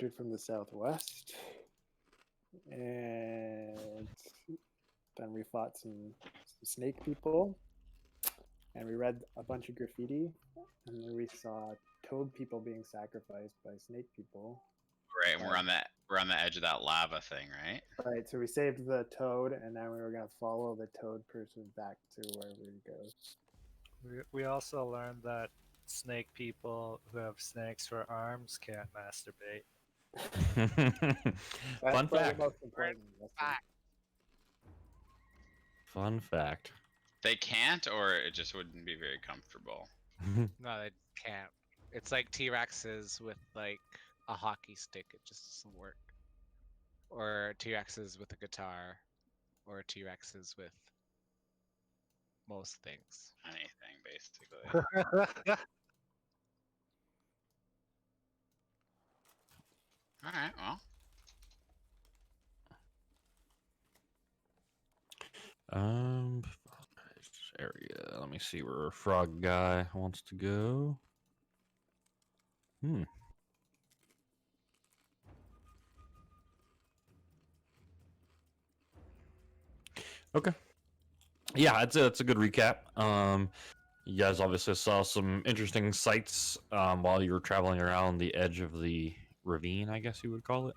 entered from the southwest, and then we fought some snake people, and we read a bunch of graffiti, and then we saw toad people being sacrificed by snake people. Right, and we're on the edge of that lava thing, right? Right, so we saved the toad, and then we were gonna follow the toad person back to wherever he goes. We also learned that snake people who have snakes for arms can't masturbate. Fun fact. The most important lesson. Fun fact. They can't, or it just wouldn't be very comfortable. No, they can't. It's like T-Rexes with like a hockey stick. It just doesn't work. Or T-Rexes with a guitar, or T-Rexes with most things. Anything, basically. All right, well. Area. Let me see where Frog Guy wants to go. Okay. Yeah, it's a good recap. You guys obviously saw some interesting sights while you were traveling around the edge of the ravine, I guess you would call it.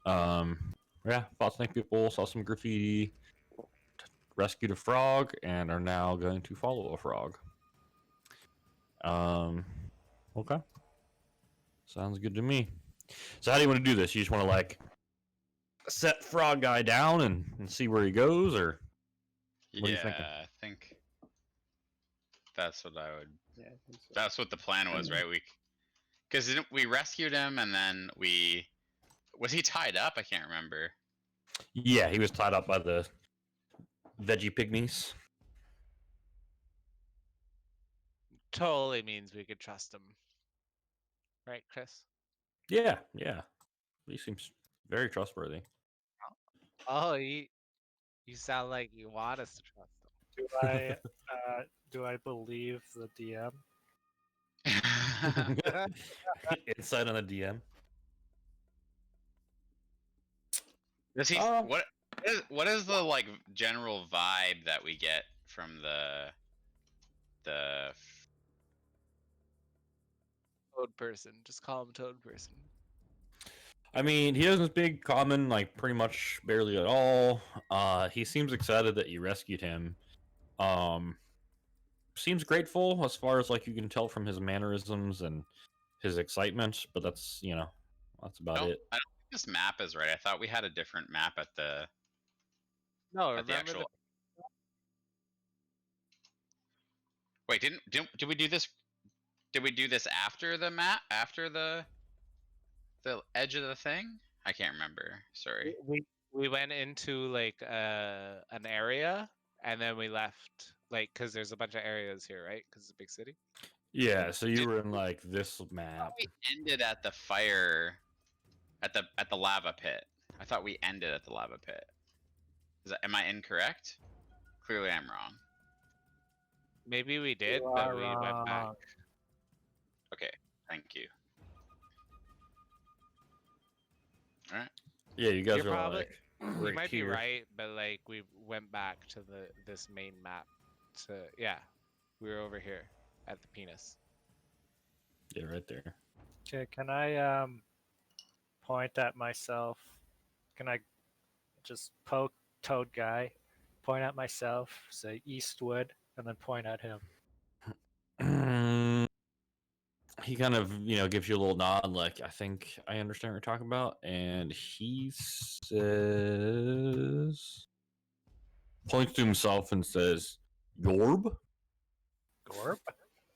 Yeah, fought snake people, saw some graffiti, rescued a frog, and are now going to follow a frog. Okay. Sounds good to me. So how do you want to do this? You just want to like set Frog Guy down and see where he goes, or what are you thinking? I think that's what I would. Yeah, I think so. That's what the plan was, right? Because we rescued him, and then was he tied up? I can't remember. Yeah, he was tied up by the veggie pygmies. Totally means we could trust him. Right, Chris? Yeah. He seems very trustworthy. Oh, you sound like you want us to trust him. Do I believe the DM? Inside on the DM. Does he? What is the like general vibe that we get from the Toad person. Just call him Toad person. I mean, he doesn't speak common, like pretty much barely at all. He seems excited that you rescued him. Seems grateful as far as like you can tell from his mannerisms and his excitement, but that's that's about it. I don't think this map is right. I thought we had a different map at the. No, at the remember actual. Wait, did we do this? Did we do this after the map? After the edge of the thing? I can't remember. Sorry. we went into like an area, and then we left like because there's a bunch of areas here, right? Because it's a big city. Yeah, so you were in like this map. We ended at the fire, at the lava pit. I thought we ended at the lava pit. Am I incorrect? Clearly, I'm wrong. Maybe we did, but we went back. Okay, thank you. All right. Yeah, you guys You're are probably- like You right might here. be right, but like we went back to this main map. We were over here at the penis. Yeah, right there. Okay, can I point at myself? Can I just poke Toad Guy, point at myself, say Eastwood, and then point at him? He kind of, gives you a little nod, like, I think I understand what you're talking about. And he says, points to himself and says, Yorb? Gorb?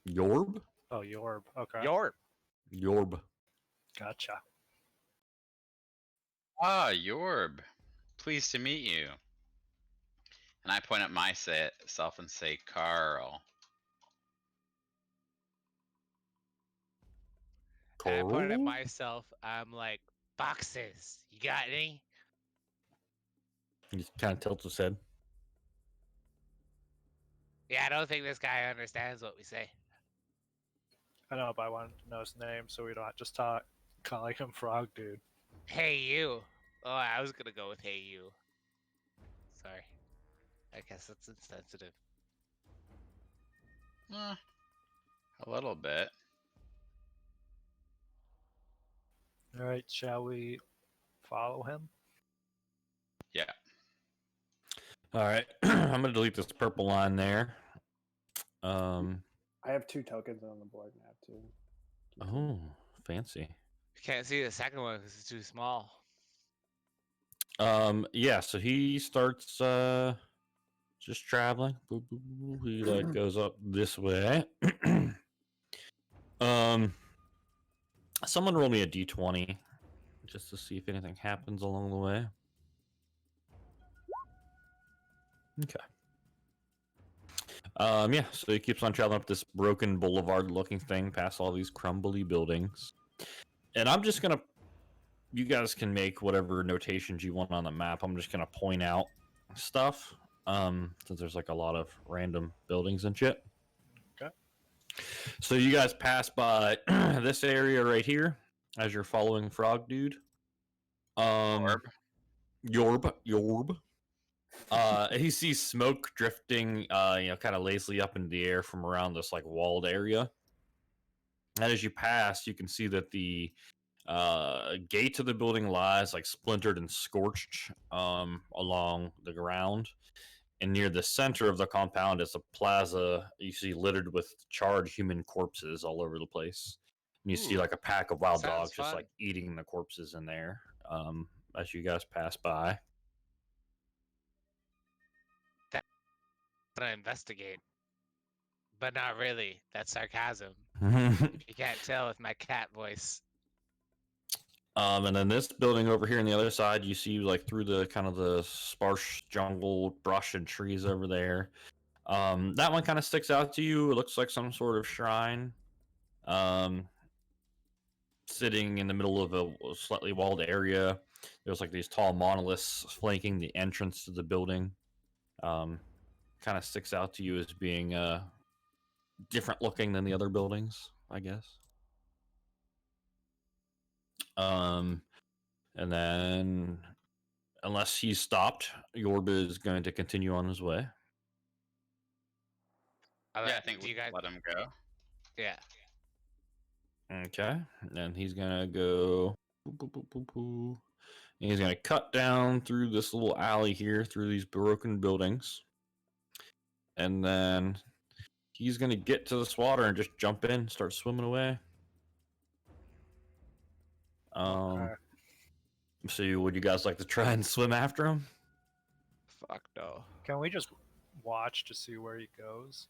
Yorb? Oh, Yorb. Okay. Yorb. Gotcha. Ah, Yorb. Pleased to meet you. And I point at myself and say, Carl. And I point at myself. I'm like, boxes. You got any? He just kind of tilts his head. Yeah, I don't think this guy understands what we say. I know, but I wanted to know his name so we don't just talk. calling him Frog Dude. Hey you. Oh, I was gonna go with hey you. Sorry. I guess that's insensitive. A little bit. All right, shall we follow him? Yeah. All right, I'm gonna delete this purple line there. I have 2 tokens on the board now too. Oh, fancy. Can't see the second one because it's too small. Yeah, so he starts just traveling. Boop, boop, boop. He like goes up this way. Someone roll me a d20 just to see if anything happens along the way. Okay. Yeah, so he keeps on traveling up this broken boulevard looking thing past all these crumbly buildings. And I'm just gonna, you guys can make whatever notations you want on the map. I'm just gonna point out stuff. Since there's like a lot of random buildings and shit. Okay. So you guys pass by this area right here as you're following Frog Dude. Yorb. He sees smoke drifting, kind of lazily up in the air from around this like walled area. And as you pass, you can see that the gate to the building lies like splintered and scorched along the ground. And near the center of the compound is a plaza you see littered with charred human corpses all over the place. And you see Ooh, like a pack of wild sounds dogs just fun. like eating the corpses in there as you guys pass by. Gonna investigate. But not really. That's sarcasm. And If you can't tell with my cat voice. then this building over here on the other side, you see like through the kind of the sparse jungle, brush and trees over there. That one kind of sticks out to you. It looks like some sort of shrine. Sitting in the middle of a slightly walled area. There's like these tall monoliths flanking the entrance to the building. Kind of sticks out to you as being different looking than the other buildings, I guess. And then, unless he's stopped, Yorba is going to continue on his way. Yeah, I think do we you guys? let him go. Yeah. Okay, and he's gonna go. And he's gonna cut down through this little alley here, through these broken buildings, and then he's gonna get to this water and just jump in, start swimming away. Okay. So would you guys like to try and swim after him? Fuck no. Can we just watch to see where he goes?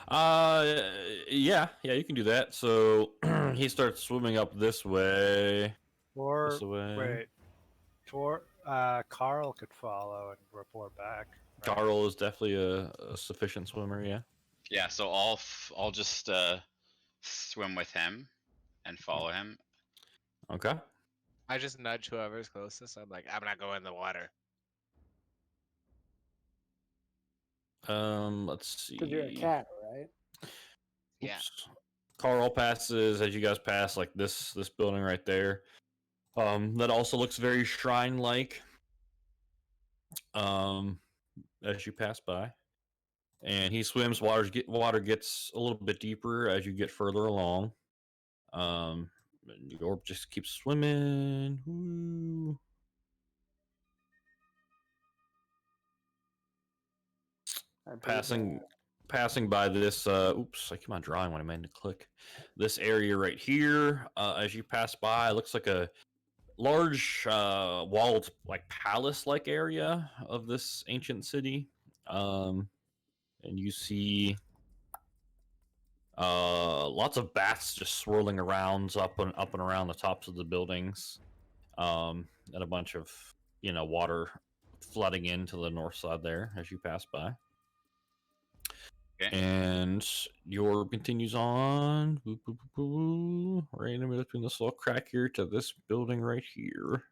Yeah, you can do that. So he starts swimming up this way. Or This way. wait, Carl could follow and report back. right? Carl is definitely a sufficient swimmer. Yeah. Yeah, so I'll just swim with him and follow him. Okay. I just nudge whoever's closest. I'm like, I'm not going in the water. Let's see. Because you're a cat, right? Yeah. Oops. Carl passes as you guys pass like this building right there. That also looks very shrine like. As you pass by. And he swims, water gets a little bit deeper as you get further along. Your orb just keeps swimming. Woo. I believe, Passing by this oops, I keep on drawing when I meant to click. This area right here, as you pass by, it looks like a large walled like palace like area of this ancient city. And you see lots of bats just swirling around up and around the tops of the buildings, and a bunch of water flooding into the north side there as you pass by. Okay. And your continues on right in between this little crack here to this building right here.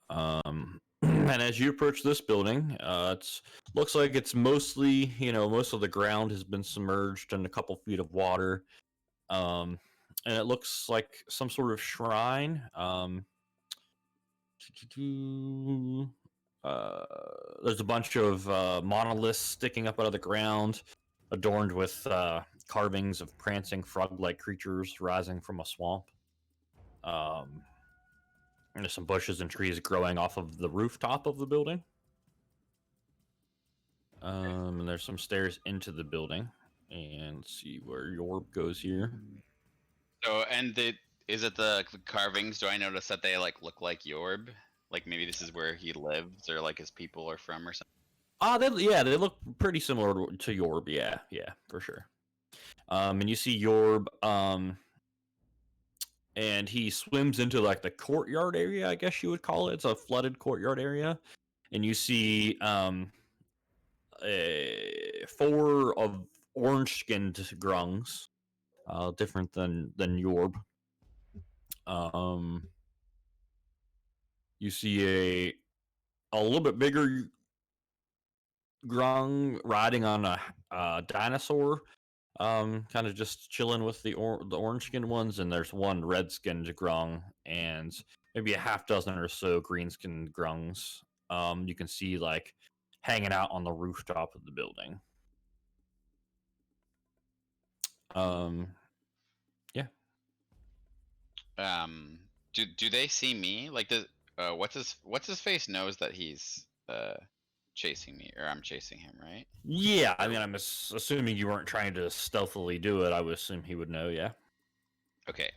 And as you approach this building, it looks like it's mostly, most of the ground has been submerged in a couple feet of water. and it looks like some sort of shrine. There's a bunch of monoliths sticking up out of the ground, adorned with carvings of prancing frog-like creatures rising from a swamp. And there's some bushes and trees growing off of the rooftop of the building. And there's some stairs into the building. And let's see where Yorb goes here. So, and is it the carvings? Do I notice that they like look like Yorb? Like maybe this is where he lives, or like his people are from, or something. They look pretty similar to Yorb. Yeah, for sure. And you see Yorb, and he swims into like the courtyard area, I guess you would call it. It's a flooded courtyard area, and you see 4 of orange-skinned grungs, different than Yorb. You see a little bit bigger grung riding on a dinosaur, kind of just chilling with the orange-skinned ones, and there's one red-skinned grung and maybe a half dozen or so green-skinned grungs. You can see like hanging out on the rooftop of the building. Yeah. Do they see me? Like the what's his face knows that he's chasing me, or I'm chasing him, right? Yeah, I mean, I'm assuming you weren't trying to stealthily do it. I would assume he would know, yeah. Okay.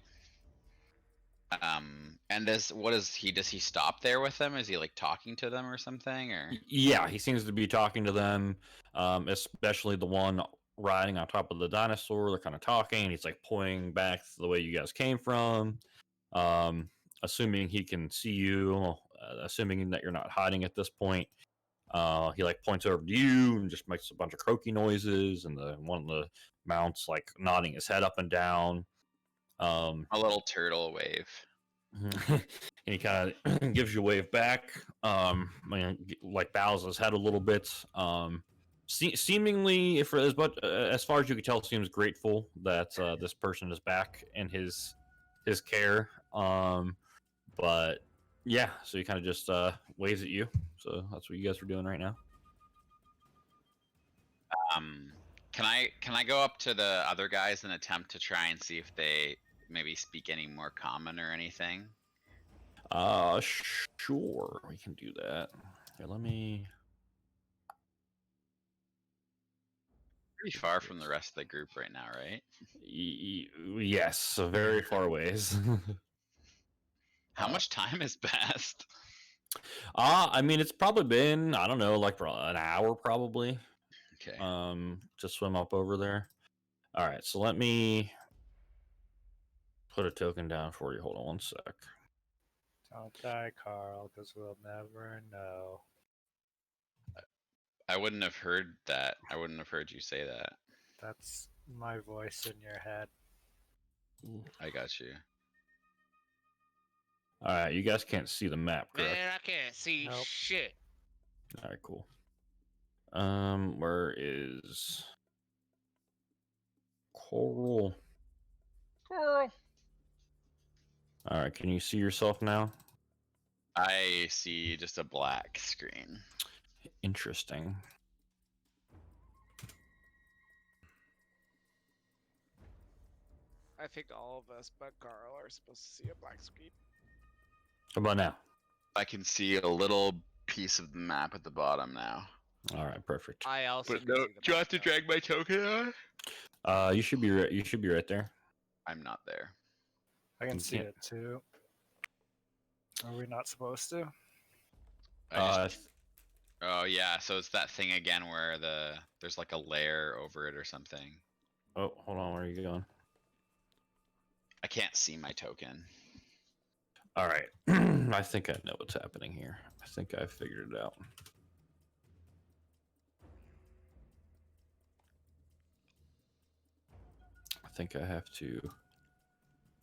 And does he stop there with them? Is he like talking to them or something, or? Yeah, he seems to be talking to them, especially the one riding on top of the dinosaur. They're kind of talking. He's like pointing back the way you guys came from. Assuming he can see you, assuming that you're not hiding at this point. He like points over to you and just makes a bunch of croaky noises, and the one of the mounts like nodding his head up and down. A little turtle wave. And he kind of gives you a wave back, like bows his head a little bit. Seemingly, if as far as you can tell, seems grateful that this person is back in his care. But yeah, so he kind of just waves at you. So that's what you guys are doing right now. Can I go up to the other guys and attempt to try and see if they maybe speak any more common or anything? Sure, we can do that. Here, let me. Pretty far from the rest of the group right now, right? Yes, so very far ways. How much time has passed? I mean, it's probably been, I don't know, like an hour probably. Okay. To swim up over there. All right, so let me put a token down for you. Hold on one sec. Don't die, Carl, because we'll never know. I wouldn't have heard that. I wouldn't have heard you say that. That's my voice in your head. I got you. All right, you guys can't see the map, correct? Man, I can't see Nope. shit. All right, cool. Where is Coral? Coral. All right, can you see yourself now? I see just a black screen. Interesting. I think all of us but Carl are supposed to see a black screen. How about now? I can see a little piece of the map at the bottom now. All right, perfect. I also But can no, see the do I have to map, though. drag my token on? You should be right there. I'm not there. I can You see can't. it too. Are we not supposed to? Oh yeah, so it's that thing again where there's like a layer over it or something. Oh, hold on. Where are you going? I can't see my token. All right. I think I know what's happening here. I think I figured it out. I think I have to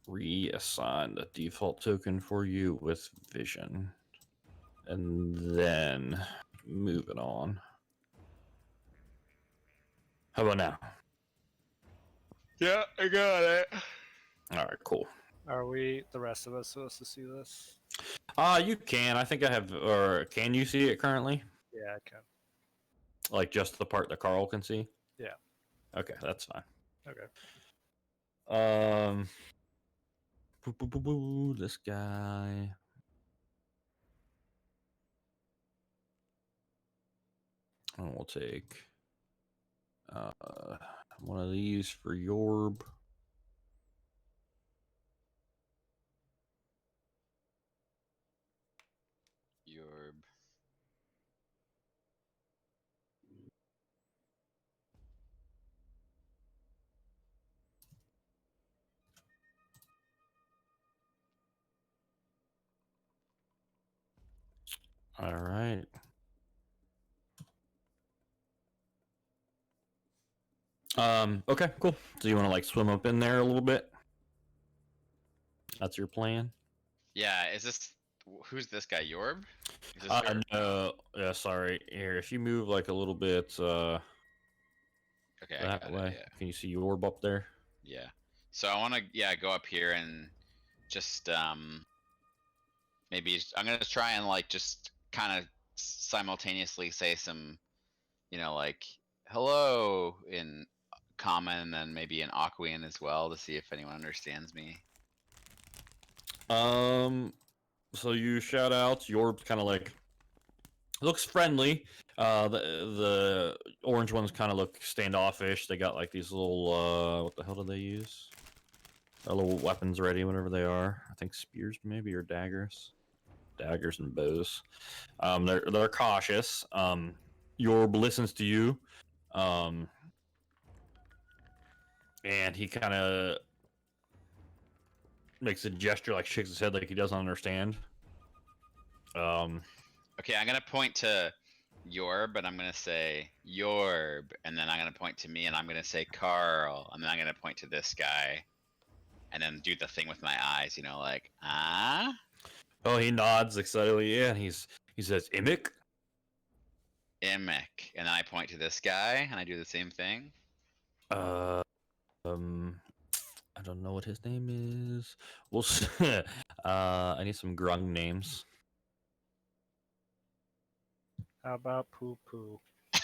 reassign the default token for you with vision and then move it on. How about now? Yeah, I got it. All right, cool. Are we, the rest of us, supposed to see this? You can. I think I have. Or can you see it currently? Yeah, I can. Like just the part that Carl can see? Yeah. Okay, that's fine. Okay. This guy. And we'll take one of these for Yorb. Yorb. All right. Okay, cool. So you want to like swim up in there a little bit? That's your plan? Yeah, is this who's this guy? Yorb? Is this Yorb? No. Yeah, sorry. Here, if you move like a little bit Okay, I that got way. it. Yeah. Can you see Yorb up there? Yeah. So I want to go up here and just maybe I'm gonna try and like just kind of simultaneously say some like hello in common and then maybe in Aquan as well to see if anyone understands me. So you shout out. Yorb's kind of like looks friendly. The orange ones kind of look standoffish. They got like these little what the hell do they use? Little weapons ready, whatever they are. I think spears maybe or daggers. Daggers and bows. They're cautious. Yorb listens to you. And he kind of makes a gesture, like shakes his head, like he doesn't understand. Okay, I'm gonna point to Yorb, and I'm gonna say Yorb, and then I'm gonna point to me, and I'm gonna say Carl, and then I'm gonna point to this guy, and then do the thing with my eyes, like ah. Oh, he nods excitedly. Yeah, and he says, "Imik." Emic, and then I point to this guy, and I do the same thing. I don't know what his name is. We'll. I need some grung names. How about poo poo? I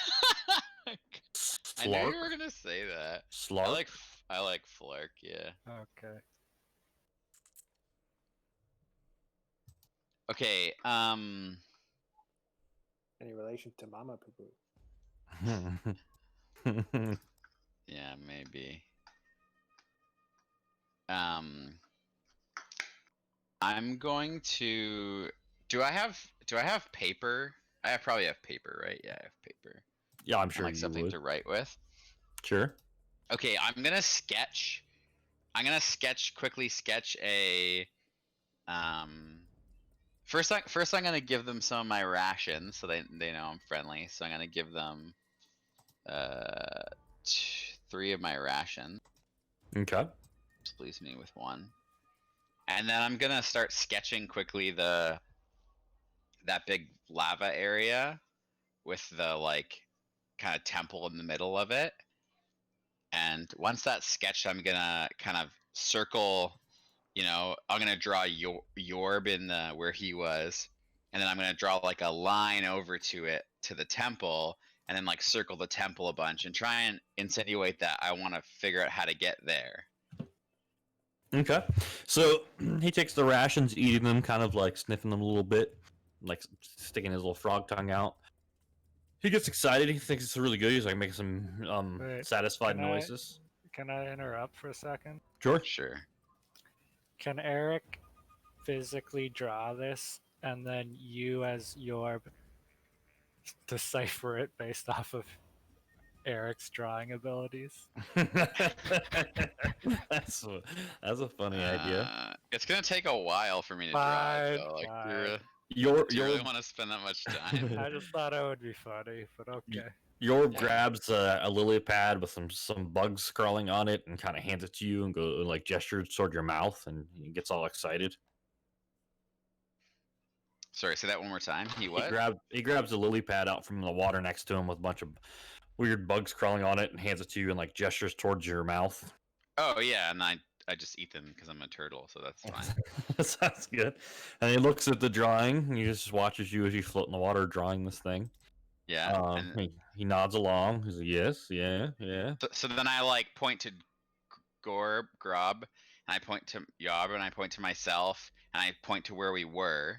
knew you were Slark. gonna say that. Slark. I like Flark, yeah. Okay. Okay, Any relation to Mama Poo Poo? yeah, maybe. I'm going to. Do I have paper? Probably have paper, right? Yeah, I have paper. Yeah, I'm And, sure like you something would. to write with. Sure. Okay, I'm gonna sketch quickly sketch a first I'm gonna give them some of my rations so they know I'm friendly. So I'm gonna give them 3 of my rations. Okay. Just leaves me with 1. And then I'm gonna start sketching quickly that big lava area with the like kind of temple in the middle of it. And once that's sketched, I'm gonna kind of circle, I'm gonna draw Yorb in where he was, and then I'm gonna draw like a line over to the temple, and then like circle the temple a bunch and try and insinuate that I want to figure out how to get there. Okay. So he takes the rations, eating them, kind of like sniffing them a little bit, like sticking his little frog tongue out. He gets excited. He thinks it's really good. He's like making some Wait, satisfied can I- noises. Can I interrupt for a second? Sure. Sure. Can Eric physically draw this and then you as Yorb decipher it based off of Eric's drawing abilities? that's a funny idea. It's gonna take a while for me to Fine, draw. So, like, fine. do you really want to spend that much time? I just thought it would be funny, but okay. Yorb Yeah. grabs a lily pad with some bugs crawling on it and kind of hands it to you and like gestures toward your mouth, and he gets all excited. Sorry, say that one more time. He what? He grabs a lily pad out from the water next to him with a bunch of weird bugs crawling on it and hands it to you and like gestures towards your mouth. Oh yeah, and I just eat them because I'm a turtle, so that's fine. That sounds good. And he looks at the drawing. And he just watches you as you float in the water drawing this thing. Yeah. And He nods along. He's like, yes, yeah, yeah. so then I like point to Grob, and I point to Yob, and I point to myself, and I point to where we were,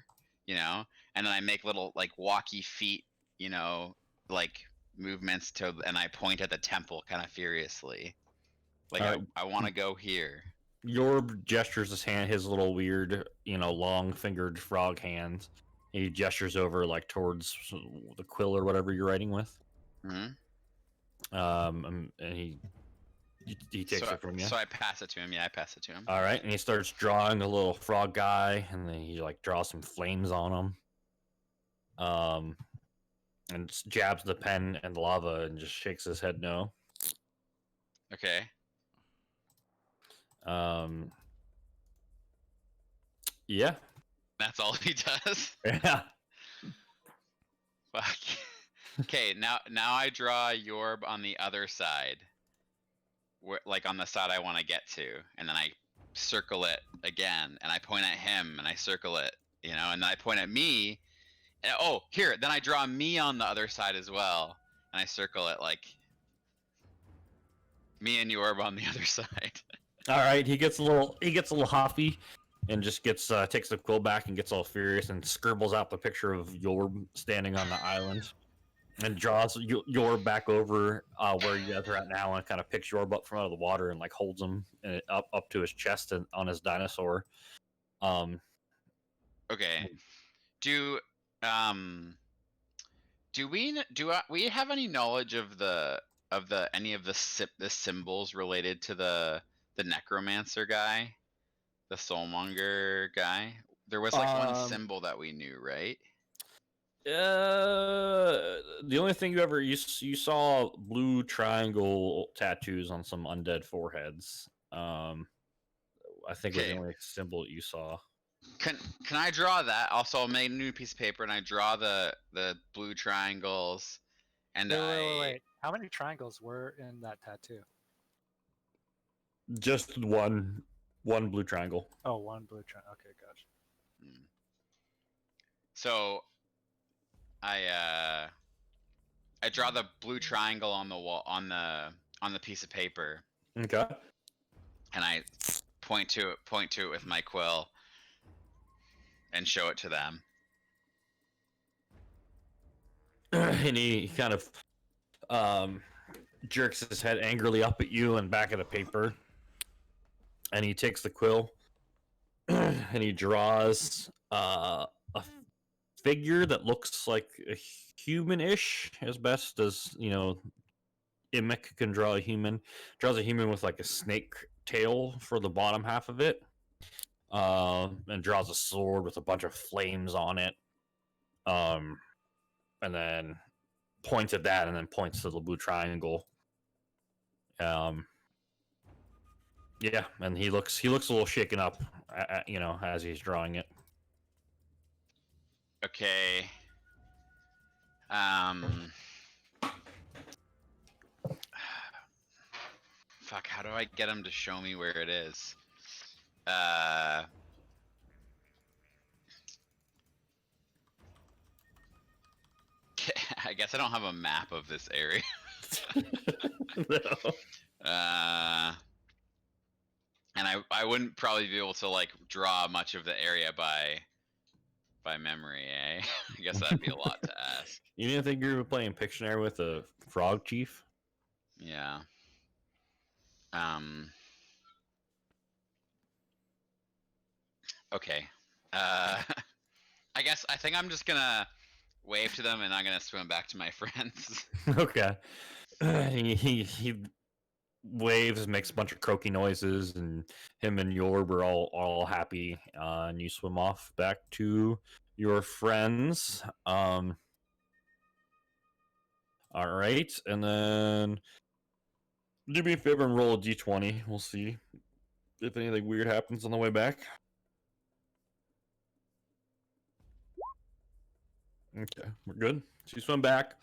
and then I make little like walkie feet, like movements and I point at the temple kind of furiously, like I want to go here. Yorb gestures his little weird, long-fingered frog hand. He gestures over like towards the quill or whatever you're writing with. Mm-hmm. And he takes it from you. So I pass it to him. Yeah, I pass it to him. All right, and he starts drawing the little frog guy, and then he like draws some flames on him. And jabs the pen and the lava and just shakes his head no. Okay. Yeah. That's all he does. Yeah. Fuck. Okay, now I draw Yorb on the other side, like on the side I want to get to, and then I circle it again, and I point at him, and I circle it, and then I point at me. And, then I draw me on the other side as well, and I circle it like me and Yorb on the other side. All right, he gets a little huffy, and just takes the quill back and gets all furious and scribbles out the picture of Yorb standing on the island, and draws Yorb back over where you guys are at now, and kind of picks Yorb up from out of the water and like holds him up to his chest and on his dinosaur. Okay. Do we have any knowledge of any of the symbols related to the necromancer guy, the soulmonger guy? There was like one symbol that we knew, right? The only thing you saw blue triangle tattoos on some undead foreheads. I think was the only symbol that you saw. Can I draw that? Also, I'll make a new piece of paper and I draw the blue triangles. And wait. How many triangles were in that tattoo? Just one blue triangle. Oh, one blue triangle. Okay, gotcha. So I draw the blue triangle on the wall on the piece of paper. Okay. And I point to it with my quill and show it to them. And he kind of jerks his head angrily up at you and back of the paper. And he takes the quill and he draws a figure that looks like a human-ish, as best as Imic can draw a human. Draws a human with like a snake tail for the bottom half of it, and draws a sword with a bunch of flames on it, and then points at that, and then points to the blue triangle. Yeah, and he looks a little shaken up, as he's drawing it. Okay. Fuck, how do I get him to show me where it is? I guess I don't have a map of this area. No. And I wouldn't probably be able to like draw much of the area by memory, eh? I guess that'd be a lot to ask. You didn't think you were playing Pictionary with a frog chief? Yeah. Okay. I think I'm just gonna wave to them and I'm gonna swim back to my friends. Okay. He waves, makes a bunch of croaky noises, and him and Yorb are all happy. And you swim off back to your friends. All right, and then do me a favor and roll a d20. We'll see if anything weird happens on the way back. Okay, we're good. So you swim back,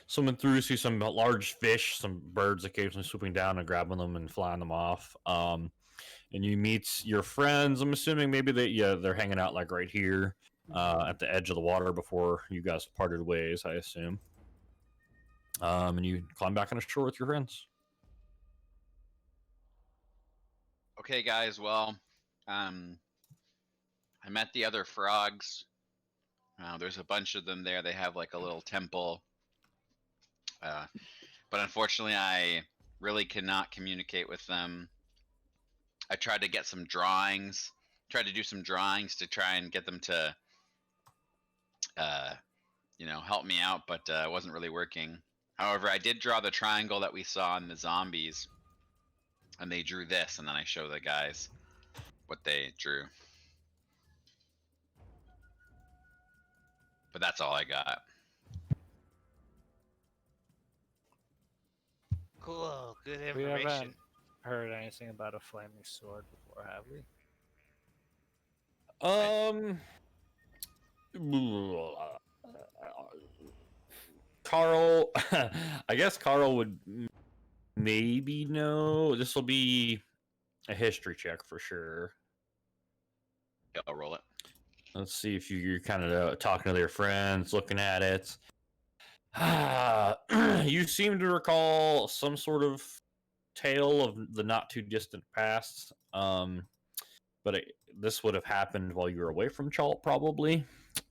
swimming through, see some large fish, some birds occasionally swooping down and grabbing them and flying them off. And and you meet your friends. I'm assuming maybe they're hanging out like right here at the edge of the water before you guys parted ways, I assume. And you climb back on the shore with your friends. Okay, guys. Well, I met the other frogs. There's a bunch of them there. They have like a little temple. But unfortunately, I really cannot communicate with them. I tried to get some drawings. Tried to do some drawings to try and get them to, help me out, but it wasn't really working. However, I did draw the triangle that we saw in the zombies, and they drew this, and then I show the guys what they drew. But that's all I got. Cool. Good We information. haven't heard anything about a flaming sword before, have we? Carl, I guess Carl would maybe know. This will be a history check for sure. Yeah, I'll roll it. Let's see if you're kind of talking to their friends, looking at it. You seem to recall some sort of tale of the not too distant past. But this would have happened while you were away from Chalt, probably.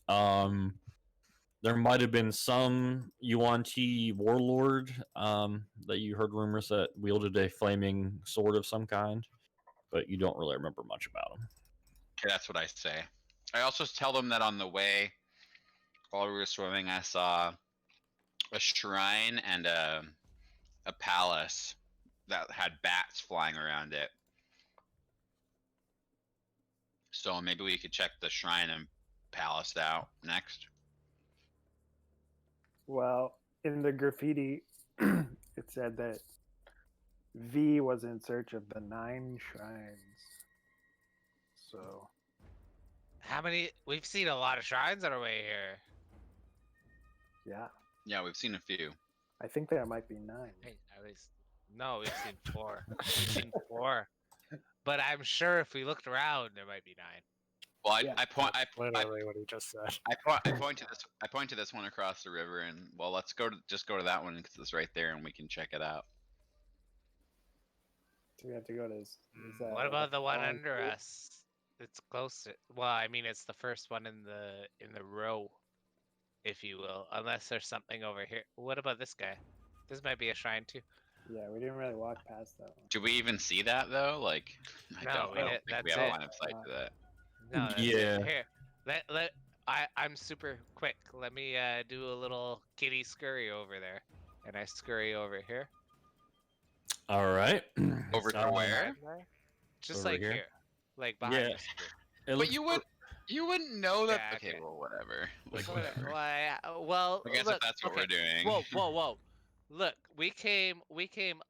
There might have been some Yuan-Ti warlord that you heard rumors that wielded a flaming sword of some kind, but you don't really remember much about him. Okay, that's what I say. I also tell them that on the way, while we were swimming, I saw a shrine and a palace that had bats flying around it. So maybe we could check the shrine and palace out next. Well, in the graffiti, it said that V was in search of the 9 shrines. So, How many? We've seen a lot of shrines on our way here. yeah, Yeah, we've seen a few. I think there might be 9. Hey, at least no, we've seen 4. We've seen 4. But I'm sure if we looked around, there might be 9. Well, Yeah, I point Literally what he just said. I point to this one across the river, and well, let's just go to that one because it's right there, and we can check it out. So we have to go to. What about the one long under queue? us? It's close. Well, I mean, it's the first one in the row, if you will. Unless there's something over here. What about this guy? This might be a shrine too. Yeah, we didn't really walk past that one. Do we even see that though? Like, I No, don't think we that's have a it. line of sight to that. No, that's Yeah. it. Here, I'm super quick. Let me do a little kitty scurry over there, and I scurry over here. All right. Over to where? Just Over like here? here, like behind Yeah. the screen. But you wouldn't know that. Yeah, Okay, okay. well, whatever. Like, Whatever. whatever. Well, I guess look, if that's what okay. we're doing. Whoa. Look, we came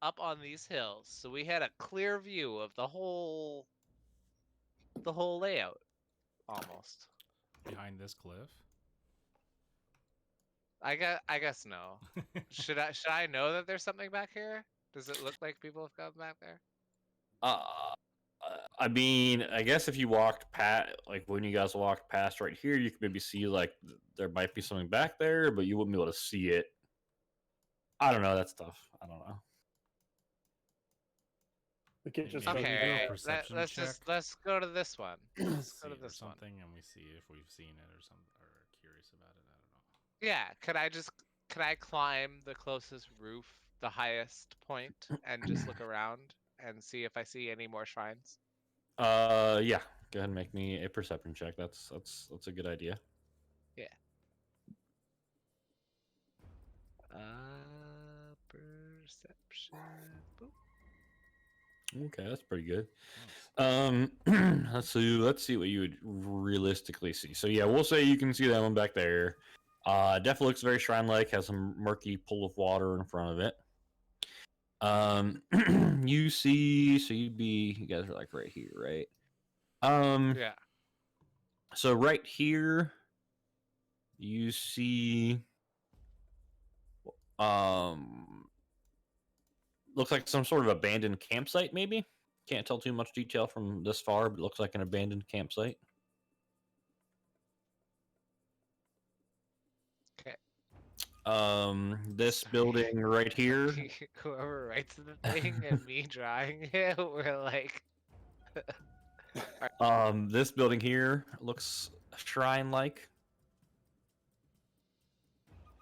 up on these hills, so we had a clear view of the whole layout, almost. Behind this cliff. I guess no. Should I know that there's something back here? Does it look like people have gone back there? I mean, I guess if you walked past, like when you guys walked past right here, you could maybe see like there might be something back there, but you wouldn't be able to see it. I don't know. That's tough. I don't know. We could just Maybe go do a Okay, perception check. let's go to this one. Let's See go to or this one. something, and we see if we've seen it or something, or curious about it. I don't know. Yeah, could I climb the closest roof, the highest point, and just look around and see if I see any more shrines? Yeah. Go ahead and make me a perception check. That's a good idea. Perception. Boop. Okay, that's pretty good. Nice. Let's see what you would realistically see. So yeah, we'll say you can see that one back there. Definitely looks very shrine-like. Has a murky pool of water in front of it. You see, so you guys are like right here, right? Yeah. So right here, you see, looks like some sort of abandoned campsite, maybe. Can't tell too much detail from this far, but it looks like an abandoned campsite. Okay. This Sorry. building right here. Whoever writes the thing and me drawing it, we're like, This building here looks shrine-like,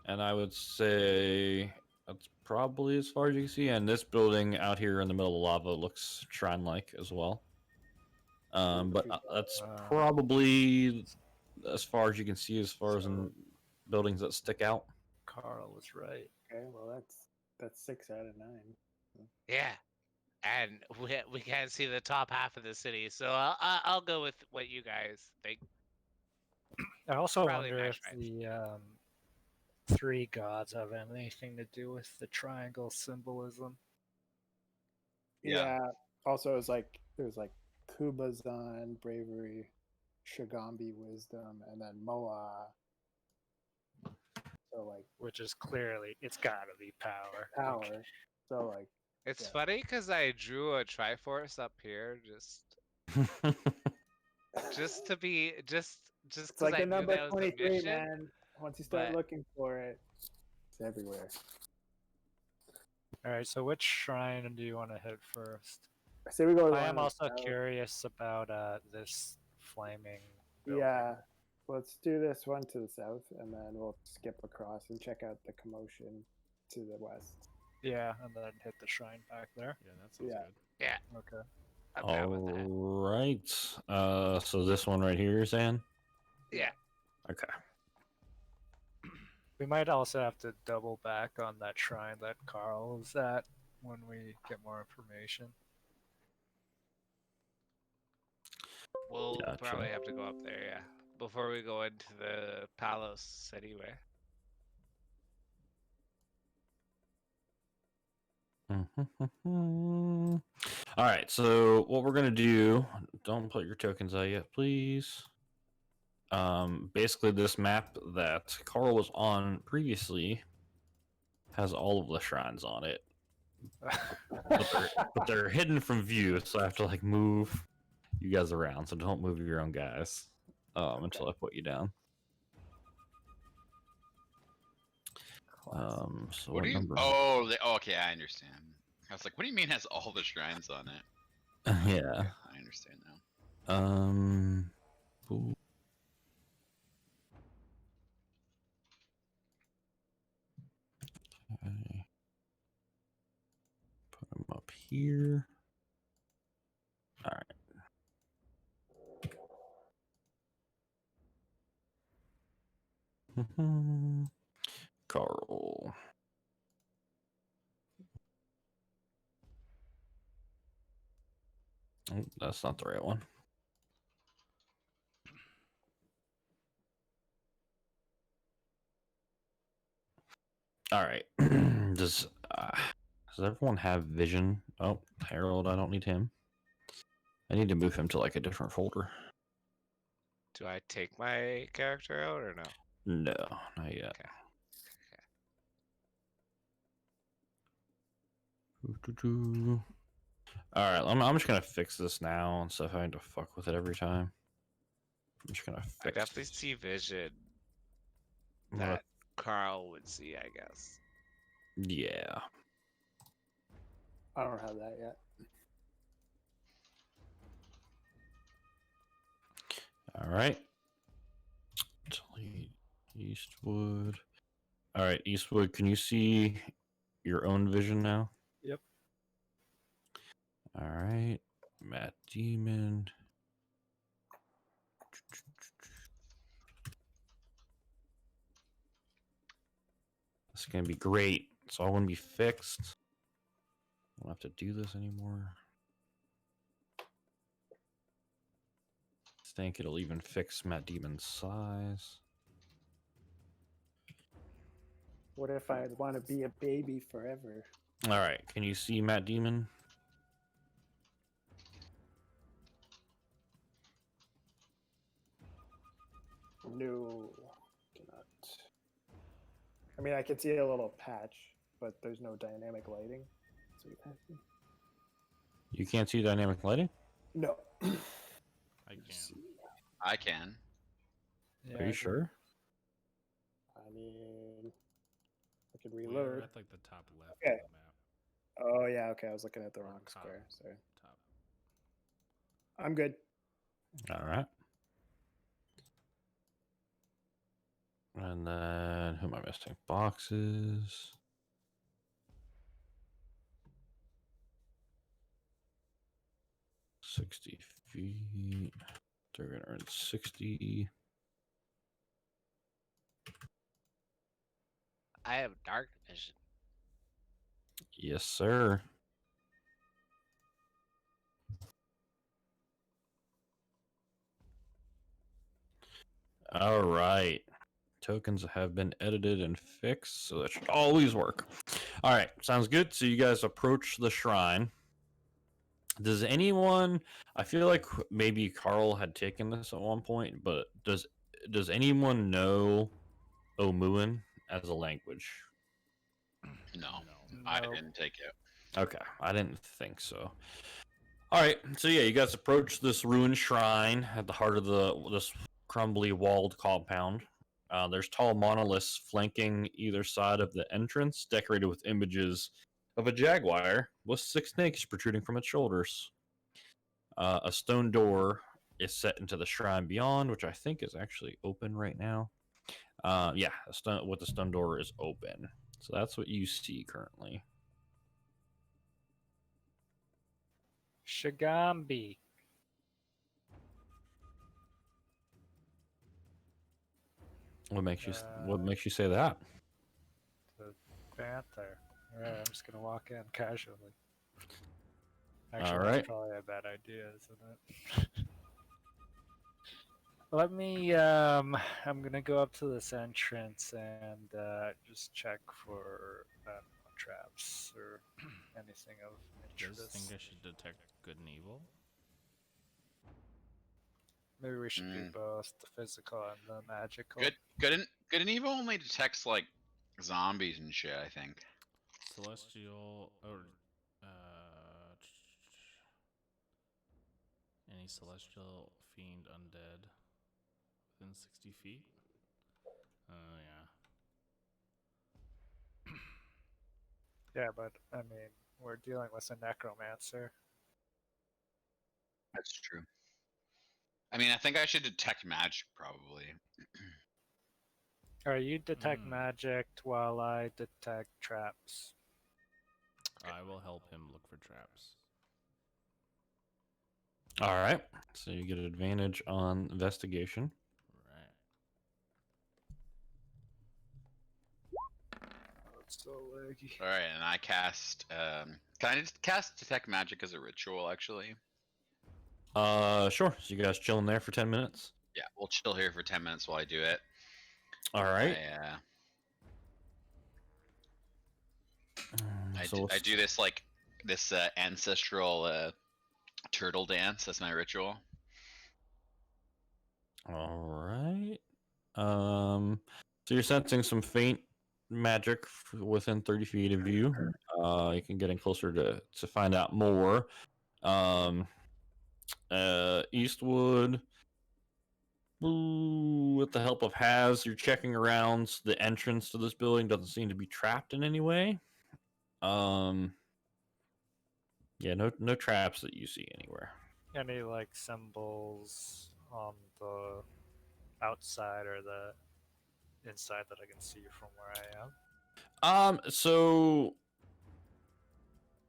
and I would say that's probably as far as you can see. And this building out here in the middle of lava looks shrine-like as well. But that's probably as far as you can see, as far as in buildings that stick out. Carl was right. Okay, well that's 6 out of 9. yeah. And we can't see the top half of the city, so I'll go with what you guys think. I also Probably wonder match if range. the 3 gods have anything to do with the triangle symbolism. Yeah. Also, it was like Kubazan, bravery, Shagambi, wisdom, and then Moa. So like Which is clearly, it's gotta be power. power. So like It's Yeah. funny because I drew a Triforce up here just to be just it's because like I the knew number that was the 23, mission. man. Once you start but- looking for it, it's everywhere. All right, so which shrine do you want to hit first? I say we go. to the I one am on the also south. curious about this flaming building. Yeah, let's do this one to the south, and then we'll skip across and check out the commotion to the west. Yeah, and then hit the shrine back there. Yeah, that sounds Yeah. good. Yeah, Okay. I'm down with that. All right. So this one right here, Zan. Yeah. Okay. We might also have to double back on that shrine that Carl was at when we get more information. We'll Gotcha. probably have to go up there, yeah, before we go into the palace anyway. All right. So what we're gonna do? Don't put your tokens out yet, please. Basically, this map that Carl was on previously has all of the shrines on it, but they're hidden from view, so I have to like move you guys around. So don't move your own guys until I put you down. So What do you? number? Oh, okay, I understand. I was like, what do you mean has all the shrines on it? Yeah. Okay, I understand now. Ooh. Okay. Put them up here. All right. Carl. Oh, that's not the right one. All right. Does everyone have vision? Oh, Harold, I don't need him. I need to move him to like a different folder. Do I take my character out or no? No, not yet. Okay. All right, I'm just gonna fix this now instead of having to fuck with it every time. I'm just gonna I fix. definitely see vision I'm gonna- that Carl would see, I guess. Yeah. I don't have that yet. All right. Delete Eastwood. All right, Eastwood, can you see your own vision now? Yep. All right, Matt Demon. This is gonna be great. It's all gonna be fixed. I don't have to do this anymore. I think it'll even fix Matt Demon's size. What if I want to be a baby forever? All right, can you see Matt Demon? No, cannot. I mean, I can see a little patch, but there's no dynamic lighting. So we have to- You can't see dynamic lighting? No. I Let's can. see. I can. Yeah, Are I you do. sure? I mean, I could We're reload. at like the top left Okay. of the map. Oh yeah, okay. I was looking at the Or wrong top, square. Sorry. Top. I'm good. All right. And then who am I missing? Boxes. $60 feet. 360. I have dark vision. Yes, sir. All right. Tokens have been edited and fixed, so that should always work. All right, sounds good. So you guys approach the shrine. Does anyone? I feel like maybe Carl had taken this at one point, but does anyone know Omuan as a language? No, No. I Nope. didn't take it. Okay, I didn't think so. All right, so yeah, you guys approach this ruined shrine at the heart of this crumbly walled compound. There's tall monoliths flanking either side of the entrance, decorated with images of a jaguar with 6 snakes protruding from its shoulders. A stone door is set into the shrine beyond, which I think is actually open right now. Yeah, the stone door is open. So that's what you see currently. Shigambi. What makes you Uh, say that? The panther. Alright, I'm just gonna walk in casually. Actually, Alright. that's probably a bad idea, isn't it? Let me. I'm gonna go up to this entrance and just check for traps or anything of You guys interest. think I should detect good and evil? Maybe we should do Mm. both the physical and the magical. Good and evil only detects like zombies and shit. I think. Celestial or any celestial fiend undead within 60 feet. Yeah. Yeah, but I mean, we're dealing with a necromancer. That's true. I mean, I think I should detect magic probably. Alright, you detect Hmm. magic while I detect traps. I will help him look for traps. All right. So you get an advantage on investigation. Right. Oh, it's so laggy. All right, and I cast. Can I just cast detect magic as a ritual? Actually, Sure. So you guys chilling there for 10 minutes. yeah, we'll chill here for 10 minutes while I do it. All right. I do this like this ancestral turtle dance. That's my ritual. All right. So you're sensing some faint magic within 30 feet of you. You can get in closer to find out more. Eastwood. With the help of Haz, you're checking around. The entrance to this building doesn't seem to be trapped in any way. Yeah, no traps that you see anywhere. Any like symbols on the outside or the inside that I can see from where I am? So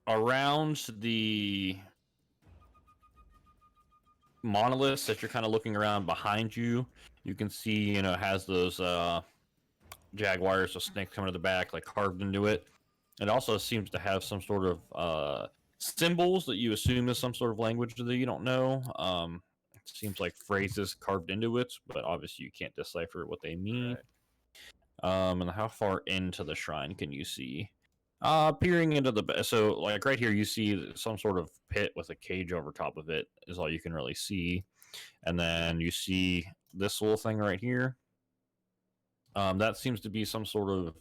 around the monoliths that you're kind of looking around behind you, you can see, it has those jaguars with snakes coming to the back, like carved into it. It also seems to have some sort of symbols that you assume is some sort of language that you don't know. It seems like phrases carved into it, but obviously you can't decipher what they mean. Right. And how far into the shrine can you see? Peering into so like right here, you see some sort of pit with a cage over top of it is all you can really see, and then you see this little thing right here. That seems to be some sort of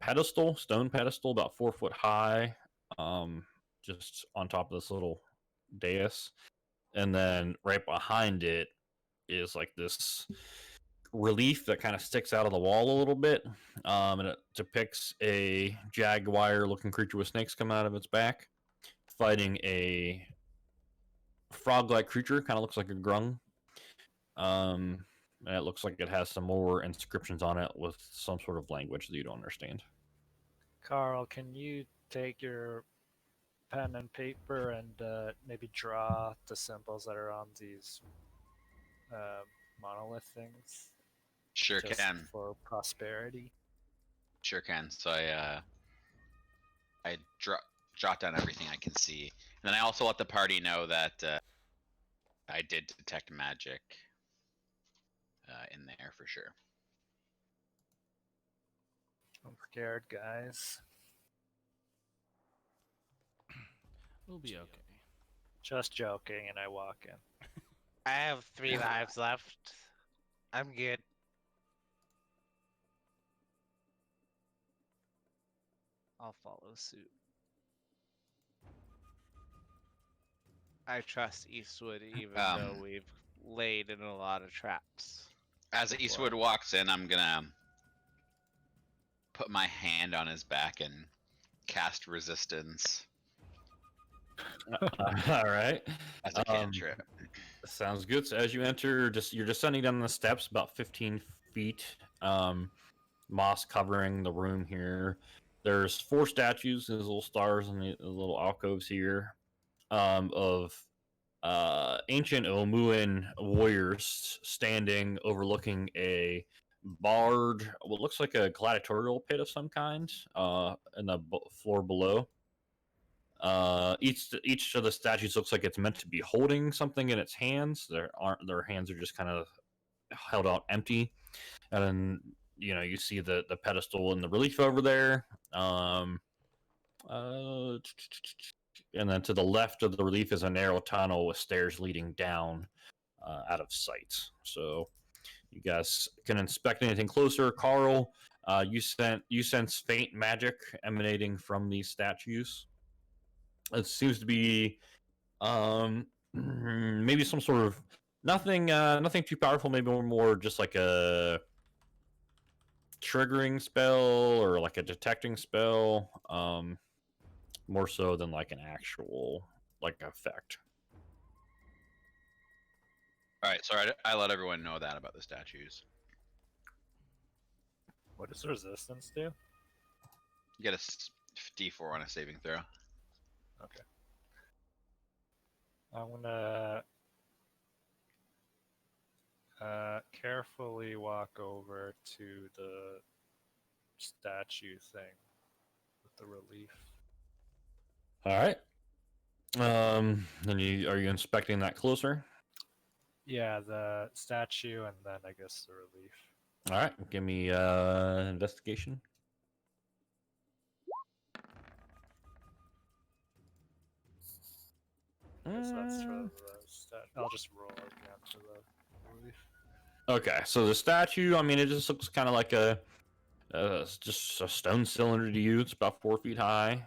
pedestal, stone pedestal, about 4 foot high. just on top of this little dais, and then right behind it is like this relief that kind of sticks out of the wall a little bit, and it depicts a jaguar-looking creature with snakes coming out of its back, fighting a frog-like creature. Kind of looks like a grung. And it looks like it has some more inscriptions on it with some sort of language that you don't understand. Carl, can you take your pen and paper and maybe draw the symbols that are on these monolith things? Sure just can. for prosperity. Sure can. So I jot down everything I can see, and then I also let the party know that I did detect magic in there for sure. I'm scared, guys. We'll be okay. Just joking, and I walk in. I have 3 lives left. I'm good. I'll follow suit. I trust Eastwood even though we've laid in a lot of traps. As Eastwood walks in, I'm gonna put my hand on his back and cast resistance All right. as a cantrip. Sounds good. So as you enter, you're descending down the steps about 15 feet. Moss covering the room here. There's 4 statues, these little stars and the little alcoves here, of ancient Omuan warriors standing overlooking a barred, what looks like a gladiatorial pit of some kind, in the floor below. Each of the statues looks like it's meant to be holding something in its hands. Their hands are just kind of held out empty, and then you see the pedestal and the relief over there. And then to the left of the relief is a narrow tunnel with stairs leading down out of sight. So you guys can inspect anything closer. Carl, you sense faint magic emanating from these statues. It seems to be maybe some sort of nothing too powerful, maybe more just like a triggering spell or like a detecting spell, more so than like an actual like effect. All right, so I let everyone know that about the statues. What does resistance do? You get a D4 on a saving throw. Okay. I'm gonna carefully walk over to the statue thing with the relief. All right. And are you inspecting that closer? Yeah, the statue and then I guess the relief. All right. Give me investigation. I guess that's for the statue. I'll just roll again for the relief. Okay, so the statue, I mean, it just looks kind of like just a stone cylinder to you. It's about 4 feet high.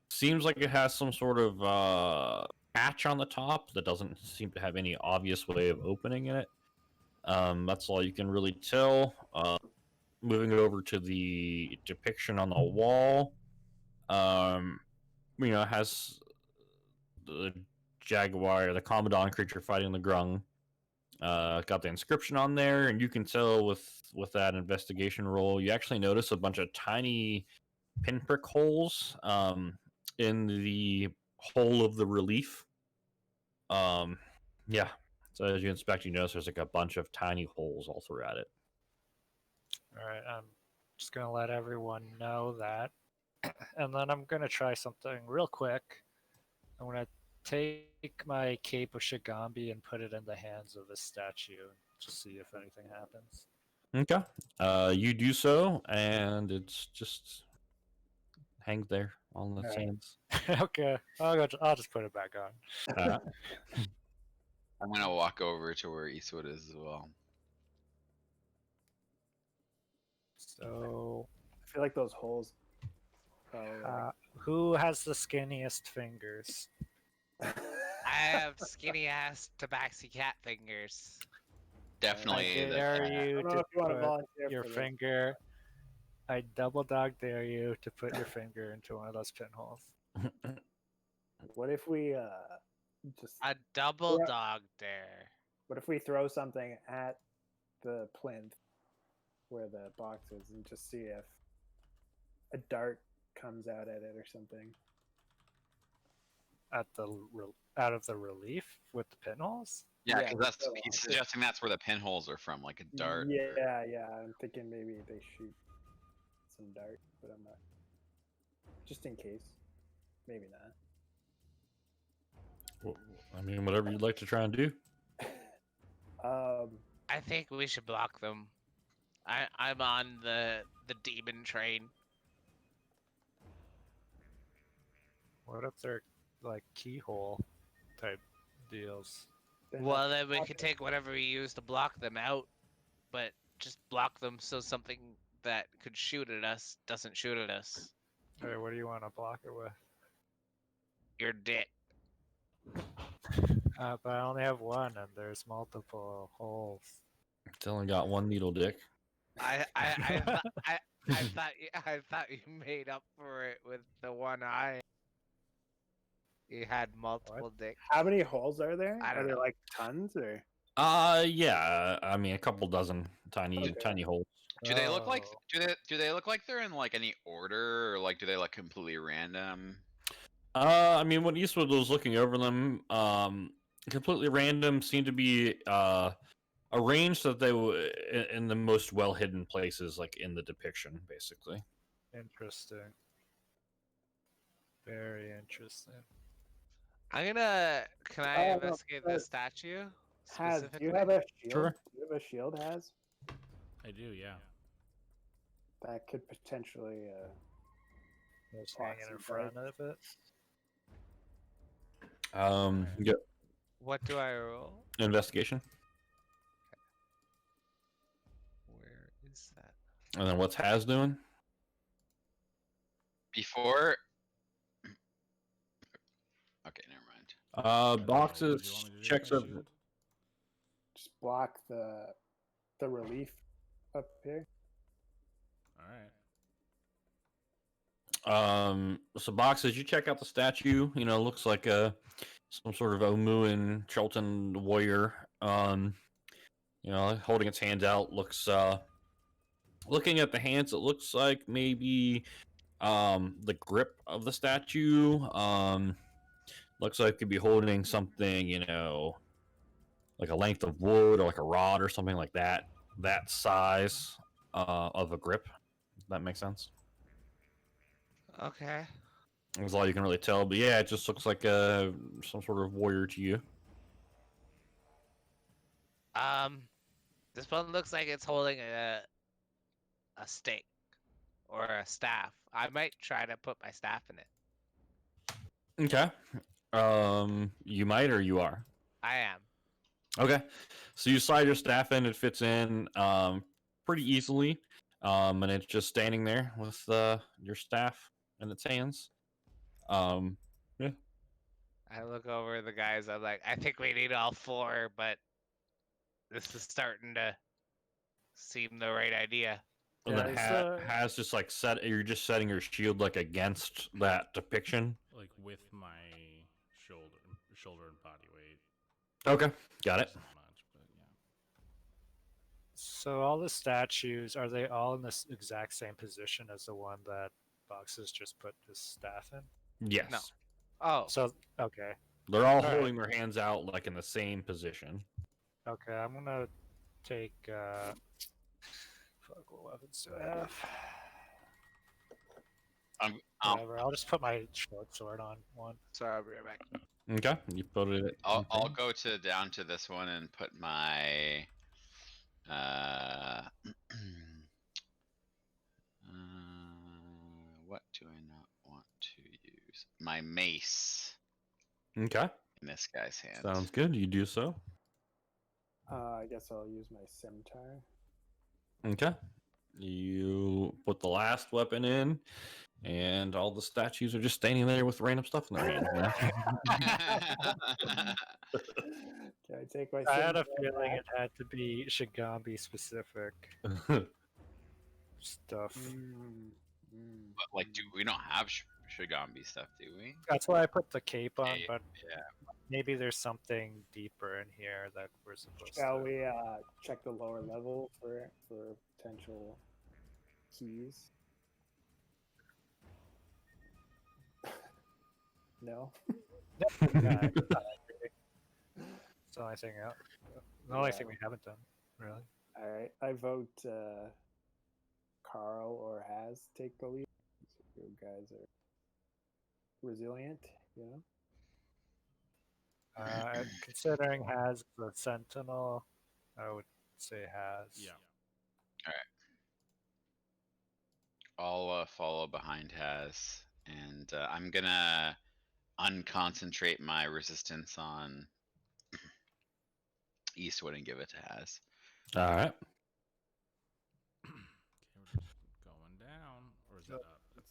Seems like it has some sort of hatch on the top that doesn't seem to have any obvious way of opening it. That's all you can really tell. Moving it over to the depiction on the wall, it has the jaguar, the Commandant creature fighting the grung. Got the inscription on there, and you can tell with that investigation roll, you actually notice a bunch of tiny pinprick holes in the hole of the relief. Yeah. So as you inspect, you notice there's like a bunch of tiny holes all throughout it. All right, I'm just gonna let everyone know that, and then I'm gonna try something real quick. I'm gonna take my cape of Shigambi and put it in the hands of the statue and just see if anything happens. Okay. You do so, and it's just hangs there on the hands. Okay, I'll just put it back on. I'm gonna walk over to where Eastwood is as well. So I feel like those holes Probably Who has the skinniest fingers? like... I have skinny ass tabaxi cat fingers. Definitely I the dare cat. I you don't know to if you want to put volunteer your for this. finger. I double dog dare you to put your finger into one of those pinholes. What if we just... A double Yeah. dog dare. What if we throw something at the plinth where the box is and just see if a dart comes out at it or something? Out of the relief with the pinholes. Yeah, Yeah, because just he's so- suggesting that's where the pinholes are from, like a dart. Yeah, or- yeah. I'm thinking maybe they shoot some dart, but I'm not. Just in case. Maybe not. Well, I mean, whatever you'd like to try and do. I think we should block them. I'm on the demon train. What if they're like keyhole type deals? then Well, that's- then we could take whatever we use to block them out, but just block them so something that could shoot at us doesn't shoot at us. Hey, what do you want to block it with? Your dick. But I only have one, and there's multiple holes. It's only got one needle, Dick. I thought you made up for it with the one eye. You had multiple dicks. How many holes are there? I Are don't there know. like tons or? Yeah. I mean, a couple dozen Okay. tiny holes. Do they look like Oh. do they look like they're in like any order, or like do they look completely random? I mean, when Eastwood was looking over them, completely random, seemed to be arranged so that they were in the most well hidden places, like in the depiction, basically. Interesting. Very interesting. Can I Oh, no, investigate sorry. the statue? Has do Specifically? you have a shield? Sure. Do you have a shield? Has I do, yeah. that could potentially Just Block hanging in some darts. front of it. You get What do I roll? investigation, Where is that? and then what's Has doing? Before. Okay, never mind. I don't know, what do Boxes you want me to do with checks my of shield? just block the relief up here. Alright. So boxes, you check out the statue. You know, looks like some sort of Omuan Chelton warrior. You know, holding its hands out. Looks looking at the hands, it looks like maybe the grip of the statue looks like it could be holding something, you know, like a length of wood or like a rod or something like that size of a grip. If that makes sense. Okay. That's all you can really tell, but yeah, it just looks like some sort of warrior to you. This one looks like it's holding a stick or a staff. I might try to put my staff in it. Okay. You might or you are. I am. Okay. So you slide your staff in, it fits in pretty easily. And it's just standing there with your staff in its hands. Yeah. I look over the guys. I'm like, I think we need all four, but this is starting to seem the right idea. And Yeah, then is has just like you're just setting your shield like against that depiction. Like with my shoulder and body weight. Okay. Got it. It's not much, but yeah. So all the statues, are they all in this exact same position as the one that Boxes just put his staff in? Yes. No. Oh, So okay. They're all Alright. holding their hands out like in the same position. Okay, I'm gonna take fuck, what weapons do I have? Whatever, I'll just put my short sword on one. sorry, I'll be right back. Okay. You put it. I'll go down to this one and put my what do I not want to use? My mace Okay. in this guy's hand. Sounds good. You do so. I guess I'll use my scimitar. Okay. You put the last weapon in, and all the statues are just standing there with random stuff in their hands. Can I take my? I had a Sinbad feeling back? it had to be Shigambi specific stuff. But like, we don't have Shigambi stuff, do we? That's why I put the cape on, Yeah, but yeah. maybe there's something deeper in here that we're supposed Shall to. we check the lower level for potential keys? No. Yeah, it's the only thing out. The only Yeah. thing we haven't done, really. All right. I vote Carl or Has take the lead. You guys are resilient, you know. Considering has the sentinel, I would say has. Yeah. I'll follow behind Has, and I'm gonna unconcentrate my resistance on Eastwood and give it to Has. All right. Okay, we're just going down, or is that up? That's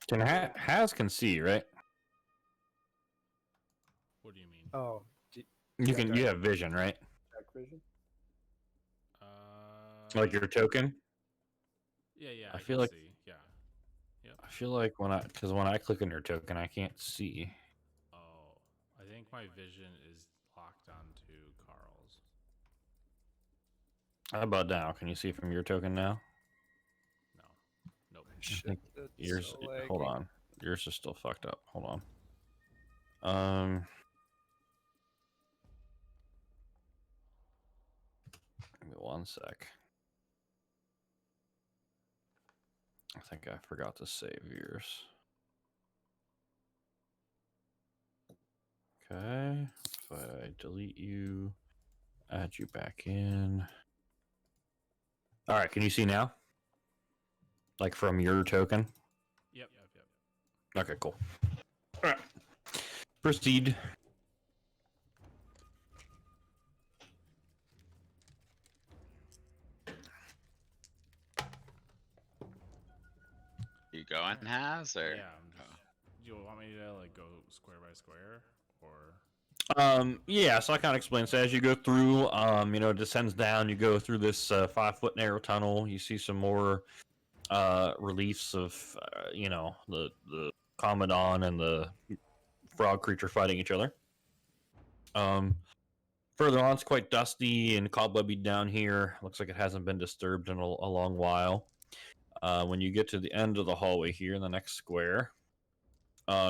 down, right? Has can see, right? What do you mean? Oh, You have vision, right? Dark vision. Like your token. Yeah, I I feel can like- see. Yeah. I feel like when I click on your token, I can't see. Oh, I think my vision is locked onto Carl's. How about now? Can you see from your token now? No. Nope. shit, Yours. so laggy. Hold on. Yours is still fucked up. Hold on. Give me 1 sec. I think I forgot to save yours. Okay. If I delete you, add you back in. All right. Can you see now? Like from your token? Yep. Okay, cool. All right. Proceed. You going, Has, or? Yeah. Do you want me to like go square by square, or? Yeah, so I kind of explain. So as you go through, it descends down. You go through this 5-foot narrow tunnel. You see some more reliefs of, the Commandant and the frog creature fighting each other. Further on, it's quite dusty and cobwebby down here. Looks like it hasn't been disturbed in a long while. When you get to the end of the hallway here in the next square,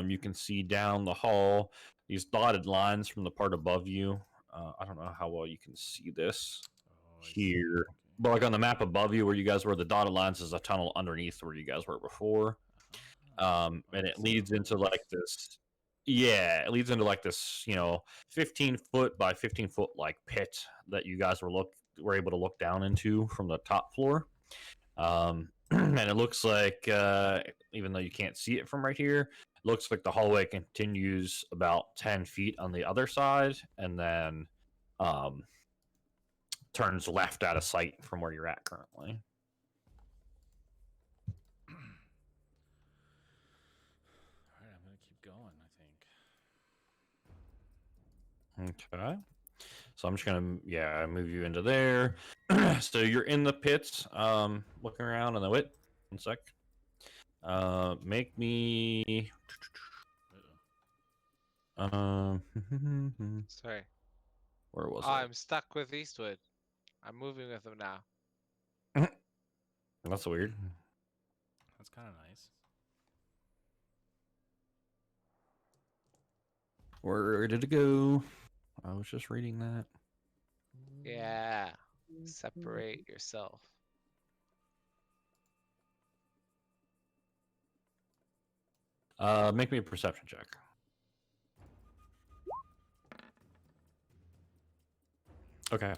you can see down the hall these dotted lines from the part above you. I don't know how well you can see this here, but like on the map above you where you guys were, the dotted lines is a tunnel underneath where you guys were before. And it leads into like this. Yeah, it leads into like this, 15-foot by 15-foot like pit that you guys were able to look down into from the top floor. And it looks like, even though you can't see it from right here, it looks like the hallway continues about 10 feet on the other side, and then turns left out of sight from where you're at currently. All right, I'm gonna keep going. I think. Okay. So I'm just gonna move you into there. So you're in the pits, looking around, and then wait 1 sec. Make me. Sorry. Where was Oh, it? I'm stuck with Eastwood. I'm moving with him now. That's weird. That's kind of nice. Where did it go? I was just reading that. Yeah. Separate yourself. Make me a perception check. Okay.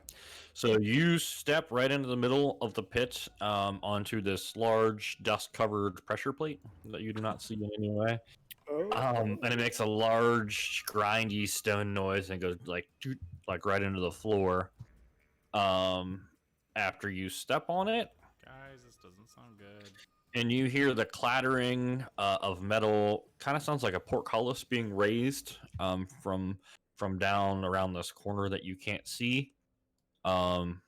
So you step right into the middle of the pit, onto this large dust-covered pressure plate that you do not see in any way. And it makes a large, grindy stone noise and goes like right into the floor. After you step on it, Guys, this doesn't sound good. And you hear the clattering of metal. Kind of sounds like a portcullis being raised from down around this corner that you can't see. And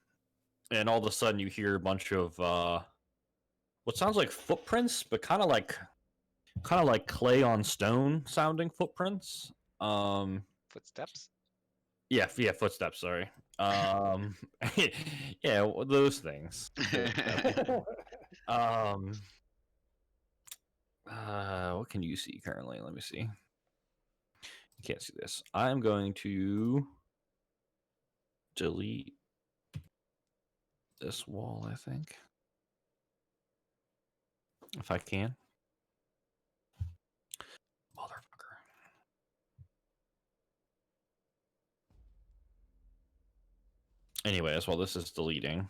all of a sudden you hear a bunch of what sounds like footprints, but kind of like clay on stone sounding footprints. Footsteps. Yeah, footsteps. Sorry. Yeah, those things. um, what can you see currently? Let me see. You can't see this. I'm going to delete this wall, I think, if I can. Motherfucker. Anyways, while this is deleting,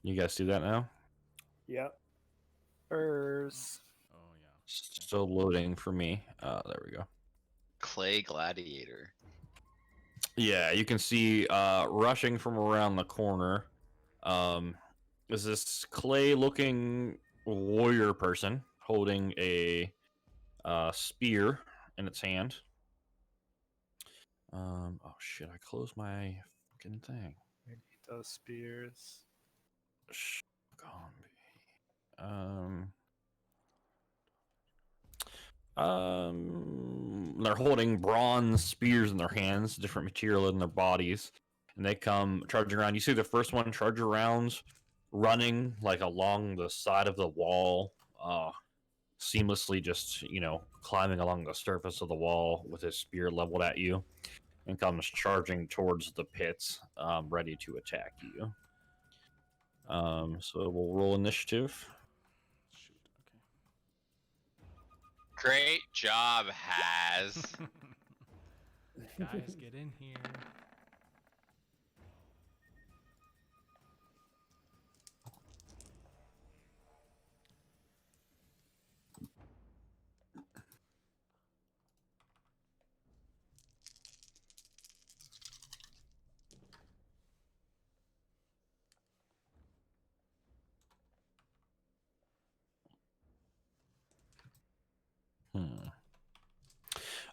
you guys see that now? Yep. Ers. Oh yeah. Still loading for me. There we go. Clay gladiator. Yeah, you can see rushing from around the corner is this clay-looking warrior person holding a spear in its hand. Oh shit! I closed my fucking thing. We need those spears. They're holding bronze spears in their hands, different material in their bodies, and they come charging around. You see the first one charge around, running like along the side of the wall, seamlessly, just climbing along the surface of the wall with his spear leveled at you, and comes charging towards the pits, ready to attack you. So we'll roll initiative. Shoot. Great job, Has. Okay. Guys, get in here.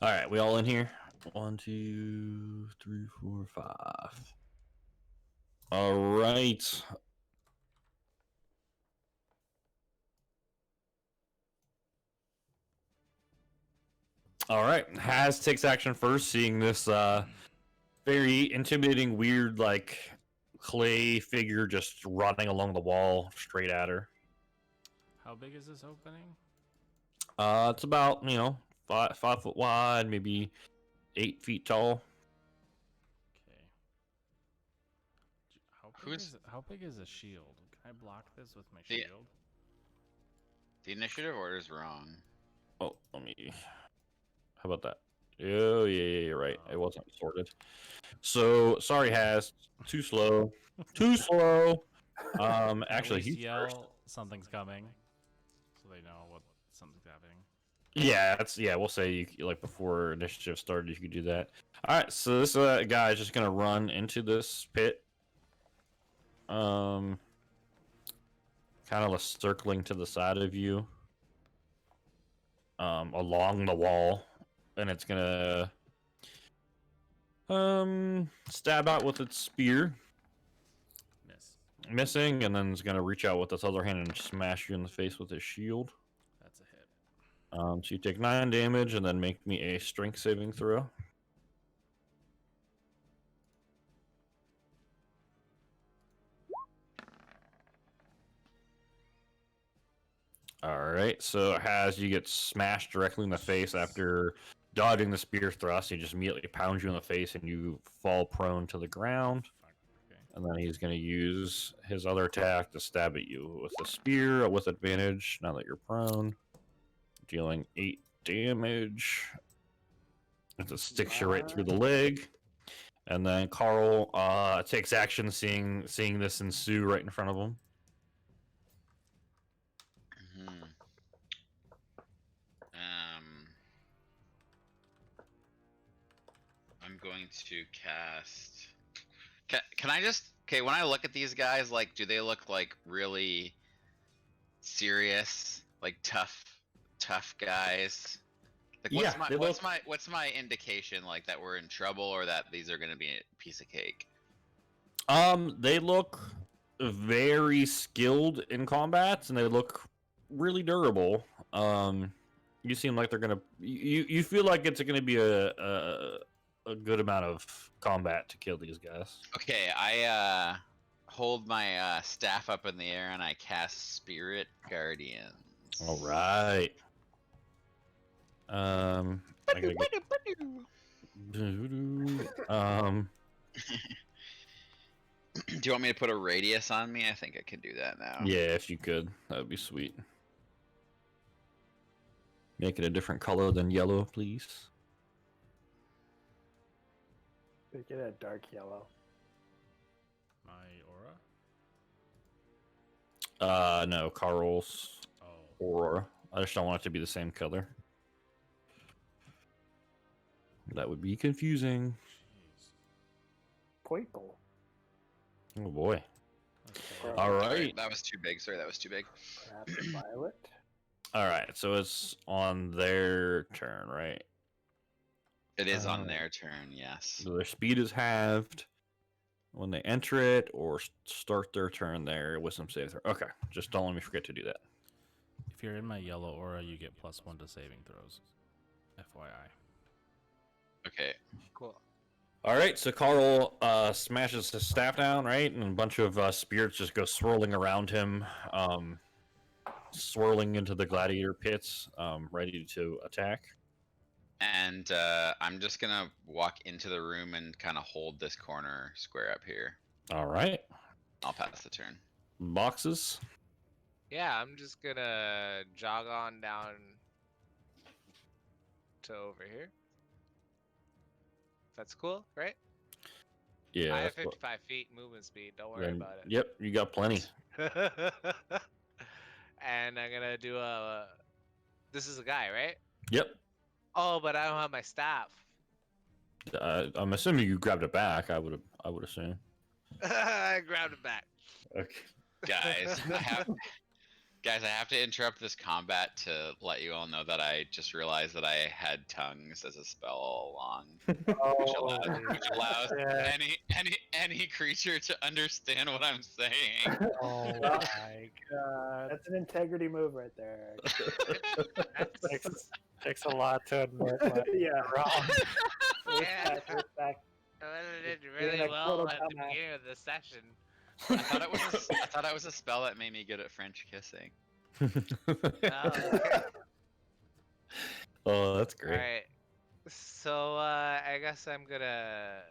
All right, we all in here? 1, 2, 3, 4, 5. All right. All right. Has takes action first, seeing this very intimidating, weird, like clay figure just running along the wall straight at her. How big is this opening? It's about 5 foot wide, maybe 8 feet tall. Okay. Who's- How big is a shield? Can I block this with my The- shield? The initiative order's wrong. Oh, let me. How about that? Oh yeah, you're right. It wasn't sorted. So sorry, Has. Too slow. Too slow. Actually, At least he's yell first. something's coming, so they know what something's happening. Yeah, we'll say you like before initiative started, you could do that. All right, so this guy is just gonna run into this pit. Kind of circling to the side of you, along the wall, and it's gonna stab out with its spear, Miss. missing, and then it's gonna reach out with its other hand and smash you in the face with his shield. That's a hit. So you take 9 damage, and then make me a strength saving throw. All right, so you get smashed directly in the face after dodging the spear thrust. He just immediately pounds you in the face, and you fall prone to the ground. Fuck. Okay. And then he's going to use his other attack to stab at you with a spear with advantage. Now that you're prone, dealing 8 damage. It just sticks you right through the leg. And then Carl takes action, seeing this ensue right in front of him. going to cast. Can I just? Okay, when I look at these guys, like, do they look like really serious, like tough guys? Like, Yeah, they look- what's my indication, like, that we're in trouble or that these are gonna be a piece of cake? They look very skilled in combats, and they look really durable. You seem like they're gonna. You feel like it's gonna be a good amount of combat to kill these guys. Okay, I hold my staff up in the air and I cast Spirit Guardians. All right. I gotta Do you want me to put a radius on me? I think I can do that now. yeah, if you could, that would be sweet. Make it a different color than yellow, please. Make it a dark yellow. My aura? No, Carl's Oh. aurora. I just don't want it to be the same color. That would be confusing. Jeez. Purple. Oh boy. Okay. All Sorry, right. that was too big. Sorry, that was too big. Perhaps a violet. All right. So it's on their turn, right? It is on their turn, yes. So their speed is halved when they enter it or start their turn there. Wisdom save throw. Okay. Just don't let me forget to do that. If you're in my yellow aura, you get +1 to saving throws. FYI. Okay. Cool. All right, so Carl smashes his staff down, right, and a bunch of spirits just go swirling around him, swirling into the gladiator pits, ready to attack. And I'm just gonna walk into the room and kind of hold this corner square up here. All right, I'll pass the turn. boxes. Yeah, I'm just gonna jog on down to over here. That's cool, right? Yeah. I have that's what- 55 feet movement speed. Don't worry then- about it. Yep, you got plenty. And I'm gonna do a. This is a guy, right? Yep. Oh, but I don't have my staff. I'm assuming you grabbed it back. I would assume. I grabbed it back. Okay. Guys, I have to interrupt this combat to let you all know that I just realized that I had tongues as a spell all along, which allows yeah. any creature to understand what I'm saying. Oh my god. That's an integrity move right there. Takes a lot to admit when Yeah. you're wrong. Yeah. Respect. I did You're really like well total at the dumbass. beginning of the session. I thought it was a spell that made me good at French kissing. Oh, that's great. Alright. So, I guess I'm gonna.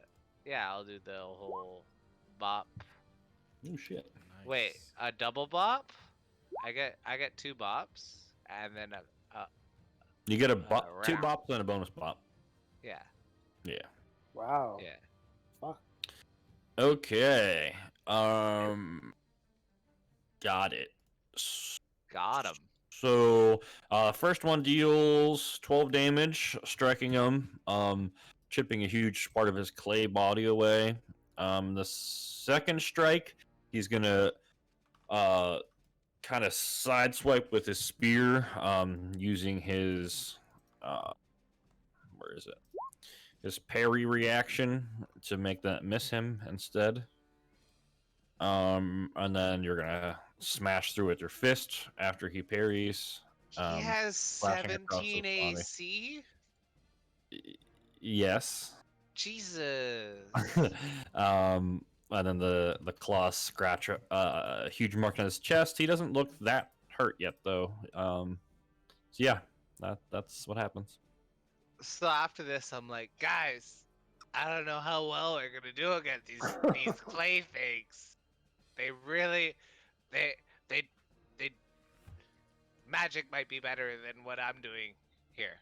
Yeah, I'll do the whole bop. Oh shit. Nice. Wait, a double bop? I get 2 bops, and then You get a two round. bops and a bonus bop. yeah, Yeah. Wow. yeah. Fuck. Okay. Got it. Got him. So, first one deals 12 damage, striking him, chipping a huge part of his clay body away. The second strike, he's gonna kind of sideswipe with his spear, using his where is it? His parry reaction to make that miss him instead. And then you're gonna smash through with your fist after he parries. He has slashing across his 17 body. AC? Yes. Jesus. And then the claws scratch a huge mark on his chest. He doesn't look that hurt yet, though. So yeah, that's what happens. So after this, I'm like, guys, I don't know how well we're gonna do against these clay fakes. They really, they magic might be better than what I'm doing here.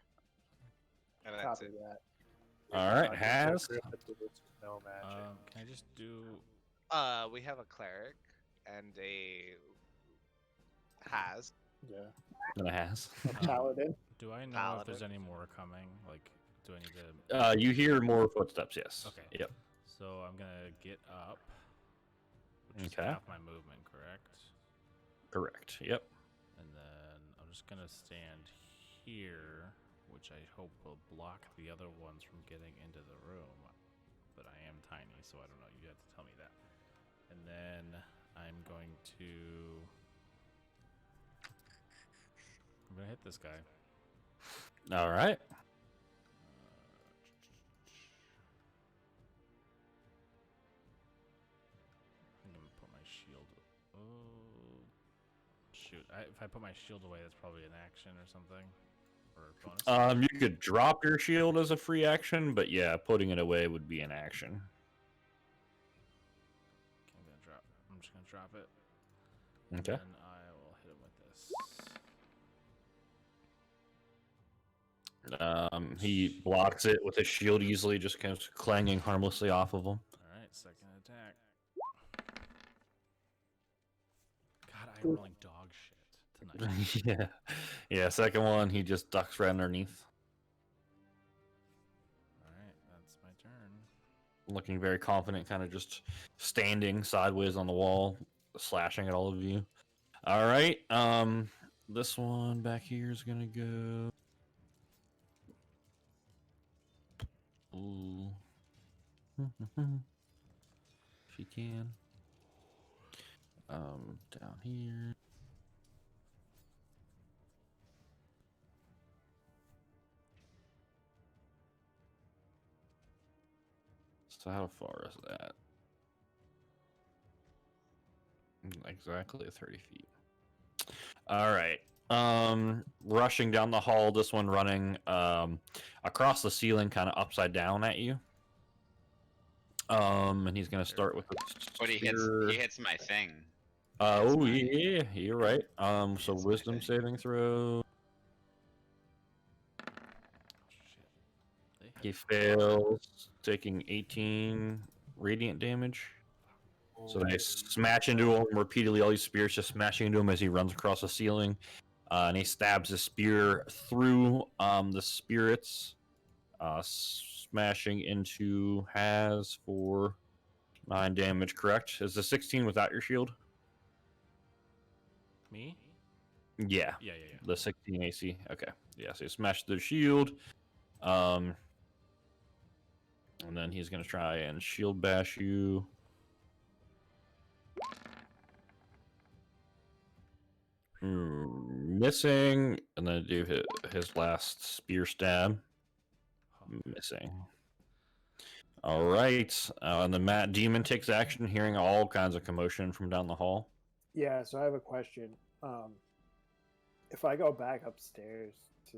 And that's Copy it. that. All right, has. No magic. Can I just do? We have a cleric and a has. Yeah. And a has. A paladin. Do I know if there's Paladin. any more coming, like Do I need to? You hear more footsteps, yes. Okay. Yep. So I'm gonna get up. Which is Okay. half my movement, correct? Correct. Yep. And then I'm just gonna stand here, which I hope will block the other ones from getting into the room. But I am tiny, so I don't know. You have to tell me that. And then I'm going to. I'm gonna hit this guy. All right. I'm gonna put my shield. Oh, shoot! If I put my shield away, that's probably an action or something, or a bonus. You could drop your shield as a free action, but yeah, putting it away would be an action. Okay, I'm just gonna drop it. Okay. And I will hit him with this. He blocks it with his shield easily, just kind of clanging harmlessly off of him. All right, second attack. God, I'm rolling dog shit tonight. Yeah. Second one, he just ducks right underneath, All right, that's my turn. looking very confident, kind of just standing sideways on the wall, slashing at all of you. All right. This one back here is gonna go. Ooh. If you can. Down here. So how far is that? Exactly 30 feet. All right. Rushing down the hall, this one running across the ceiling, kind of upside down at you. And he's gonna start with. But he hits my thing. Oh yeah, you're right. So It's my wisdom thing. saving throw. Shit. He fails, taking 18 radiant damage. So they smash into him repeatedly. All these spears just smashing into him as he runs across the ceiling, and he stabs his spear through the spirits, smashing into Has for 9 damage. Correct? Is the 16 without your shield? Me? Yeah. Yeah. The 16 AC. Okay. Yeah, so he smashed the shield. And then he's going to try and shield bash you. Missing. And then do his last spear stab. Missing. All right. And the Matt Demon takes action, hearing all kinds of commotion from down the hall. Yeah, so I have a question. If I go back upstairs to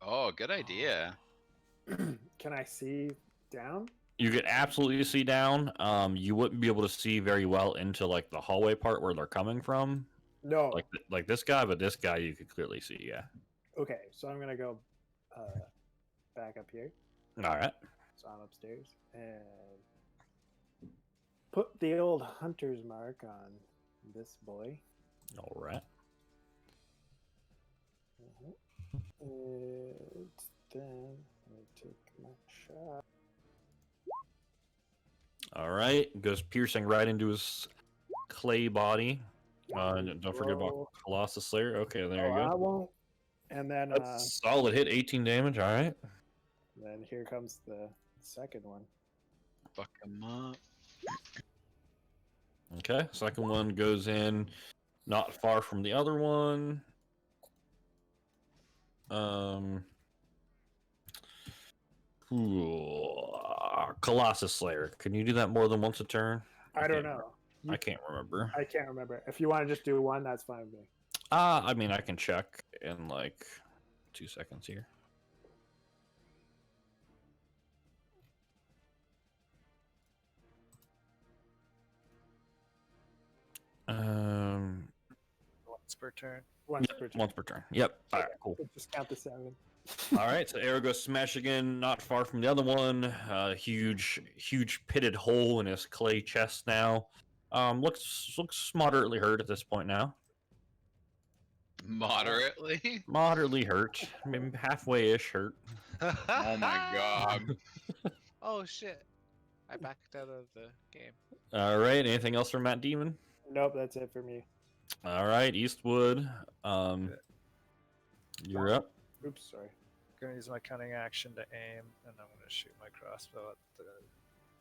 Oh, good idea. can I see down? You could absolutely see down. You wouldn't be able to see very well into like the hallway part where they're coming from. No. Like this guy, but this guy you could clearly see. Yeah. Okay, so I'm gonna go back up here. All right. So I'm upstairs and put the old hunter's mark on this boy. All right. And then I take my shot. All right. Goes piercing right into his clay body. And don't forget about Colossus Slayer. Okay, there you I go. won't. And then That's solid hit, 18 damage. All right. then here comes the second one. Fuck him up. Okay. Second one goes in not far from the other one. Colossus Slayer. Can you do that more than once a turn? I don't know. I can't remember. I can't remember. If you want to just do one, that's fine with me. I mean, I can check in like 2 seconds here. Once per turn. Once per turn. Once per turn. Yep. All right, cool. Just count the 7. All right, so arrow goes smashing in, not far from the other one. Huge pitted hole in his clay chest now. Looks moderately hurt at this point now. Moderately. Moderately hurt. Maybe halfway-ish hurt. Oh my god. Oh shit! I backed out of the game. All right. Anything else from Matt Demon? Nope, that's it for me. All right, Eastwood. You're up. Oops, sorry. Gonna use my cunning action to aim, and I'm gonna shoot my crossbow at the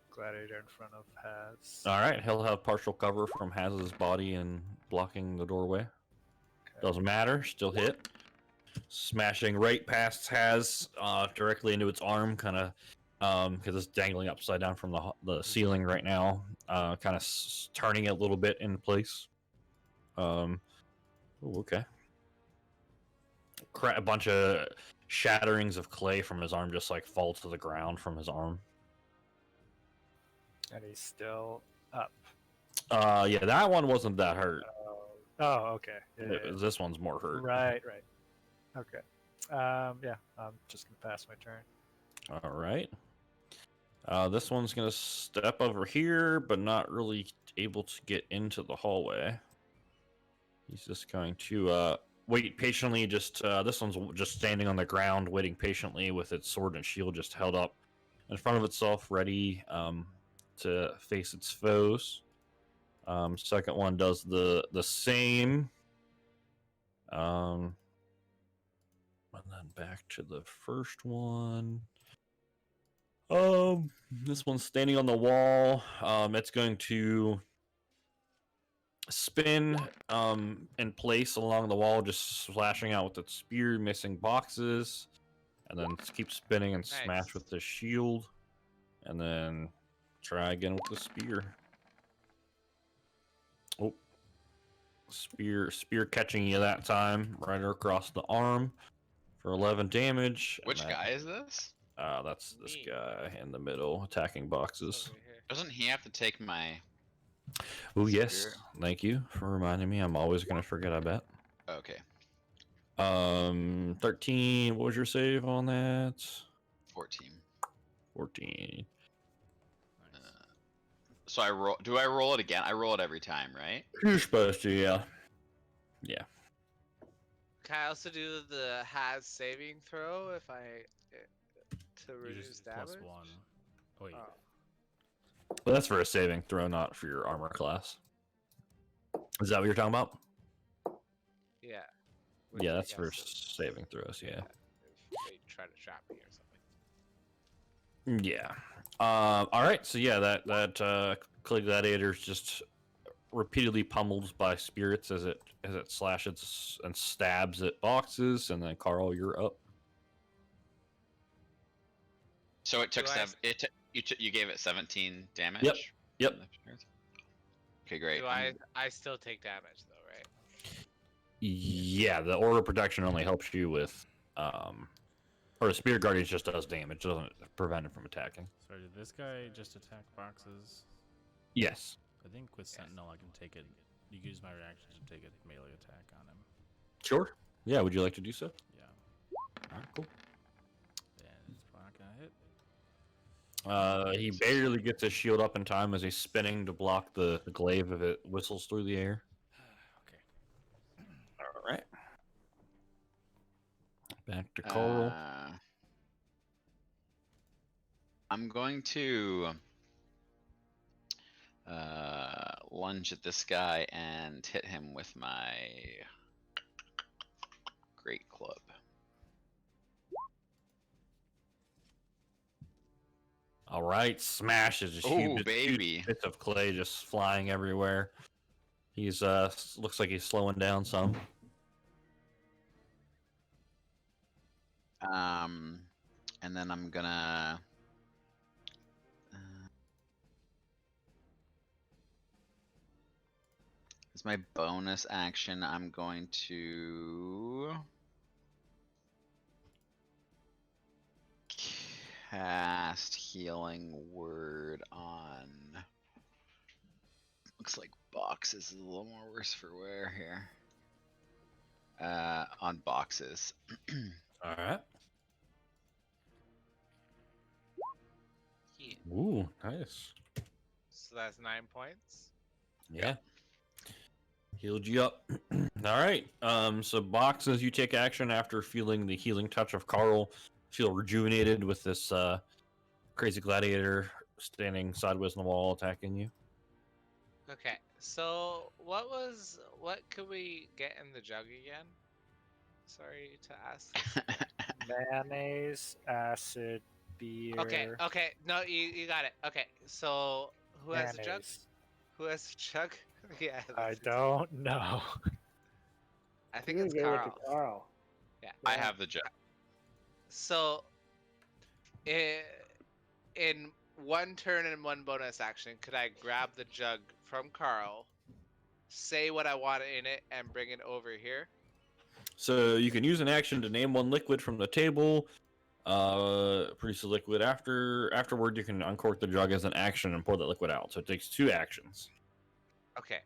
gladiator in front of Haz. All right, he'll have partial cover from Haz's body and blocking the doorway. Okay. Doesn't matter, still hit. Smashing right past Haz, directly into its arm, kind of, because it's dangling upside down from the ceiling right now, kind of turning it a little bit in place. Ooh, okay. A bunch of shatterings of clay from his arm just like fall to the ground from his arm. And he's still up. Yeah, that one wasn't that hurt. Oh, okay. Yeah. This one's more hurt. Right. Okay. Yeah, I'm just gonna pass my turn. All right. This one's gonna step over here, but not really able to get into the hallway. He's just going to wait patiently. Just this one's just standing on the ground, waiting patiently with its sword and shield just held up in front of itself, ready to face its foes. Second one does the same. And then back to the first one. This one's standing on the wall. It's going to spin in place along the wall, just slashing out with its spear, missing boxes, and then keep spinning and smash Nice. with the shield, and then try again with the spear. Oh, spear catching you that time, right across the arm for 11 damage. and Which that- guy is this? That's this Me. guy in the middle, attacking boxes. Over here. Doesn't he have to take my? Oh yes, Spear. thank you for reminding me. I'm always gonna forget, I bet. Okay, 13. What was your save on that? 14. 14. Nice. So I roll. Do I roll it again? I roll it every time, right? You're supposed to, yeah. Yeah. Can I also do the has saving throw if I to You reduce just damage? +1. Wait, Oh. But that's for a saving throw, not for your armor class. Is that what you're talking about? Yeah. Yeah, I that's for guess is- saving throws, yeah. If they try to trap me or something. Yeah. All right. So yeah, that clay gladiator is just repeatedly pummeled by spirits as it slashes and stabs at boxes, and then Carl, you're up. So it took Do I- you gave it 17 damage. Yep. Okay, great. Do I still take damage though, right? Yeah, the aura of protection only helps you with, or the spirit guardian just does damage, doesn't prevent it from attacking. sorry, did this guy just attack boxes? Yes. I think with Sentinel, I can take it. You can use my reaction to take a melee attack on him. Sure. Yeah. Would you like to do so? Yeah. All right, cool. And it's not gonna hit. He barely gets his shield up in time as he's spinning to block the glaive if it whistles through the air. Okay. All right. Back to Coral. I'm going to lunge at this guy and hit him with my great club. All right, smashes. Just Ooh, huge baby. bits of clay just flying everywhere. He's looks like he's slowing down some. And then I'm gonna as my bonus action, I'm going to cast Healing Word on. Looks like boxes is a little more worse for wear here. On boxes. All right. Yeah. Ooh, nice. So that's 9 points. Yeah. Healed you up. All right. So Box, as you take action after feeling the healing touch of Carl, feel rejuvenated with this crazy gladiator standing sideways on the wall attacking you. Okay, so what could we get in the jug again? Sorry to ask this again. Mayonnaise, acid, beer. Okay, no, you got it. Okay, so who has the jug? Mayonnaise. Who has the jug? Yeah, I that's don't know. I think You it's gave it to Carl. Carl. Yeah. I have the jug. So, in one turn and one bonus action, could I grab the jug from Carl, say what I want in it, and bring it over here? So you can use an action to name one liquid from the table. Produce a liquid afterward. You can uncork the jug as an action and pour the liquid out. So it takes 2 actions. Okay.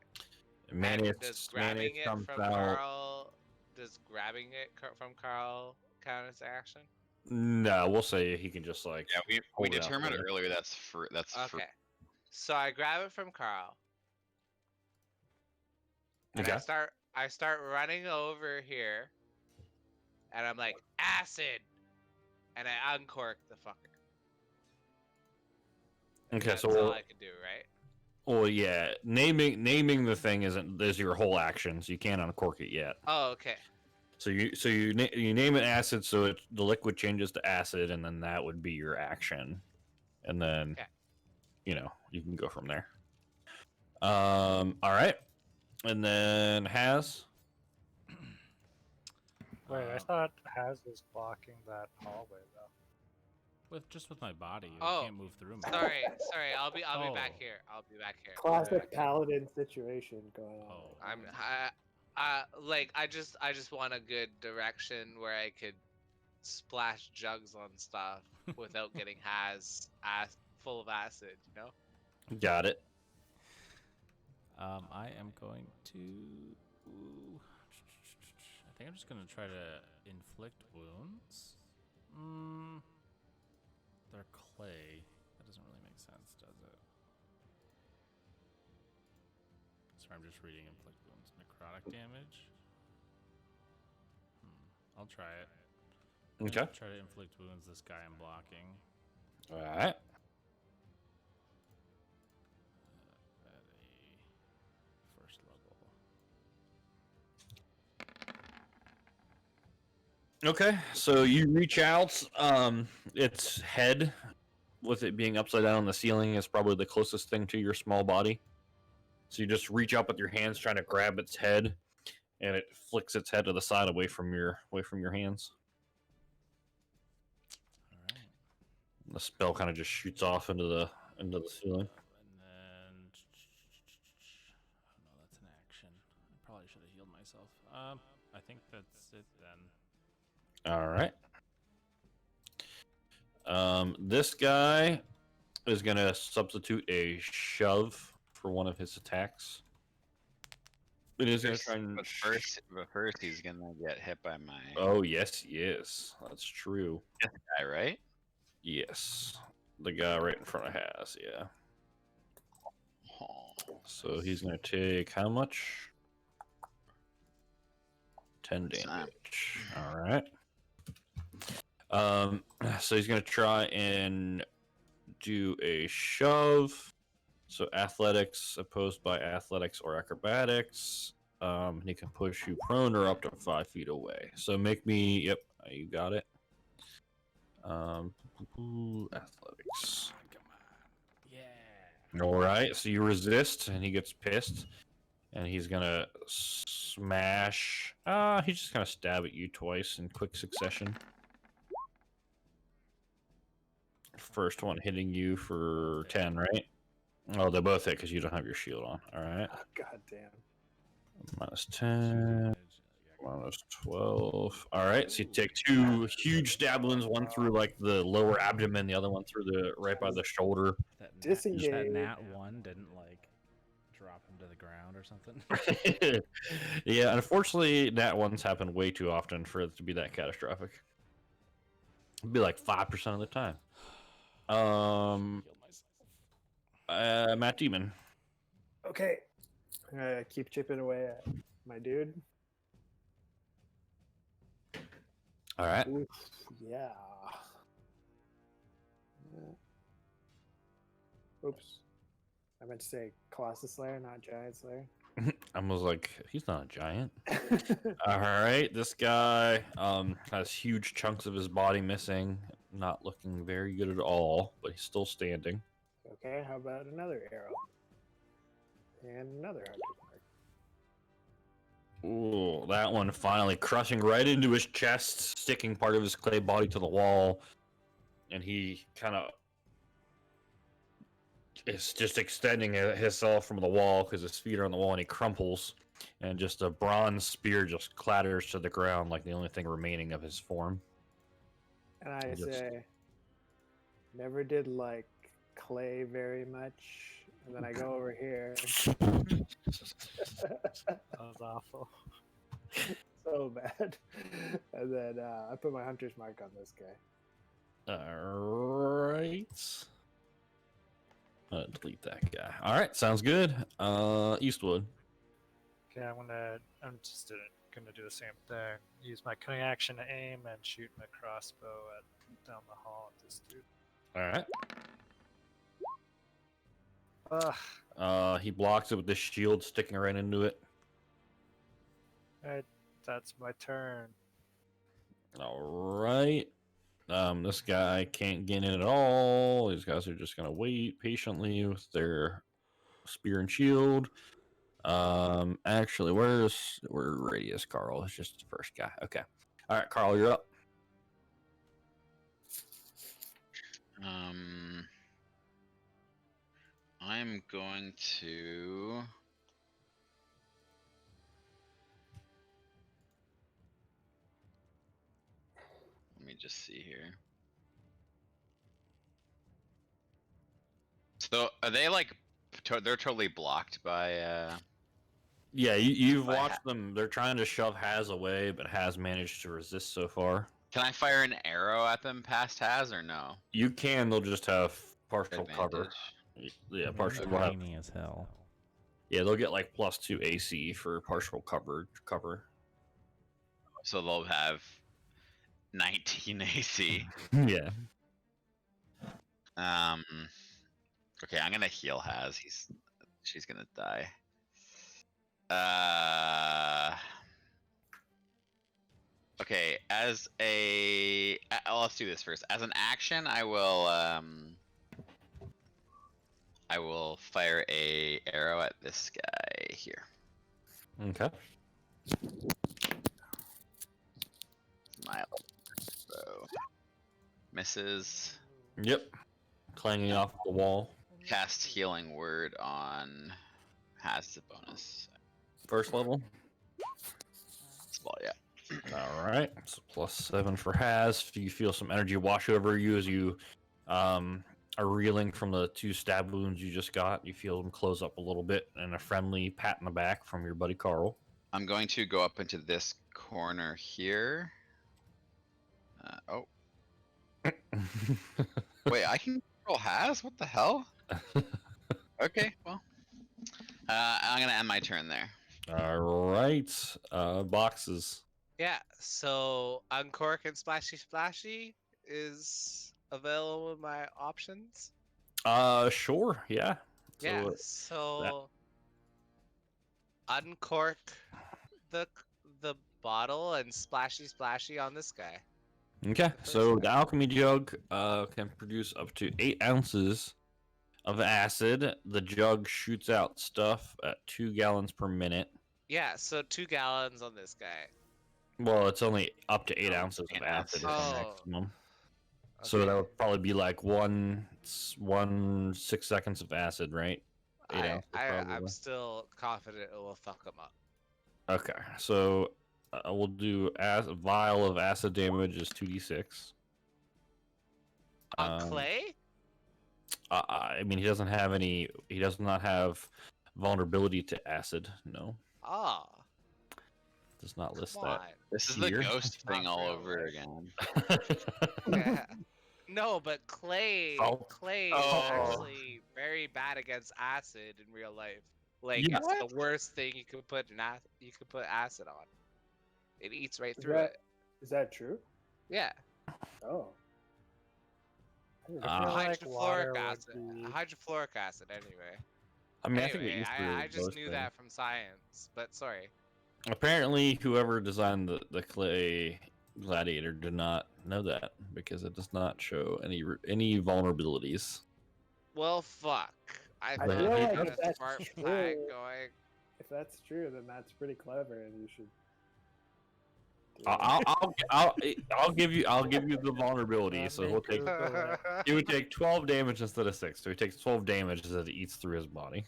Mayonnaise, And does grabbing it comes from out. Carl? Does grabbing it from Carl count as action? No, we'll say he can just like. Yeah, we hold it out determined there. earlier that's for Okay. So I grab it from Carl. And Okay. I start running over here. And I'm like, acid! And I uncork the fucker. Okay, That's so all I can do, right? well, yeah, naming the thing is your whole action, so you can't uncork it yet. Oh, okay. So you name it acid, so the liquid changes to acid, and then that would be your action, and then Okay. You can go from there. All right, and then Has. Wait, I thought Haz was blocking that hallway though. With my body, Oh, I can't move through. Sorry. I'll be Oh. back here. I'll be back here. Classic paladin situation going on. Oh. I just want a good direction where I could splash jugs on stuff without getting full of acid, you know? Got it. I am going to. I think I'm just gonna try to inflict wounds. They're clay. That doesn't really make sense, does it? Sorry, I'm just reading inflict wounds. Necrotic damage. I'll try it. I'm Okay. gonna try to inflict wounds this guy I'm blocking. All right. At a first level. Okay, so you reach out. Its head, with it being upside down on the ceiling, is probably the closest thing to your small body. So you just reach up with your hands, trying to grab its head, and it flicks its head to the side, away from your hands. All right. The spell kind of just shoots off into the ceiling. And then, oh no, that's an action. I probably should have healed myself. I think that's it then. All right. This guy is gonna substitute a shove for one of his attacks. It is gonna try and. But first, he's gonna get hit by my Oh yes, he is. That's true. guy, right? Yes, the guy right in front of Has. Yeah. Oh, So he's gonna take how much? 10 damage. All right. So he's gonna try and do a shove. So athletics opposed by athletics or acrobatics. He can push you prone or up to 5 feet away. So make me. Yep, you got it. Athletics. Come on. Yeah. All right. So you resist, and he gets pissed, and he's gonna smash. He's just gonna stab at you twice in quick succession. First one hitting you for 10, right? Oh, they both hit because you don't have your shield on. All right. Oh, God damn. Minus 10, minus 12. All right. So you take 2 huge stab wounds, one through like the lower abdomen, the other one through the right by the shoulder. That Disengage. nat 1 didn't like drop him to the ground or something. Yeah, unfortunately, nat ones happen way too often for it to be that catastrophic. It'd be like 5% of the time. Heal myself. Matt Demon. Okay. Keep chipping away at my dude. All right. Oof, yeah. Oops. I meant to say Colossus Slayer, not Giant Slayer. I was like, he's not a giant. All right, this guy has huge chunks of his body missing, not looking very good at all, but he's still standing. Okay, how about another arrow? And another hunter's mark. Ooh, that one finally crushing right into his chest, sticking part of his clay body to the wall, and he kind of is just extending himself from the wall because his feet are on the wall, and he crumples, and just a bronze spear just clatters to the ground like the only thing remaining of his form. And I Just- say, never did like clay very much. And then I go over here. That was awful. So bad. And then I put my hunter's mark on this guy. Alright. Delete that guy. Alright, sounds good. Eastwood. Okay, I'm just gonna do the same thing. Use my cunning action to aim and shoot my crossbow down the hall at this dude. Alright. Ugh. He blocks it with the shield sticking right into it. Alright, that's my turn. Alright. This guy can't get in at all. These guys are just gonna wait patiently with their spear and shield. Actually, where Radius Carl? It's just the first guy. Okay. Alright, Carl, you're up. I'm going to. Let me just see here. So are they like? They're totally blocked by. Yeah, you've By watched them. They're trying to shove Haz away, but Haz managed to resist so far. Can I fire an arrow at them past Haz or no? You can. They'll just have partial cover. Advantage. Yeah, partial. They're Will have, tiny as hell. yeah, they'll get like +2 AC for partial cover. So they'll have 19 AC. Yeah. Okay, I'm gonna heal Haz. She's gonna die. Okay, let's do this first. As an action, I will fire a arrow at this guy here. Okay. My bow misses. Yep. Clanging off the wall. Cast healing word on has the bonus. First level. Well, yeah. All right. So +7 for Haz. You feel some energy wash over you as you are reeling from the 2 stab wounds you just got. You feel them close up a little bit, and a friendly pat in the back from your buddy Carl. I'm going to go up into this corner here. Oh, wait, I can control Haz? What the hell? Okay, well. I'm gonna end my turn there. All right. Boxes. Yeah, so Uncork and Splashy Splashy is available in my options. Sure. Yeah. Yeah, So, so uncork the bottle and Splashy Splashy on this guy. okay. So the alchemy jug can produce up to 8 ounces of acid. The jug shoots out stuff at 2 gallons per minute. Yeah, so 2 gallons on this guy. Well, it's only up to 8 Oh, ounces of 8 acid is the ounces. maximum. So that Okay. would probably be like one 6 seconds of acid, right? 8 ounces I'm probably. still confident it will fuck him up. Okay, so we'll do a vial of acid damage is 2d6. On Clay? I mean, he doesn't have any. He does not have vulnerability to acid. No, Ah, does not list come that. on. This is Here? the ghost thing Not all real over life. again. Yeah. No, but Clay Oh. Clay Oh. is actually very bad against acid in real life. Like Yeah. it's the worst thing you could put you could put acid on. It eats right Is through that it. is that true? Yeah. Oh. I didn't I know. feel like Hydrofluoric water would acid. be. Hydrofluoric acid. Anyway. I mean, I think the Anyway, Easter I just both knew things. that from science. But sorry. Apparently, whoever designed the clay gladiator did not know that because it does not show any vulnerabilities. Well, fuck. I I But thought feel he I like had does- a if that's smart true, plan going. if that's true, then that's pretty clever, and you should. do it. I'll give you the vulnerability. Let So me he'll take Google it. he would take 12 damage instead of 6. So he takes 12 damage as it eats through his body.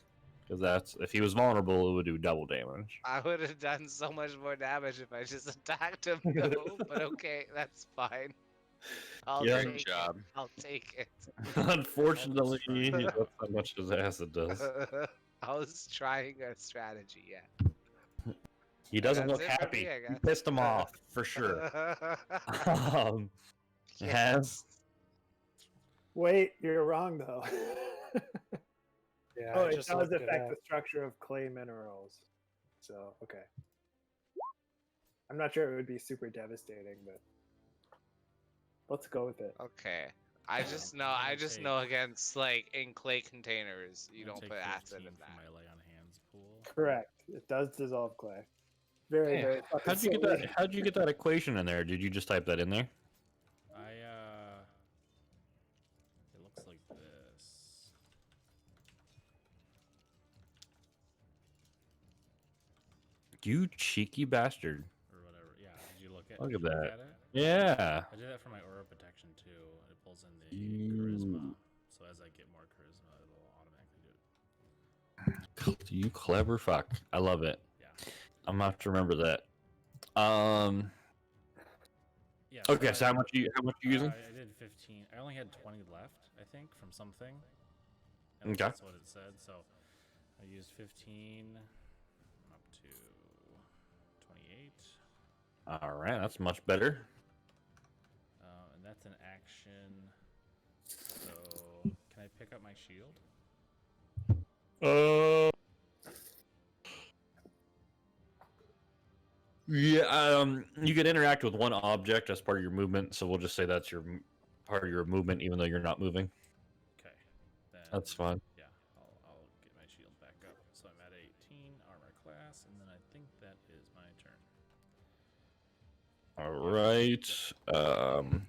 Because that's if he was vulnerable, it would do double damage. I would have done so much more damage if I just attacked him, though. But okay, that's fine. I'll Yeah. take Good job. it. I'll take it. Unfortunately, fine. that's how much his acid does. I was trying a strategy, yeah. He doesn't That's look it for happy. me, I You guess. pissed him off for sure. Has Wait, you're wrong though. Yeah, Oh, I it just does looked it affect up. the structure of clay minerals. So okay. I'm not sure it would be super devastating, but let's go with it. Okay. I just know. I'm I gonna just take- know against like in clay containers, you I'm gonna don't take put acid 15 in for that. my lay on hands pool. Correct. It does dissolve clay. Very, Yeah. very. fucking how'd you get slowly. that? How'd you get that equation in there? Did you just type that in there? It looks like this. You cheeky bastard! Or whatever. Yeah, did you look at Look did at you that. at it? Yeah. I did that for my aura protection too. It pulls in the Ooh. charisma. So as I get more charisma, it'll automatically do it. You clever fuck. I love it. Yeah. I'm gonna have to remember that. Yeah. Okay, so I- how much you using? I did 15. I only had 20 left, I think, from something. At least Okay. That's what it said. So I used 15 up to 28. All right, that's much better. And that's an action. So can I pick up my shield? Yeah, you can interact with one object as part of your movement, so we'll just say that's your part of your movement, even though you're not moving. Okay. Then, That's fine. Yeah, I'll get my shield back up. So I'm at 18 armor class, and then I think that is my turn. All right.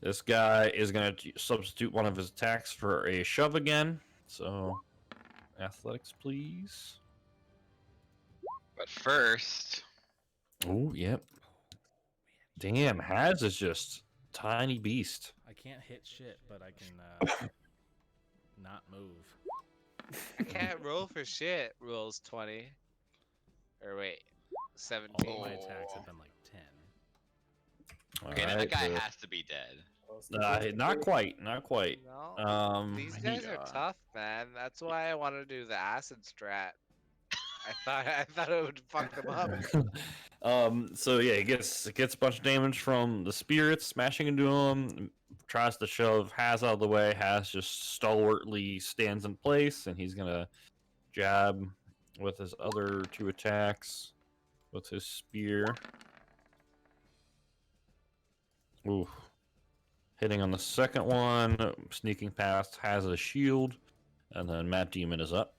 This guy is gonna substitute one of his attacks for a shove again. So, athletics, please. But first, Oh, yep. Damn, Haz is just tiny beast. I can't hit shit, but I can not move. I can't roll for shit. Rolls 20. Or wait, 17. All my attacks have been like 10. okay, then that guy has to be dead. Not quite, not quite. No. These guys are yeah. tough, man. That's why I want to do the acid strat. I thought it would fuck them up. So yeah, it gets a bunch of damage from the spirits smashing into him. Tries to shove Haz out of the way. Haz just stalwartly stands in place, and he's gonna jab with his other 2 attacks with his spear. Ooh. Hitting on the second one, sneaking past has a shield, and then Matt Demon is up.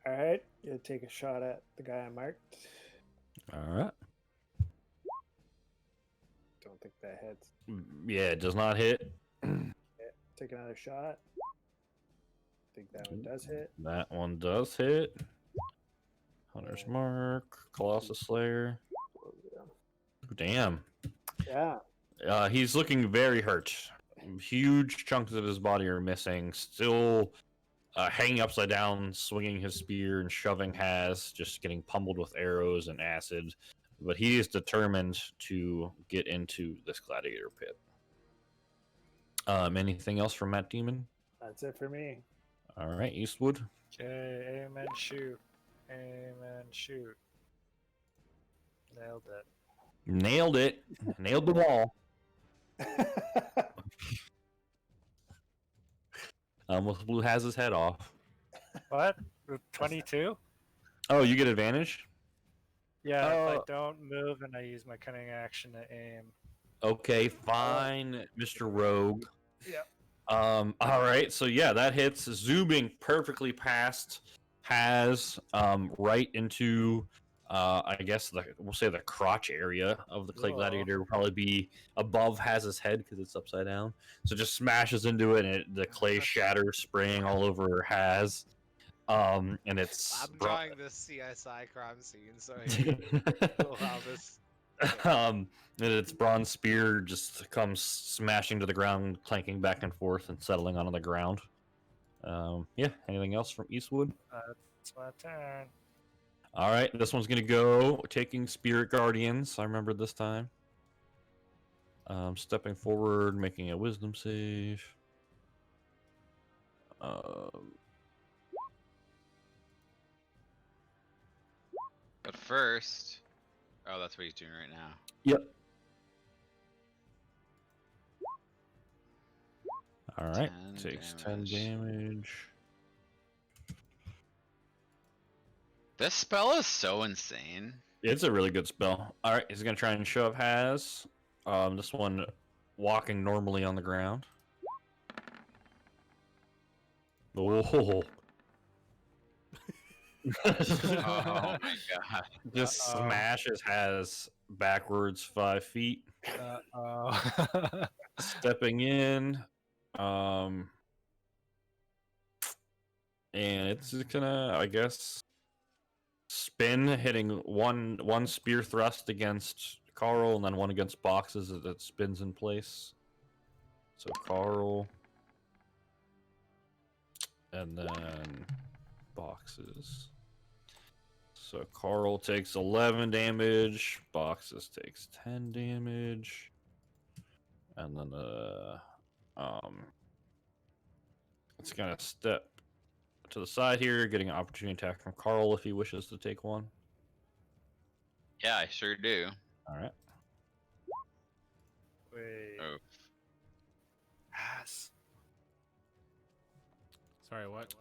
All right, you take a shot at the guy I marked. All right. Don't think that hits. Yeah, it does not hit. Take another shot. Think that one does hit. That one does hit. Hunter's Mark, Colossus Slayer. Damn. Yeah. He's looking very hurt. Huge chunks of his body are missing. Still hanging upside down, swinging his spear and shoving Haz, just getting pummeled with arrows and acid. But he is determined to get into this gladiator pit. Anything else from Matt Demon? That's it for me. All right, Eastwood. Okay, aim and shoot. Aim and shoot. Nailed it. Nailed it. Nailed the wall. Almost blew Haz's head off. What? 22? Oh, you get advantage? Yeah, if I Oh. don't move and I use my cunning action to aim. Okay, fine, Mr. Rogue. Yeah. All right, so yeah, that hits, zooming perfectly past Has, right into, I guess we'll say the crotch area of the clay Cool. gladiator will probably be above Has's head because it's upside down. So it just smashes into it, and the clay shatters, spraying all over Has. And it's I'm drawing this CSI crime scene, so allow this. and its bronze spear just comes smashing to the ground, clanking back and forth and settling onto the ground. Yeah, anything else from Eastwood? It's my turn. All right, this one's gonna go taking Spirit Guardians. I remember this time. Stepping forward, making a Wisdom save. But first, oh, that's what he's doing right now. Yep. All right, 10 takes damage. 10 damage. This spell is so insane. It's a really good spell. All right, he's gonna try and shove Has. This one walking normally on the ground. Oh. Oh my god. Just smashes Has backwards 5 feet. Uh-oh. Stepping in. And it's gonna, I guess, spin, hitting one spear thrust against Carl, and then one against Boxes as it spins in place. So Carl, and then Boxes. So Carl takes 11 damage, Boxes takes 10 damage, and then it's gonna step to the side here, getting an opportunity attack from Carl if he wishes to take one. Yeah, I sure do. All right. Wait. Oh. Yes. Sorry, what?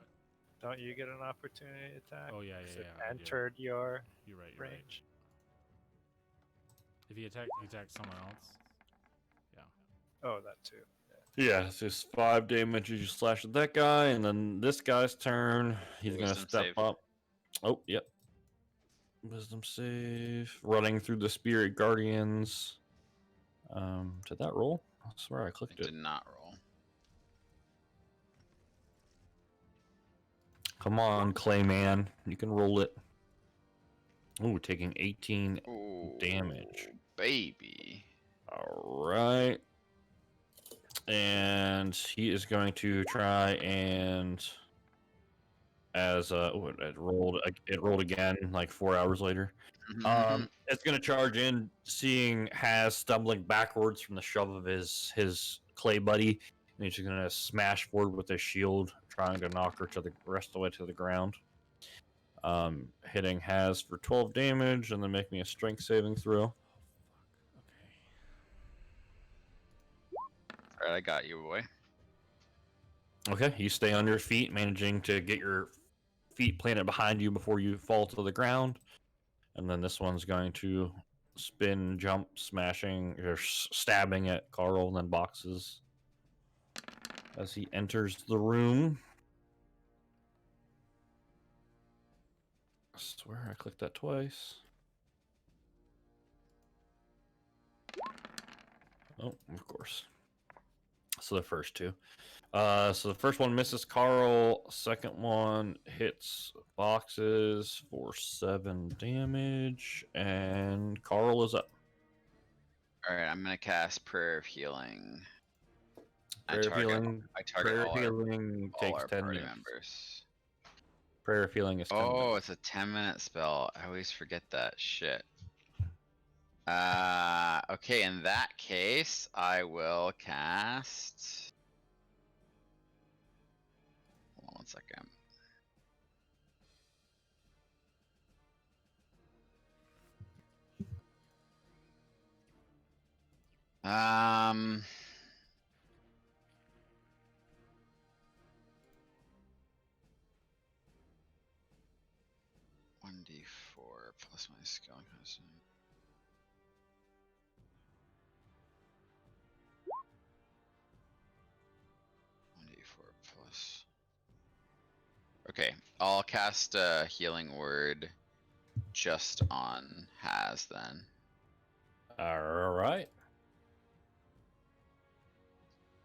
Don't you get an opportunity attack? Oh, yeah, 'Cause yeah, it yeah. I do. entered your You're right, you're right. range. If he attacks someone else. Yeah. Oh, that too. Yeah, it's just 5 damage as you slash at that guy, and then this guy's turn. He's gonna Wisdom step save. up. Oh, yep. Wisdom save. Running through the Spirit Guardians. Did that roll? I swear I It clicked did it. not roll. Come on, Clayman. You can roll it. Ooh, taking 18 damage. Baby. All right. And he is going to try and, as it rolled again like 4 hours later. It's gonna charge in, seeing Has stumbling backwards from the shove of his clay buddy, and he's just gonna smash forward with his shield, trying to knock her to the rest of the way to the ground. Hitting Has for 12 damage, and then make me a strength saving throw. All right, I got you, boy. Okay, you stay on your feet, managing to get your feet planted behind you before you fall to the ground. And then this one's going to spin, jump, smashing, or stabbing at Carl, and then Boxes as he enters the room. I swear I clicked that twice. Oh, of course. So the first two. So the first one misses Carl. Second one hits Boxes for 7 damage, and Carl is up. All right, I'm gonna cast Prayer of Healing. Prayer of Healing. I target Prayer all of Healing all takes our 10 party minutes. members. Prayer of Healing is 10 Oh, minutes. it's a 10-minute spell. I always forget that shit. Okay, in that case, I will cast. Hold on one second. Um. 1d4 plus my skill constant. Plus. Okay, I'll cast a healing word just on Has then. All right.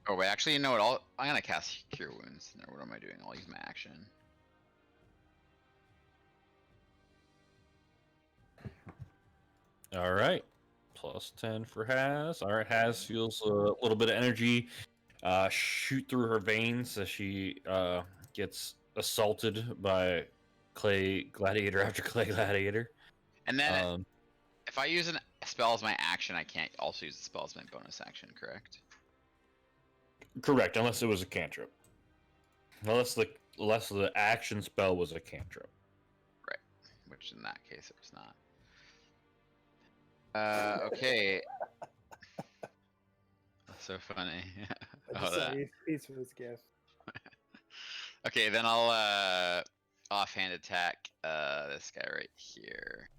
Oh wait, actually, you know what? I'm gonna cast Cure Wounds. No, what am I doing? I'll use my action. All right. Plus 10 for Has. All right, Has feels a little bit of energy shoot through her veins as she gets assaulted by Clay Gladiator after Clay Gladiator. And then if I use a spell as my action, I can't also use the spell as my bonus action, correct? Correct, unless it was a cantrip. Unless the action spell was a cantrip. Right. Which in that case it was not. Okay. That's so funny. I just saw Eastwood's gift. Okay, then I'll offhand attack this guy right here.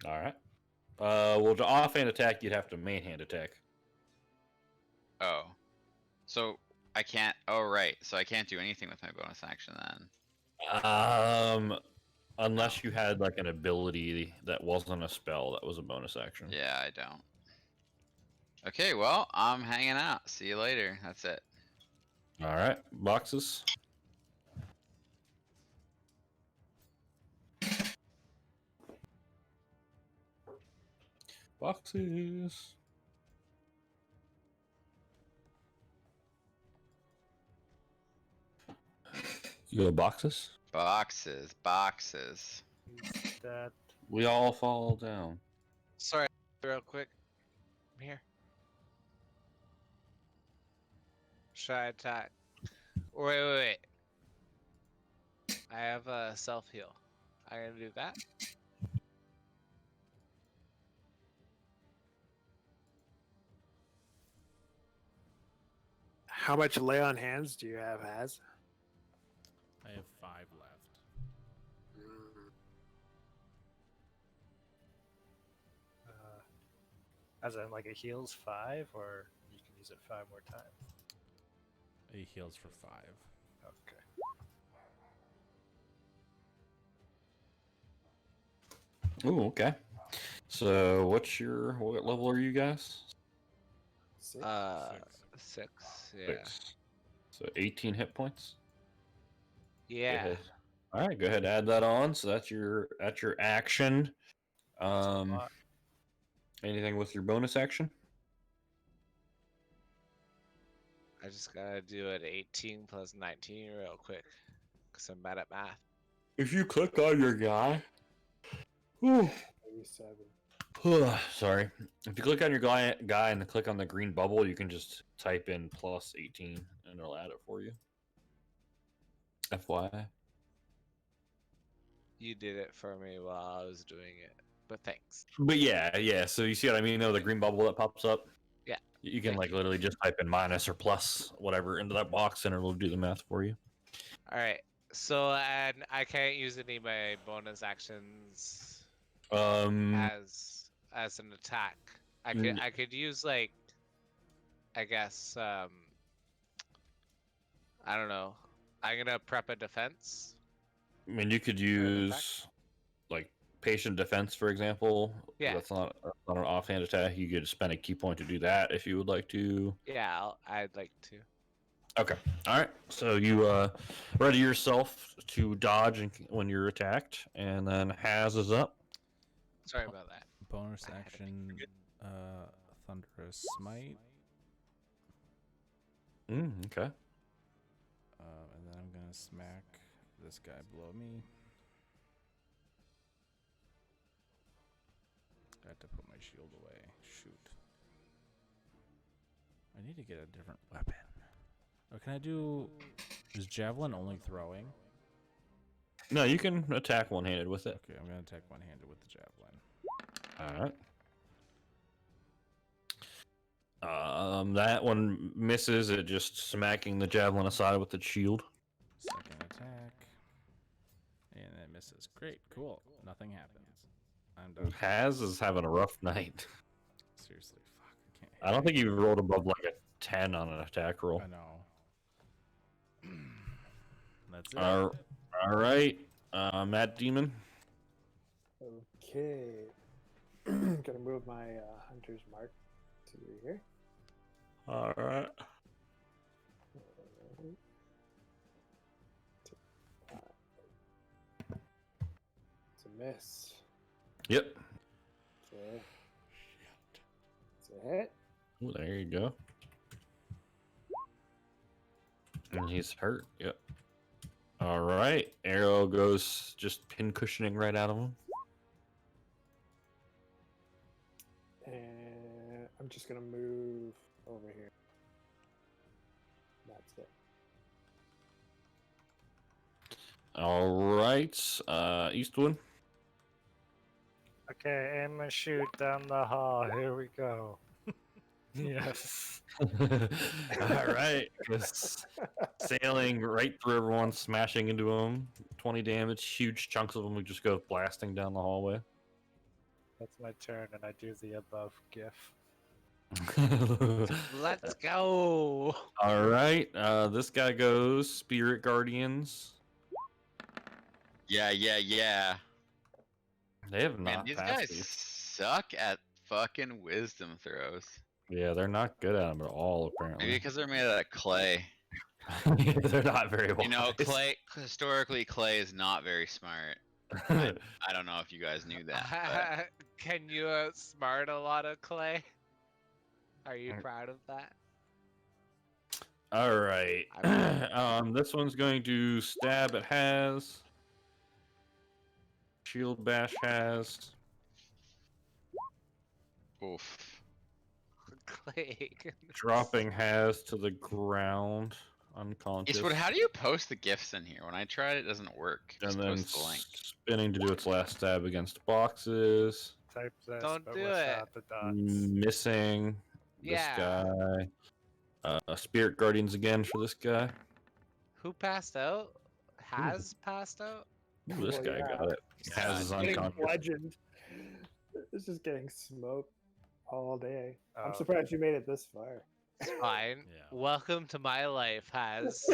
All right. Well, to offhand attack, you'd have to main hand attack. Oh. So I can't. Oh, right. So I can't do anything with my bonus action then. Unless you had like an ability that wasn't a spell that was a bonus action. Yeah, I don't. Okay, well, I'm hanging out. See you later. That's it. All right, boxes. Boxes. You go to boxes? Boxes. That We all fall down. Sorry, real quick. I'm here. Should I attack? Wait. I have a self heal. I'm gonna do that. How much lay on hands do you have, Has? I have 5 left. as in like it heals 5, or you can use it 5 more times. He heals for 5. Okay. Ooh, okay. So, what level are you guys? 6? 6. Yeah. 6. So 18 hit points. Go Yeah. ahead. All right, go ahead. Add that on. So that's your action. Anything with your bonus action? I just gotta do it 18 plus 19 real quick, cause I'm bad at math. If you click on your guy, whew, 37. sorry. If you click on your guy and then click on the green bubble, you can just type in plus 18 and it'll add it for you. FYI. You did it for me while I was doing it, but thanks. But yeah. So you see what I mean? Though the green bubble that pops up. Yeah. You can Thank like you. literally just type in minus or plus whatever into that box, and it'll do the math for you. All right. So and I can't use any of my bonus actions as an attack. I could use like, I guess I don't know. I'm gonna prep a defense. I mean, you could use like patient defense, for example. Yeah. That's not an offhand attack. You could spend a key point to do that if you would like to. Yeah, I'd like to. Okay. All right. So you ready yourself to dodge when you're attacked, and then Has is up. Sorry about that. Bonus I had to action, Thunderous Smite. Okay. And then I'm gonna smack this guy below me. I have to put my shield away. Shoot. I need to get a different weapon. Oh, can I do... Is Javelin only throwing? No, you can attack one-handed with it. Okay, I'm gonna attack one-handed with the Javelin. All right. That one misses. It just smacking the javelin aside with its shield. Second attack. misses. Great, cool. Nothing happens. I'm done. Haz is having a rough night. Seriously, fuck. I can't. I don't think you rolled above like a 10 on an attack roll. I know. That's it. All right, Matt Demon. Okay. Gonna move my hunter's mark to here. All right. It's a miss. Yep. Okay. It's a hit. Ooh, there you go. And he's hurt. Yep. All right. Arrow goes just pin cushioning right out of him. And I'm just gonna move over here. That's it. All right. Eastwood. Okay, aim and shoot down the hall. Here we go. Yes. All right. Just sailing right through everyone, smashing into them. 20 damage. Huge chunks of them would just go blasting down the hallway. That's my turn, and I do the above gif. Let's go. All right. This guy goes Spirit Guardians. Yeah. They have Man, not these passed guys these. suck at fucking wisdom throws. Yeah, they're not good at them at all, Maybe apparently. because they're made out of clay. They're not very wise. You know, clay. Historically, clay is not very smart. I don't know if you guys knew that. Can you outsmart a lot of clay? Are you proud of that? All right. This one's going to stab at Haz. Shield bash Haz. Oof. Clay. Dropping Haz to the ground, unconscious. Eastwood, how do you post the gifts in here? When I tried, it doesn't work. And Just then post the link. spinning to do its last stab against boxes. Type this, Don't but do without the dots. Missing this Yeah. guy. Spirit Guardians again for this guy. Who passed out? Has passed out? Ooh, this Well, guy yeah. got it. Haz is Getting unconscious. bludgeoned. This is getting smoked all day. I'm Oh. surprised you made it this far. It's fine. Yeah. Welcome to my life, Has.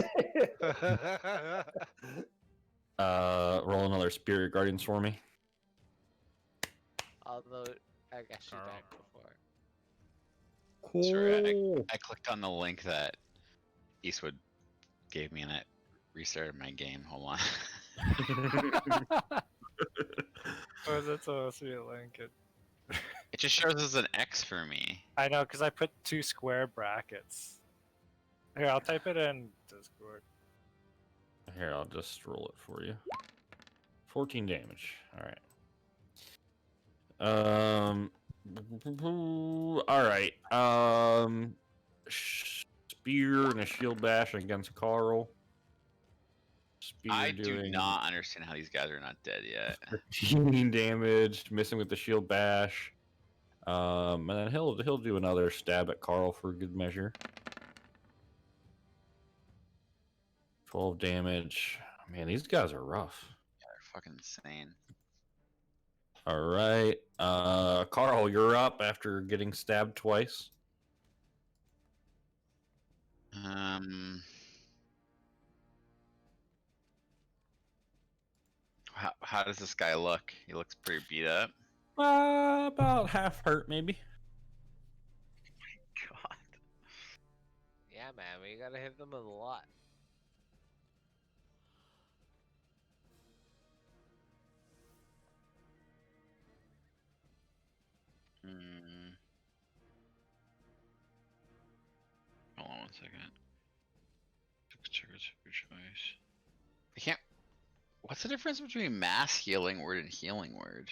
Roll another Spirit Guardians for me. Although, I guess she Carl. died before. Sorry, I clicked on the link that Eastwood gave me and it restarted my game. Hold on. Or is it supposed to be a link? It just shows as an X for me. I know, because I put 2 square brackets. Here, I'll type it in Discord. Here, I'll just roll it for you. 14 damage. All right. Spear and a shield bash against Carl. Spear I do doing not understand how these guys are not dead yet. 15 damage, missing with the shield bash. And then he'll do another stab at Carl for good measure. 12 damage. Man, these guys are rough. They're fucking insane. All right. Carl, you're up after getting stabbed twice. How does this guy look? He looks pretty beat up. About half hurt, maybe. God. Yeah, man, we gotta hit them with a lot. Hold on one second. Check your choice. I can't. What's the difference between mass healing word and healing word?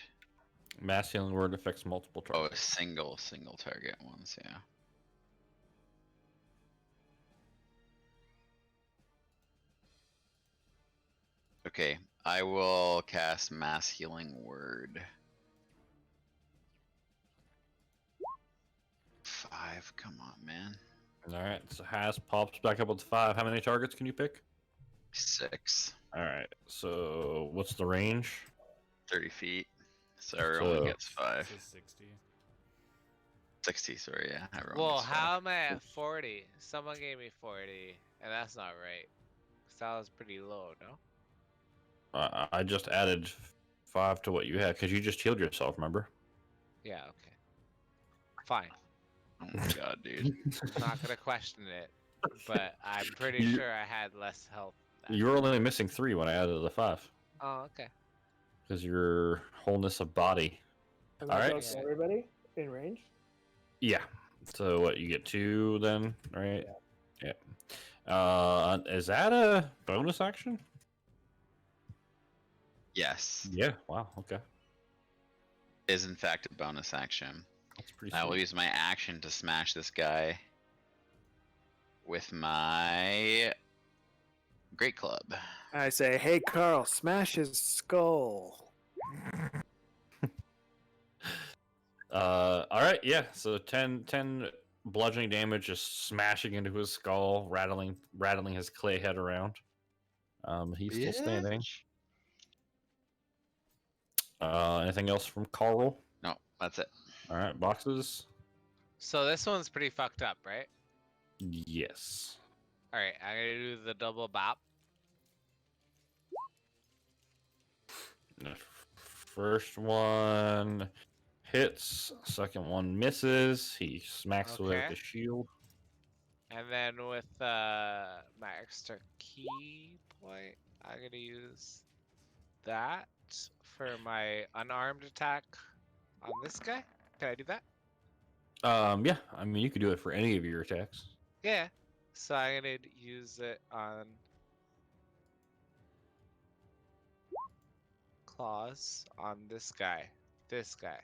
Mass healing word affects multiple Oh, targets. single target ones, yeah. Okay, I will cast mass healing word. 5, come on, man. All right, so Has pops back up with 5. How many targets can you pick? 6. All right. So what's the range? 30 feet. So everyone So- gets 5. This is 60. 60, sorry, yeah. Everyone Well, gets 5. how am I at 40? Someone gave me 40, and that's not right. 'Cause that was pretty low, no? I just added 5 to what you had because you just healed yourself. Remember? Yeah, okay. Fine. Oh my god, dude. I'm not gonna question it, but I'm pretty You- sure I had less health. than You were only missing 3 when I added the 5 Oh, okay. because your wholeness of body. And All that right. goes to everybody in range. Yeah. So what? You get 2 then, right? Yeah. Is that a bonus action? Yes. Yeah. Wow. Okay. Is in fact a bonus action. That's pretty I will sweet. use my action to smash this guy with my great club. I say, hey, Carl, smash his skull. All right. Yeah. So 10 bludgeoning damage, just smashing into his skull, rattling his clay head around. He's still standing. Anything else from Carl? No, that's it. All right. Boxes. So this one's pretty fucked up, right? Yes. All right, I'm gonna do the double bop. The first one hits. Second one misses. He smacks away with Okay. the shield. And then with my extra key point, I'm gonna use that for my unarmed attack on this guy. Can I do that? Yeah. I mean, you could do it for any of your attacks. Yeah. So I'm gonna use it on claws on this guy. This guy.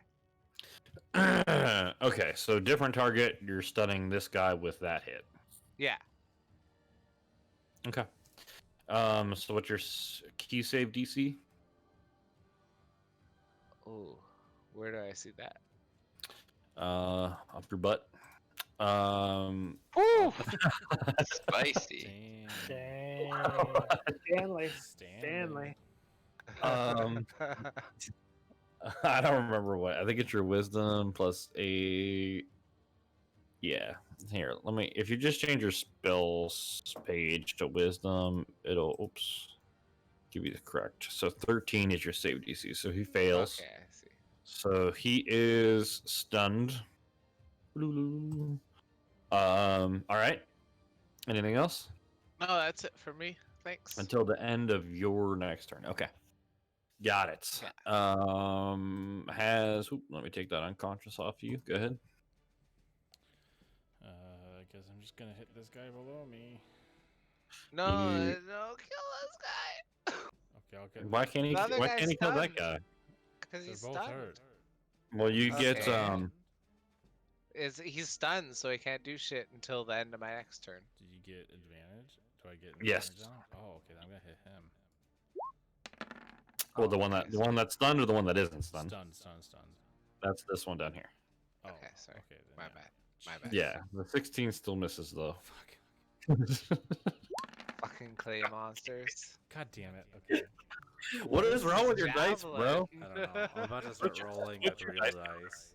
Okay, so different target. You're stunning this guy with that hit. Yeah. Okay. So what's your key save DC? Oh, where do I see that? Up your butt. Woo! Spicy. Damn. Stanley. Stanley. Stanley. Um, I don't remember what. I think it's your wisdom plus a. Yeah. Here, let me. If you just change your spells page to wisdom, it'll. Oops. Give you the correct. So 13 is your save DC. So he fails. Okay, I see. So he is stunned. All right. Anything else? No, that's it for me. Thanks. Until the end of your next turn. Okay. Got it. Let me take that unconscious off you. Go ahead. I guess I'm just gonna hit this guy below me. No, You- no, kill this guy. Okay, I'll get. Why can't he? The other Why guy's can't he kill that stunned. guy? Because They're he's both stunned. hurt. Well, you get Okay. He's stunned, so he can't do shit until the end of my next turn. Do you get advantage? Do I get Yes. advantage on? Oh, okay. I'm gonna hit him. Well, Oh, the one okay, that's stunned or the one that isn't stunned. Stunned. That's this one down here. Oh, Okay, sorry. Okay, then, My yeah. bad. My bad. Yeah, the 16 still misses though. Fuck. Fucking clay monsters. God damn it. Okay. What is wrong with your dice, bro? I don't know. I'm about to start rolling with real dice.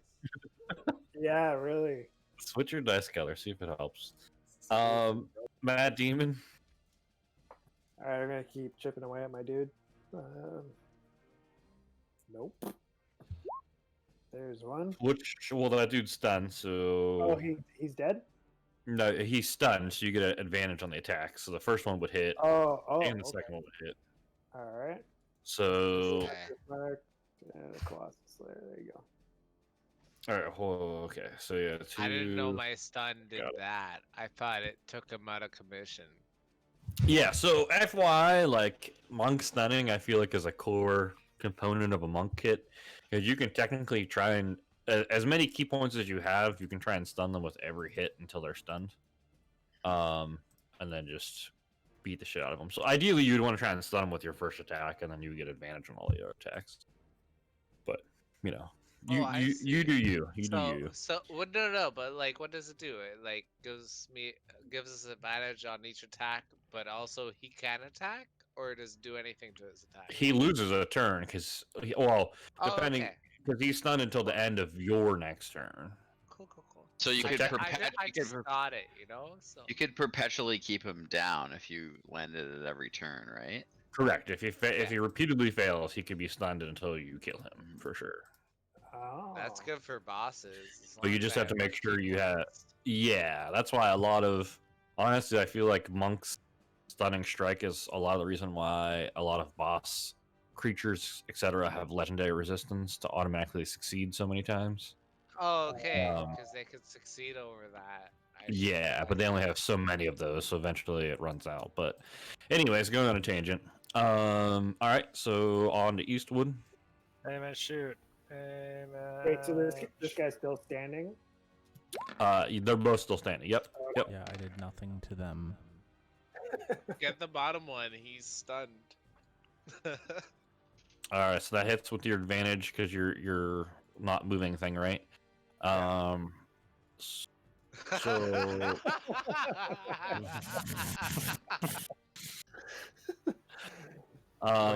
Yeah, really. Switch your dice color, see if it helps. Mad Demon. All right, I'm gonna keep chipping away at my dude. Nope. There's one. Well, that dude's stunned, so Oh, he's dead. no, he's stunned, so you get an advantage on the attack. So the first one would hit, Oh, and the okay. second one would hit. All right. So, Okay. Mark, the Colossus Slayer. There you go. all right, okay. So yeah, I didn't know two- my stun did Got it. that. I thought it took him out of commission. Yeah, so FY, like monk stunning, I feel like is a core component of a monk kit because you can technically try and as many key points as you have, you can try and stun them with every hit until they're stunned, and then just beat the shit out of them. So ideally, you'd want to try and stun them with your first attack, and then you get advantage on all your attacks. But you know, you Oh, I you see. do you do So, you. no, but like, what does it do? It like gives us advantage on each attack, but also he can attack, or does it do anything to his attack? He loses a turn because, Oh, depending, okay. because he's stunned until the end of your next turn. Cool, cool, cool. So you So could tech- I just got it, you know. So you could perpetually keep him down if you landed it every turn, right? Correct. If he repeatedly fails, he can be stunned until you kill him for sure. Oh. that's good for bosses. as But you long as just I have to make enough sure key you have. points. Yeah, that's why honestly, I feel like Monk's Stunning Strike is a lot of the reason why a lot of boss creatures, etc., have legendary resistance to automatically succeed so many times. Oh, okay, Um, because they could succeed over that. Yeah, but they only have so many of those, so eventually it runs out. But, anyways, going on a tangent. All right, so on to Eastwood. Aim and shoot. Aim and Wait, so this guy's still standing? They're both still standing. Yep. Yep. Yeah, I did nothing to them. Get the bottom one. He's stunned. All right, so that hits with your advantage because you're not moving thing, right? So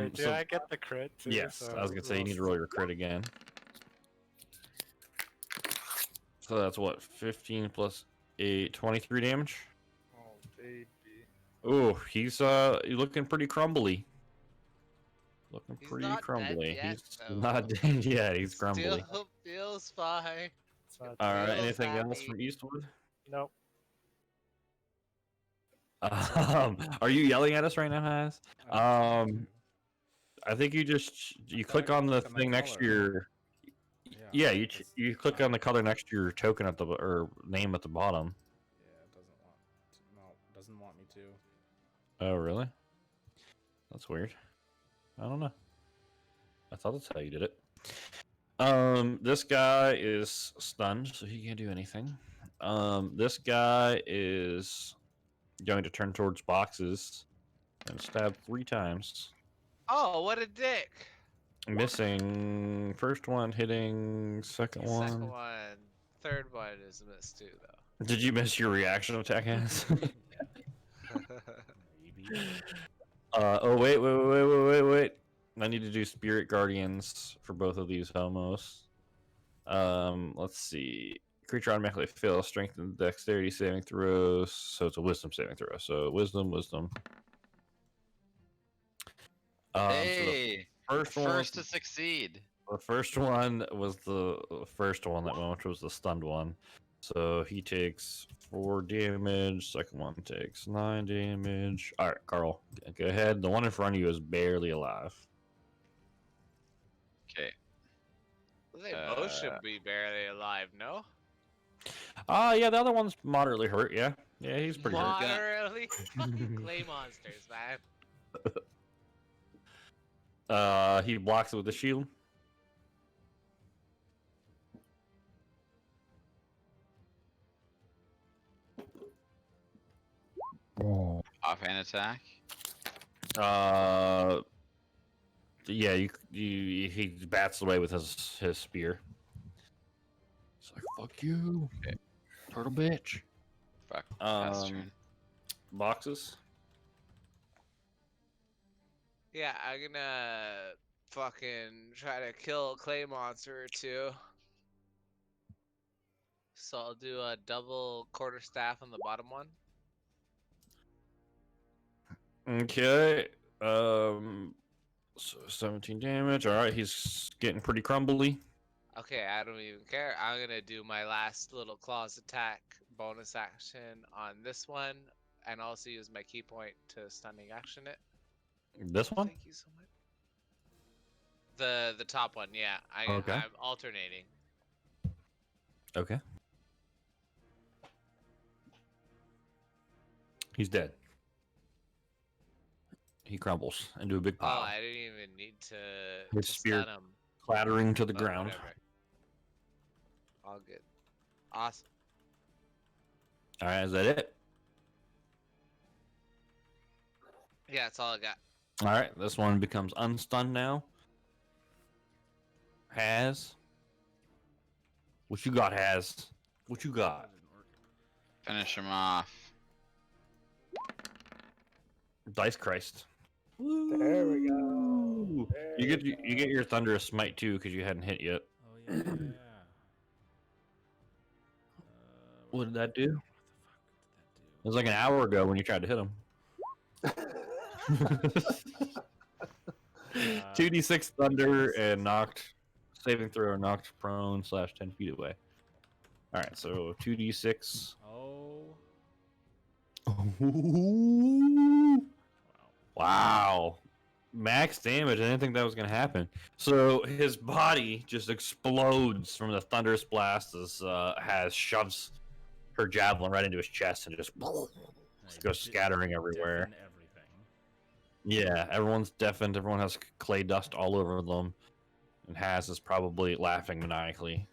Wait, do so I get the crit too? yes, So I was gonna say you roll need to roll your crit again. So that's what, 15 plus 8, 23 damage. Oh baby. Oh, he's looking pretty crumbly. Looking He's pretty not dead crumbly. yet, He's though. not dead yet. He's crumbly. Still feels fine. It's not All right. feels Anything else happy. from Eastwood? Nope. Are you yelling at us right now, Haz? I don't know. I think you I click thought I on the clicked on the thing next to color. your. Yeah, you click on the color next to your token at the or name at the bottom. Yeah, it doesn't want me to. Oh, really? That's weird. I don't know. I thought that's how you did it. This guy is stunned, so he can't do anything. This guy is going to turn towards boxes and stab 3 times. Oh, what a dick! Missing first one, hitting second one. Second one, third one is a miss too, though. Did you miss your reaction attack, Hans? Maybe. Oh wait. I need to do Spirit Guardians for both of these homos. Let's see. Creature automatically fails strength and dexterity saving throws, so it's a wisdom saving throw. So wisdom. Hey, So the first to succeed. the first one was the first one that went, which was the stunned one. So he takes 4 damage. Second one takes 9 damage. All right, Carl, go ahead. The one in front of you is barely alive. Okay. They both should be barely alive, no? Yeah, the other one's moderately hurt. Yeah, he's pretty hurt. Moderately? Fucking clay monsters, man. He blocks it with the shield. Offhand attack. Yeah, he bats away with his spear. It's like, fuck you, Okay. turtle bitch. Fuck. That's turn. Boxes. Yeah, I'm gonna fucking try to kill a clay monster or two. So I'll do a double quarterstaff on the bottom one. Okay. So 17 damage. All right, he's getting pretty crumbly. Okay, I don't even care. I'm gonna do my last little claws attack bonus action on this one, and also use my key point to stunning action it. This one. Thank you so much. The top one, yeah. Okay. I'm alternating. Okay. He's dead. He crumbles into a big Oh, pile, I didn't even need to His spear stun him. clattering to the but ground. whatever. All good. Awesome. All right, is that it? Yeah, that's all I got. All right, this one becomes unstunned now. Has. What you got, Has? What you got? Finish him off. Dice Christ. There we go. Woo! You There get we you get your thunderous smite too because you hadn't hit yet. Oh yeah, yeah, yeah. What did that do? What It was like an hour ago when you tried to hit him. the fuck did that do? 2d6 thunder and knocked saving throw knocked prone / 10 feet away. All right, so 2d6. Oh. Wow. Max damage. I didn't think that was going to happen. So his body just explodes from the thunderous blast as Has shoves her javelin right into his chest and just goes scattering everywhere. Deafen everything. Yeah, everyone's deafened. Everyone has clay dust all over them. And Has is probably laughing maniacally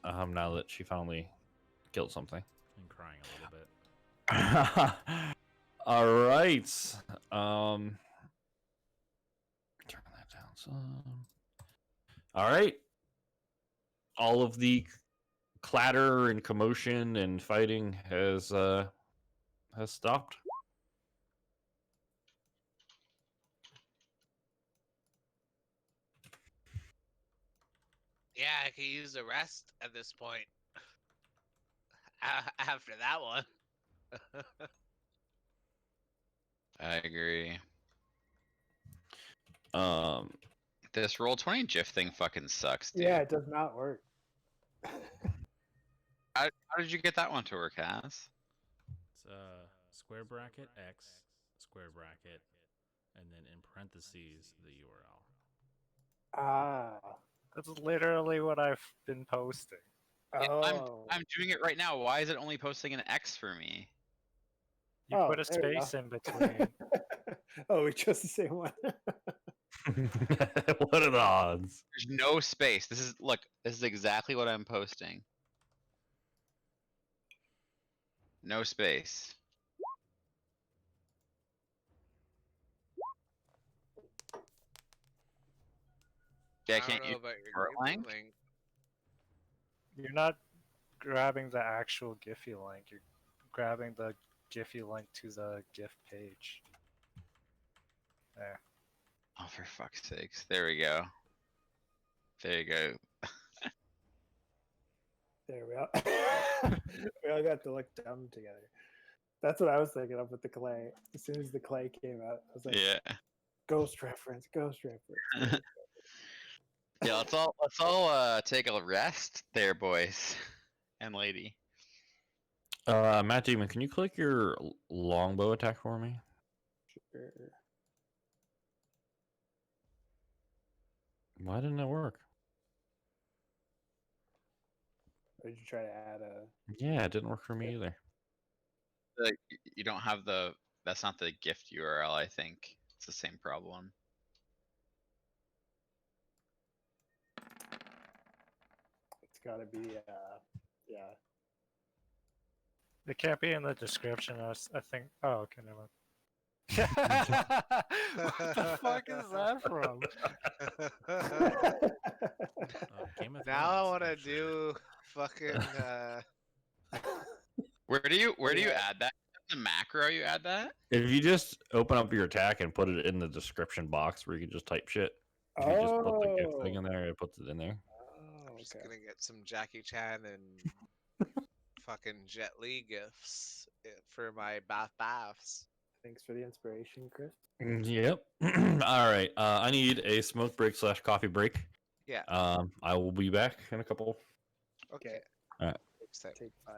now that she finally killed something. And crying a little bit. All right. Turn that down some. All right. All of the clatter and commotion and fighting has stopped. Yeah, I could use a rest at this point. After that one. I agree. Um, This roll 20 GIF thing fucking sucks, dude. Yeah, it does not work. How did you get that one to work, Has? It's square bracket X, square bracket, and then in parentheses the URL. Ah. That's literally what I've been posting. Yeah, Oh. I'm doing it right now. Why is it only posting an X for me? You Oh, put a there we go. space in between. Oh, we chose the same one. what are the odds? There's no space. This is exactly what I'm posting. No space. Yeah, I can't don't you know about your short Giphy link? link. You're not grabbing the actual Giphy link. You're grabbing the Giphy link to the GIF page. There. Oh, for fuck's sakes. There we go. There you go. There we go. We all got to look dumb together. That's what I was thinking of with the clay. As soon as the clay came out, I was like, Yeah. ghost reference, ghost reference. Yeah, let's all take a rest there, boys and lady. Matt Demon, can you click your longbow attack for me? Sure. Why didn't it work? Or did you try to add a? Yeah, it didn't work for me either. You don't have the. That's not the gift URL. I think it's the same problem. It's got to be. Yeah. It can't be in the description. I think. Oh, okay, never mind. What the fuck is that from? Game of Now I Thrones, want to actually. do fucking. Where do you Yeah. add that? The macro you add that? If you just open up your attack and put it in the description box where you can just type shit, if you just put the gift thing in there, it puts it in there. Oh, I'm just okay. gonna get some Jackie Chan and fucking Jet Li gifts for my baths. Thanks for the inspiration, Chris. Yep. All right. I need a smoke break / coffee break. Yeah. I will be back in a couple. Okay. Alright. Excited. Take 5.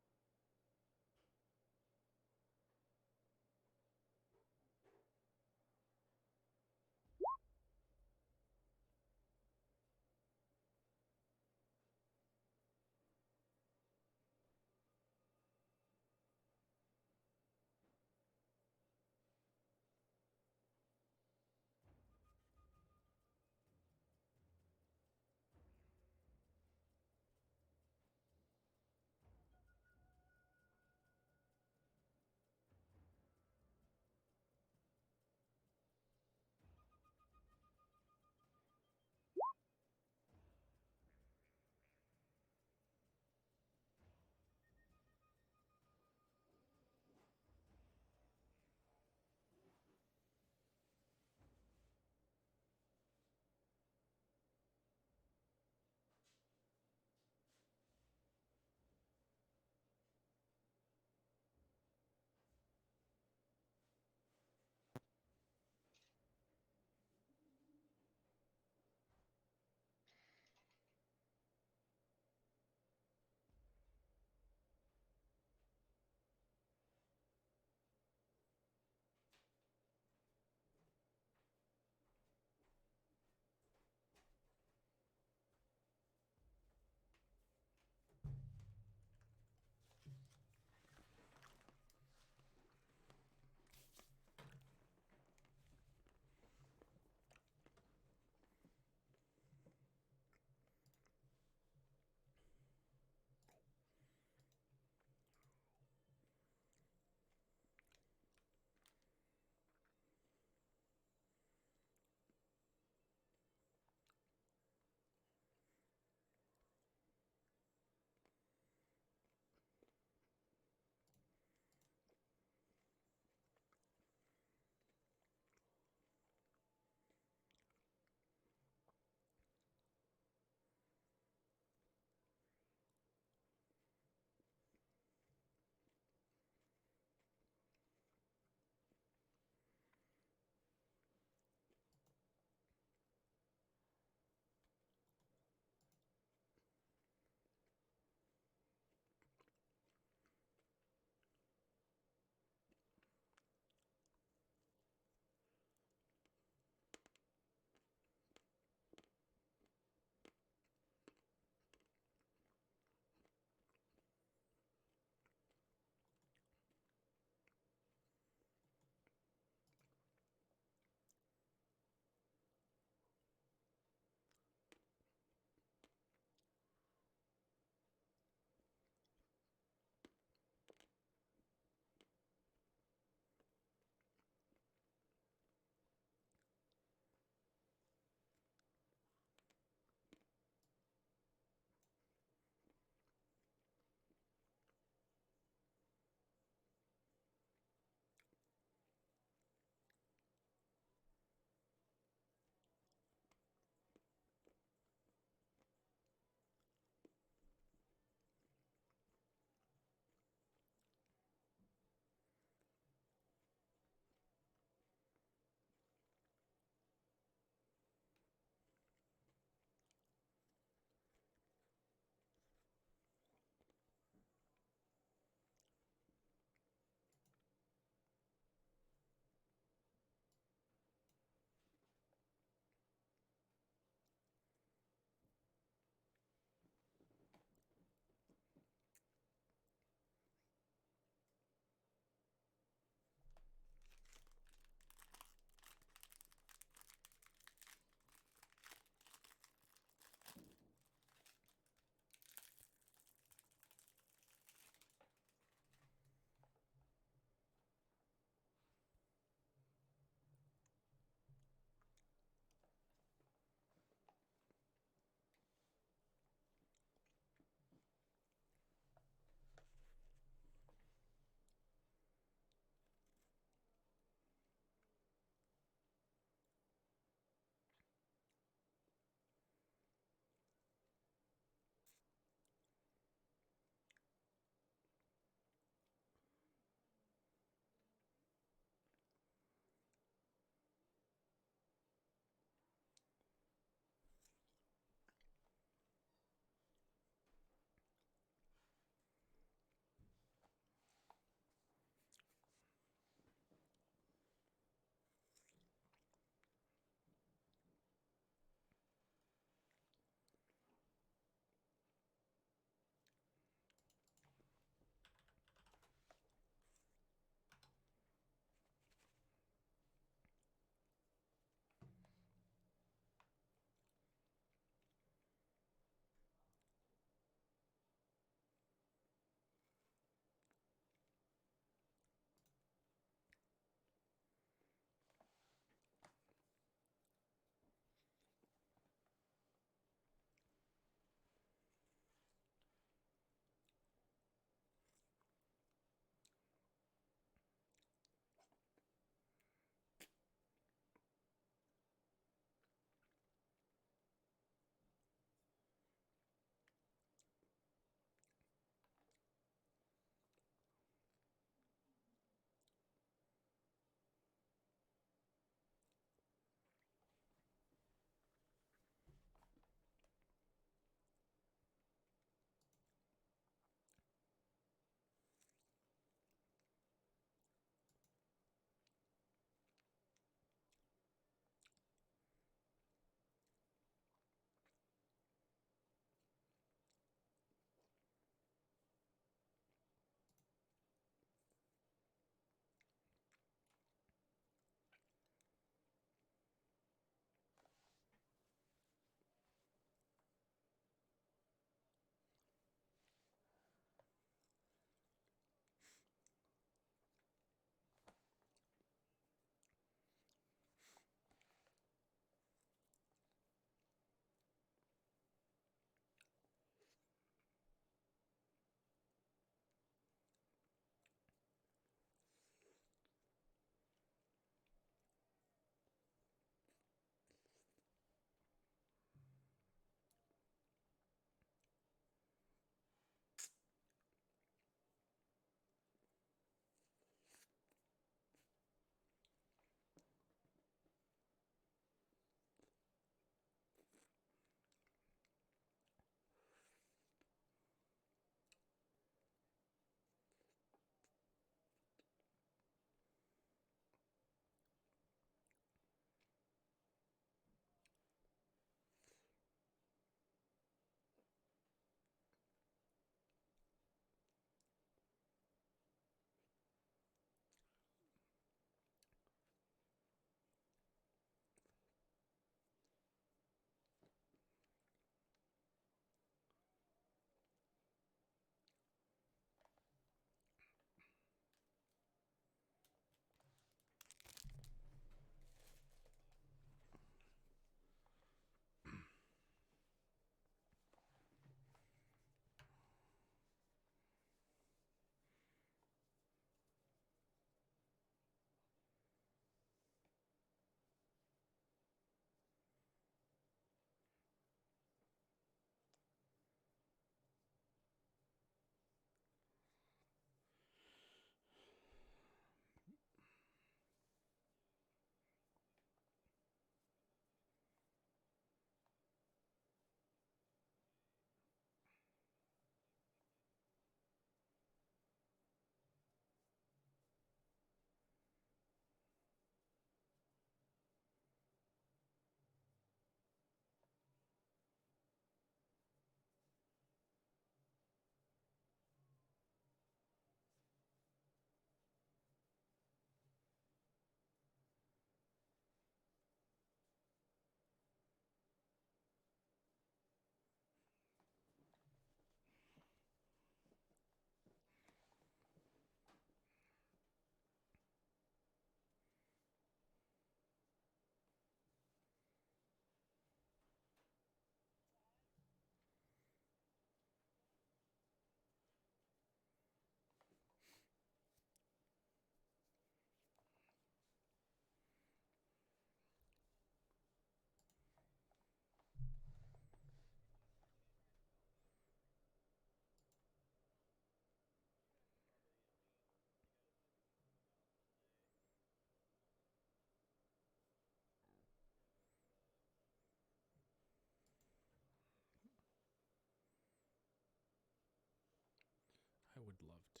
love to.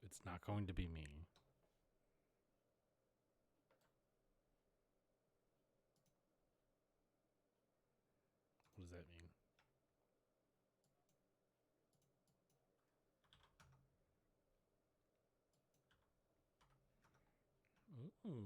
It's not going to be me. What does that mean? Ooh.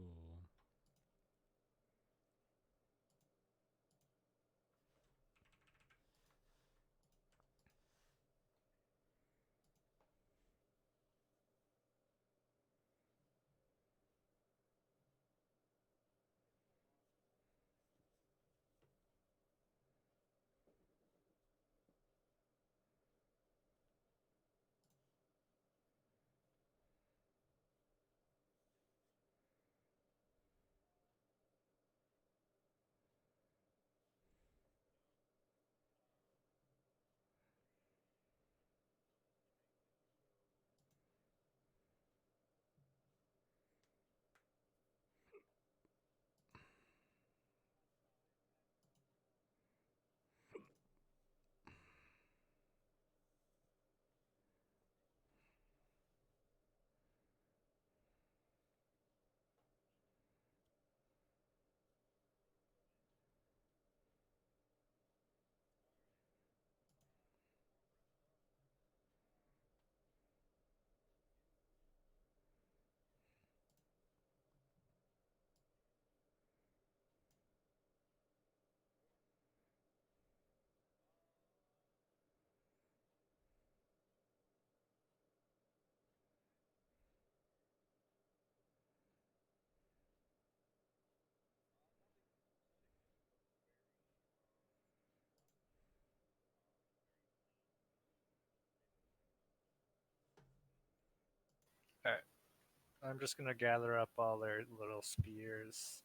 I'm just gonna gather up all their little spears.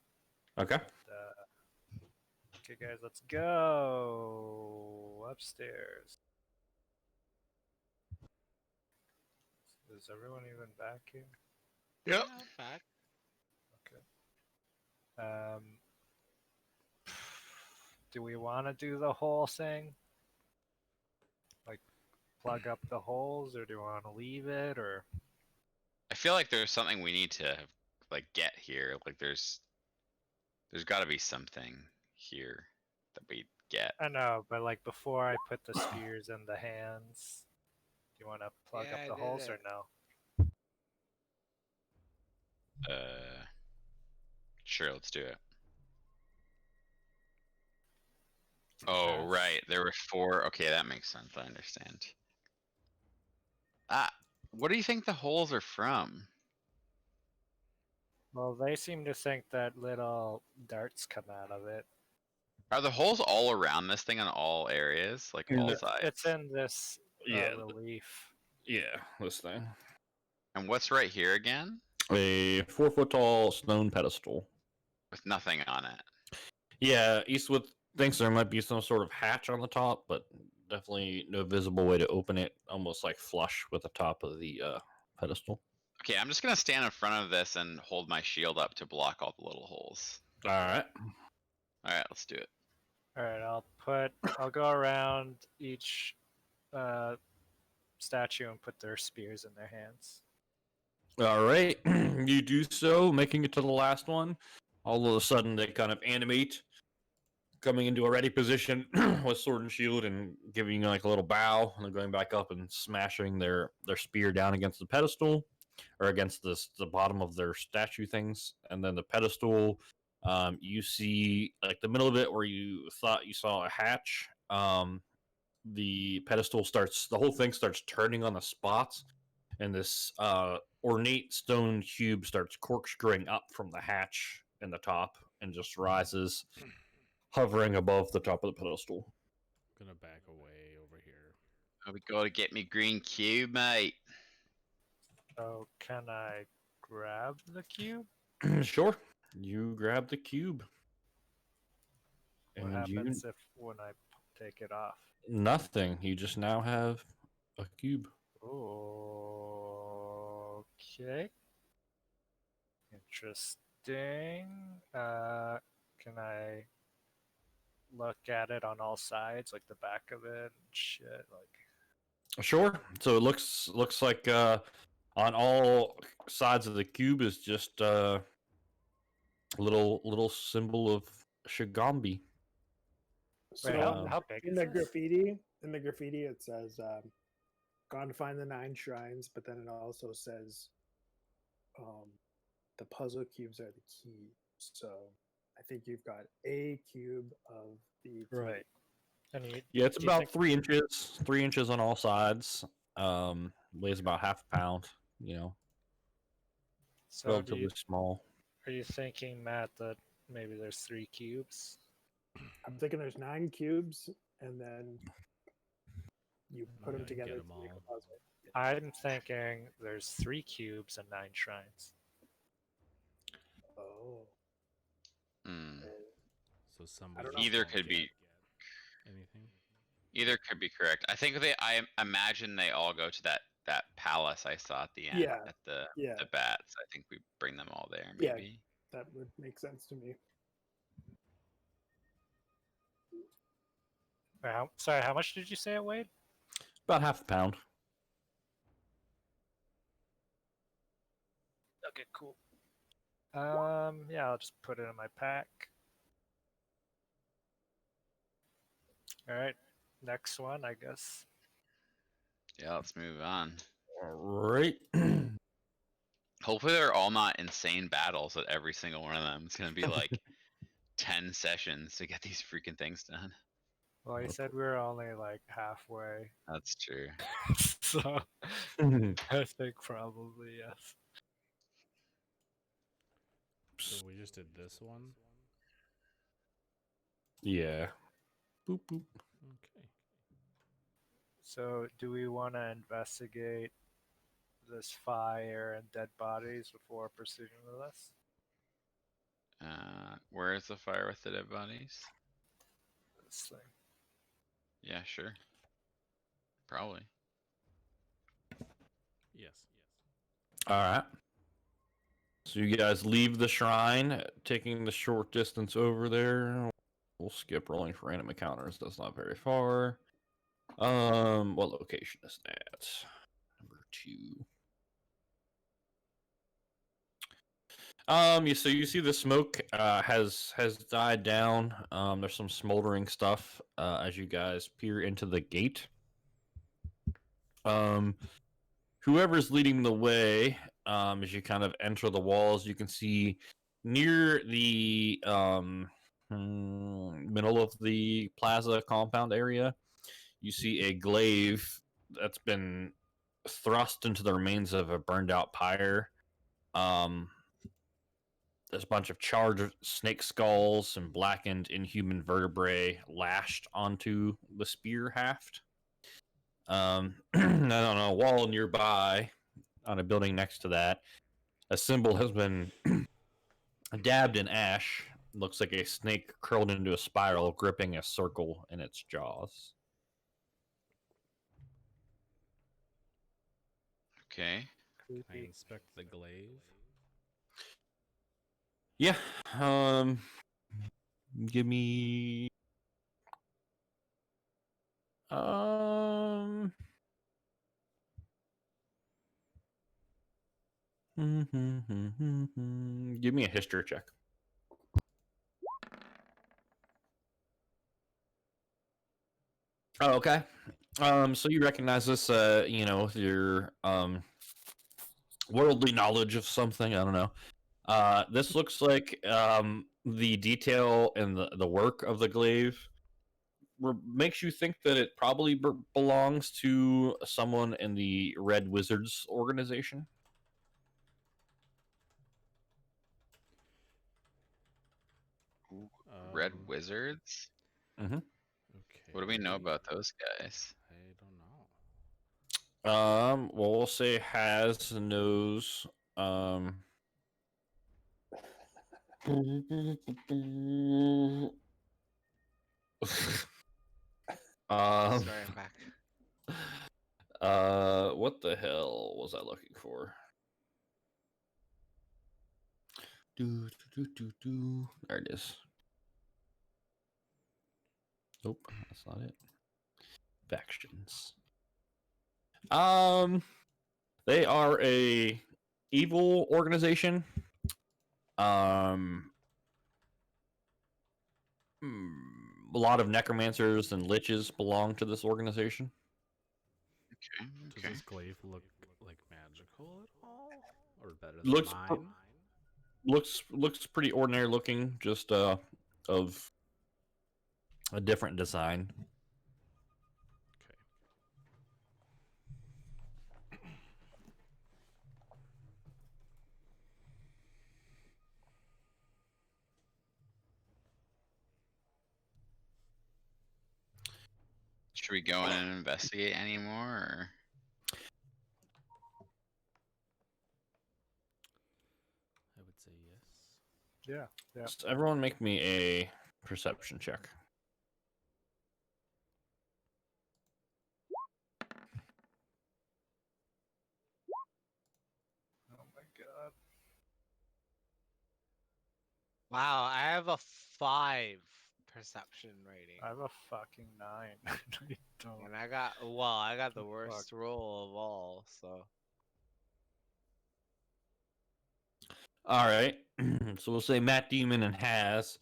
Okay. Okay, guys, let's go upstairs. Is everyone even back here? Yep. Yeah, back. Okay. Do we want to do the whole thing? Like, plug up the holes, or do we want to leave it, or? I feel like there's something we need to like get here. Like there's got to be something here that we get. I know, but like before I put the spears in the hands, do you want to plug Yeah, up I the did holes or it. no? Sure, let's do it. Oh, Yes. right. There were 4. Okay, that makes sense. I understand. Ah, what do you think the holes are from? Well, they seem to think that little darts come out of it. Are the holes all around this thing on all areas, like all It's, sides? it's in this Yeah. relief. Yeah, this thing. And what's right here again? A 4-foot tall stone pedestal. With nothing on it. Yeah, Eastwood thinks there might be some sort of hatch on the top, but definitely no visible way to open it. Almost like flush with the top of the pedestal. Okay, I'm just gonna stand in front of this and hold my shield up to block all the little holes. All right. Alright, let's do it. All right, I'll go around each statue and put their spears in their hands. All right. You do so, making it to the last one. All of a sudden, they kind of animate, coming into a ready position with sword and shield and giving you like a little bow, and then going back up and smashing their spear down against the pedestal or against the bottom of their statue things. And then the pedestal, you see like the middle of it where you thought you saw a hatch. The whole thing starts turning on the spots, and this ornate stone cube starts corkscrewing up from the hatch in the top and just rises, hovering above the top of the pedestal. I'm gonna back away over here. Oh, we gotta get me green cube, mate. So can I grab the cube? Sure. You grab the cube. What And happens if when I take it off? nothing. You just now have a cube. Okay. Interesting. Can I look at it on all sides, like the back of it and shit? Like, Sure. So it looks like on all sides of the cube is just a little symbol of Shigambi. So wait, how big in is the this? graffiti, it says, "Gone to find the 9 shrines," but then it also says, "The puzzle cubes are the key." So I think you've got a cube of the three. Right. And Yeah, it's do you about think- 3 inches, 3 inches on all sides. Weighs about half a pound. You know, So relatively small. are you thinking, Matt, that maybe there's 3 cubes? I'm thinking there's 9 cubes, and then you put Yeah, them you get together 'em to make all. a puzzle. I'm thinking there's 3 cubes and 9 shrines. Oh. Hmm. So somebody know. Either won't could be- get anything. Either could be correct. I think I imagine they all go to that palace I saw at the end Yeah, at the yeah, bats. I think we bring them all there. Yeah. Maybe. that would make sense to me. Wait, sorry, how much did you say it weighed? About half a pound. Okay, cool. Yeah, I'll just put it in my pack. All right, next one, I guess. Yeah. Let's move on. All right. Hopefully they're all not insane battles at every single one of them. It's gonna be like 10 sessions to get these freaking things done. Well, you said we were only like halfway, That's true. so I think probably yes. So we just did this one. Yeah. Boop boop. Okay. So, do we want to investigate this fire and dead bodies before proceeding with this? Where is the fire with the dead bodies? This thing. Yeah, sure. Probably. Yes. All right. So you guys leave the shrine, taking the short distance over there. We'll skip rolling for random encounters. That's not very far. What location is that? Number 2. So you see the smoke has died down. There's some smoldering stuff as you guys peer into the gate. Whoever's leading the way, as you kind of enter the walls, you can see near the middle of the plaza compound area, you see a glaive that's been thrust into the remains of a burned out pyre. There's a bunch of charred snake skulls and blackened inhuman vertebrae lashed onto the spear haft. And on a wall nearby, on a building next to that, a symbol has been dabbed in ash. Looks like a snake curled into a spiral, gripping a circle in its jaws. Okay. Can I Creepy. inspect the glaive? Yeah. Give me. Um. Give me a history check. Oh, okay. So you recognize this, with your worldly knowledge of something. I don't know. This looks like the detail and the work of the glaive makes you think that it probably belongs to someone in the Red Wizards organization. Red Um, Wizards? Okay. What do we know about those guys? I don't know. Well, we'll say has, knows. Sorry, I'm back. What the hell was I looking for? There it is. Nope, that's not it. Factions. They are a evil organization. A lot of necromancers and liches belong to this organization. Okay. Does Okay. this glaive look like magical at all, or better than Looks mine? looks pretty ordinary looking, just of a different design. Okay. Should we go in and investigate anymore? Or... I would say yes. Yeah. Yeah. So everyone, make me a perception check. Oh my god. Wow, I have a 5 perception rating. I have a fucking 9. No, you don't. And I got the Fuck. worst roll of all, so All right. So we'll say Matt Demon and Has.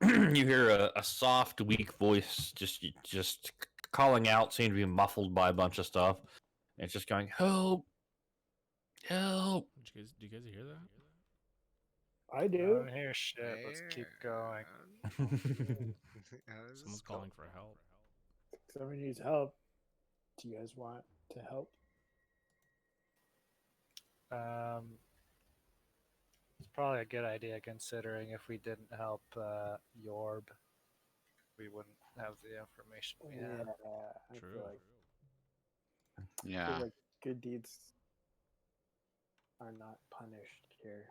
You hear a soft, weak voice just calling out, seem to be muffled by a bunch of stuff. And it's just going, help, help. Do you guys hear that? I I do. don't hear shit. Let's keep going. Someone's calling for help. Somebody needs help. Do you guys want to help? It's probably a good idea considering if we didn't help Yorb, we wouldn't have the information we have. I True. feel like Yeah. good deeds are not punished here.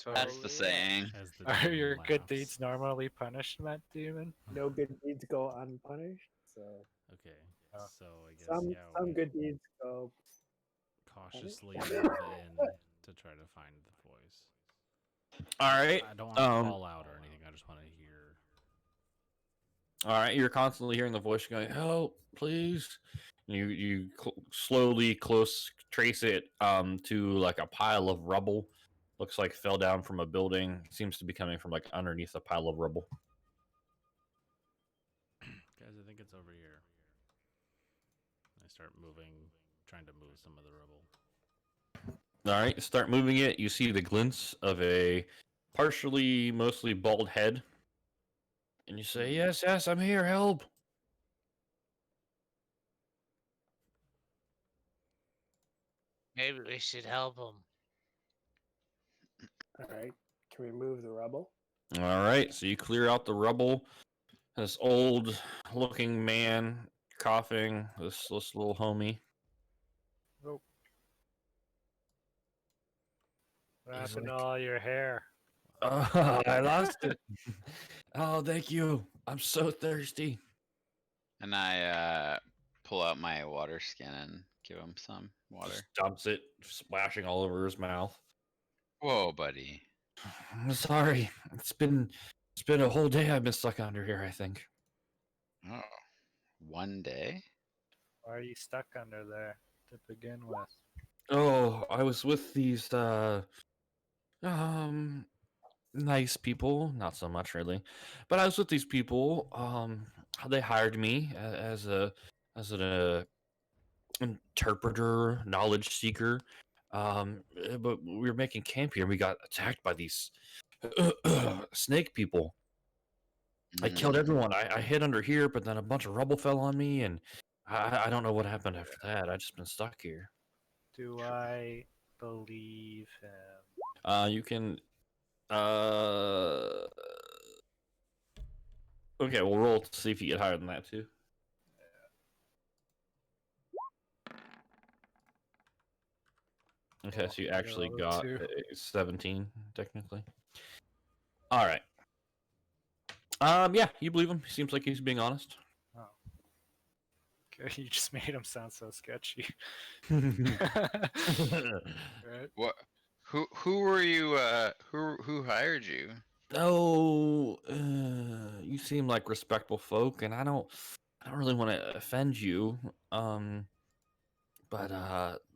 That's the saying. As the Are demon your good laughs. deeds normally punished, Matt Demon? No good deeds go unpunished. So Okay. Oh. So I guess some we good deeds go. cautiously move in to try to find the voice. All right. I don't want to call out or anything. I just want to hear. All right. You're constantly hearing the voice going, help, please. You slowly trace it to like a pile of rubble. Looks like fell down from a building. Seems to be coming from like underneath a pile of rubble. Guys, I think it's over here. I start moving, trying to move some of the rubble. All right, start moving it. You see the glints of a partially, mostly bald head. And you say, yes, yes, I'm here, help. Maybe we should help him. All right. Can we move the rubble? All right, so you clear out the rubble. This old looking man coughing, this little homie. Oh. What He's happened to like- all your hair? Oh, I lost it. Oh, thank you. I'm so thirsty. And I pull out my water skin and give him some water. Just dumps it, splashing all over his mouth. Whoa, buddy. I'm sorry. It's been a whole day I've been stuck under here, I think. Oh, one day? Why are you stuck under there to begin with? Oh, I was with these nice people, not so much really. But I was with these people. They hired me as an interpreter, knowledge seeker. But we were making camp here and we got attacked by these snake people. I killed everyone. I hid under here, but then a bunch of rubble fell on me, and I don't know what happened after that. I just been stuck here. Do I believe him? You can. Okay, we'll roll to see if you get higher than that too. Okay, so you actually rolled got two. a 17 technically. All right. Yeah, you believe him. He seems like he's being honest. Okay, you just made him sound so sketchy. uh, Right? What? Who were you? Who hired you? Oh, you seem like respectful folk, and I don't really want to offend you. But